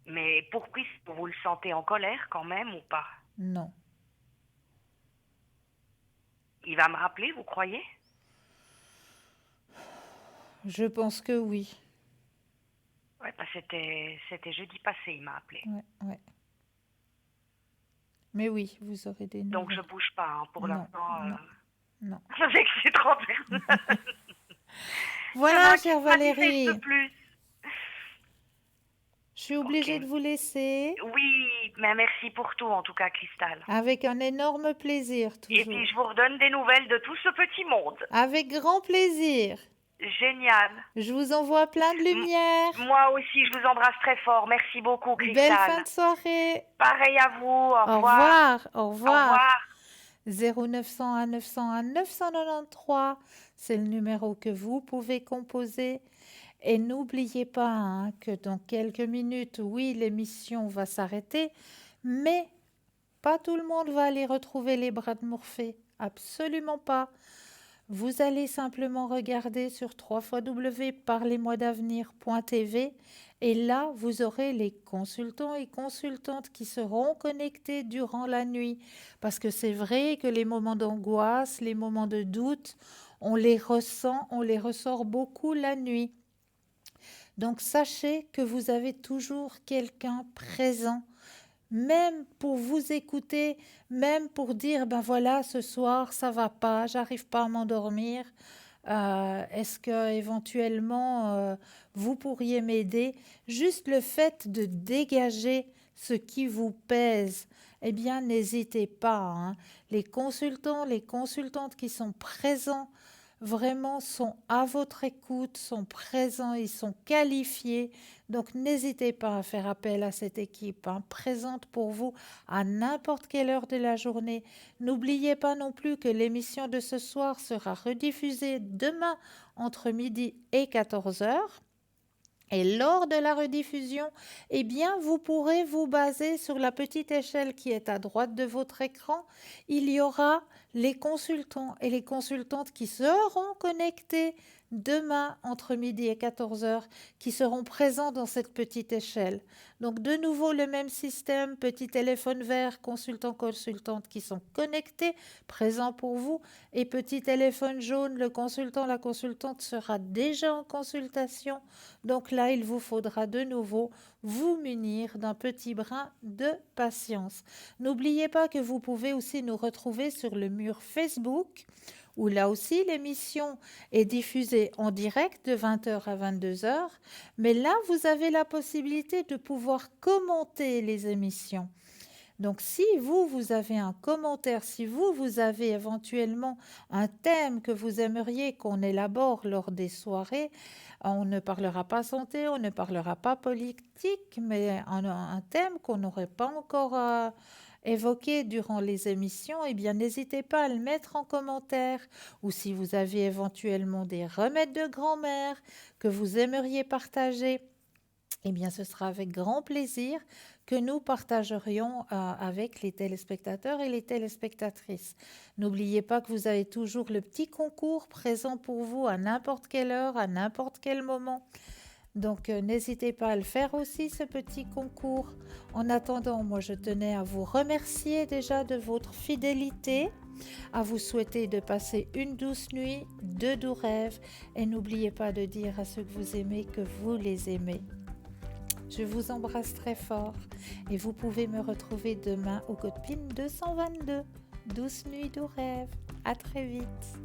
Speaker 6: Mais pour Chris, vous le sentez en colère quand même ou pas?
Speaker 1: non.
Speaker 6: Il va me rappeler, vous croyez?
Speaker 1: Je pense que oui.
Speaker 6: Ouais, c'était jeudi passé, il m'a appelé.
Speaker 1: Ouais. Mais oui, vous aurez des
Speaker 6: Donc
Speaker 1: nouvelles.
Speaker 6: je bouge pas, hein, pour
Speaker 1: Non,
Speaker 6: l'instant.
Speaker 1: non.
Speaker 6: Je sais que c'est trop personnel.
Speaker 1: Voilà,
Speaker 6: C'est moi
Speaker 1: chère
Speaker 6: qui manifeste
Speaker 1: Valérie.
Speaker 6: le plus.
Speaker 1: suis obligée de vous laisser.
Speaker 6: Oui, mais merci pour tout en tout cas, Cristal.
Speaker 1: Avec un énorme plaisir,
Speaker 6: Et
Speaker 1: toujours.
Speaker 6: puis je vous redonne des nouvelles de tout ce petit monde.
Speaker 1: Avec grand plaisir.
Speaker 6: Génial.
Speaker 1: Je vous envoie plein de lumière.
Speaker 6: Moi aussi, je vous embrasse très fort. Merci beaucoup, Cristal.
Speaker 1: Belle fin de soirée.
Speaker 6: Pareil à vous. Au
Speaker 1: Au
Speaker 6: revoir.
Speaker 1: revoir. Au
Speaker 6: Au
Speaker 1: revoir.
Speaker 6: revoir.
Speaker 1: 0901 901 993, c'est le numéro que vous pouvez composer. Et n'oubliez pas hein, que dans quelques minutes, oui, l'émission va s'arrêter, mais pas tout le monde va aller retrouver les bras de Morphée. Absolument pas. Vous allez simplement regarder sur www.parlez-moi-d'avenir.tv et là, vous aurez les consultants et consultantes qui seront connectés durant la nuit. Parce que c'est vrai que les moments d'angoisse, les moments de doute, on les ressort beaucoup la nuit. Donc sachez que vous avez toujours quelqu'un présent, même pour vous écouter, même pour dire, ben voilà, ce soir, ça va pas, j'arrive pas à m'endormir. Est-ce que éventuellement vous pourriez m'aider? Juste le fait de dégager ce qui vous pèse, eh bien, n'hésitez pas. Hein. Les consultants, les consultantes qui sont présents vraiment sont à votre écoute, sont présents, ils sont qualifiés. Donc n'hésitez pas à faire appel à cette équipe, hein, présente pour vous à n'importe quelle heure de la journée. N'oubliez pas non plus que l'émission de ce soir sera rediffusée demain entre midi et 14 heures. Et lors de la rediffusion, eh bien, vous pourrez vous baser sur la petite échelle qui est à droite de votre écran. Il y aura les consultants et les consultantes qui seront connectés demain entre midi et 14 heures, qui seront présents dans cette petite échelle. Donc, de nouveau, le même système, petit téléphone vert, consultant, consultante qui sont connectés, présents pour vous, et petit téléphone jaune, le consultant, la consultante sera déjà en consultation. Donc là, il vous faudra de nouveau vous munir d'un petit brin de patience. N'oubliez pas que vous pouvez aussi nous retrouver sur le mur Facebook, où là aussi l'émission est diffusée en direct de 20h à 22h. Mais là, vous avez la possibilité de pouvoir commenter les émissions. Donc, si vous avez un commentaire, si vous avez éventuellement un thème que vous aimeriez qu'on élabore lors des soirées, on ne parlera pas santé, on ne parlera pas politique, mais un thème qu'on n'aurait pas encore évoqué durant les émissions, eh bien, n'hésitez pas à le mettre en commentaire. Ou si vous avez éventuellement des remèdes de grand-mère que vous aimeriez partager, eh bien, ce sera avec grand plaisir que nous partagerions avec les téléspectateurs et les téléspectatrices. N'oubliez pas que vous avez toujours le petit concours présent pour vous à n'importe quelle heure, à n'importe quel moment. Donc, n'hésitez pas à le faire aussi, ce petit concours. En attendant, moi, je tenais à vous remercier déjà de votre fidélité, à vous souhaiter de passer une douce nuit, de doux rêves, et n'oubliez pas de dire à ceux que vous aimez que vous les aimez. Je vous embrasse très fort et vous pouvez me retrouver demain au Code PIN 222. Douce nuit, doux rêves. À très vite.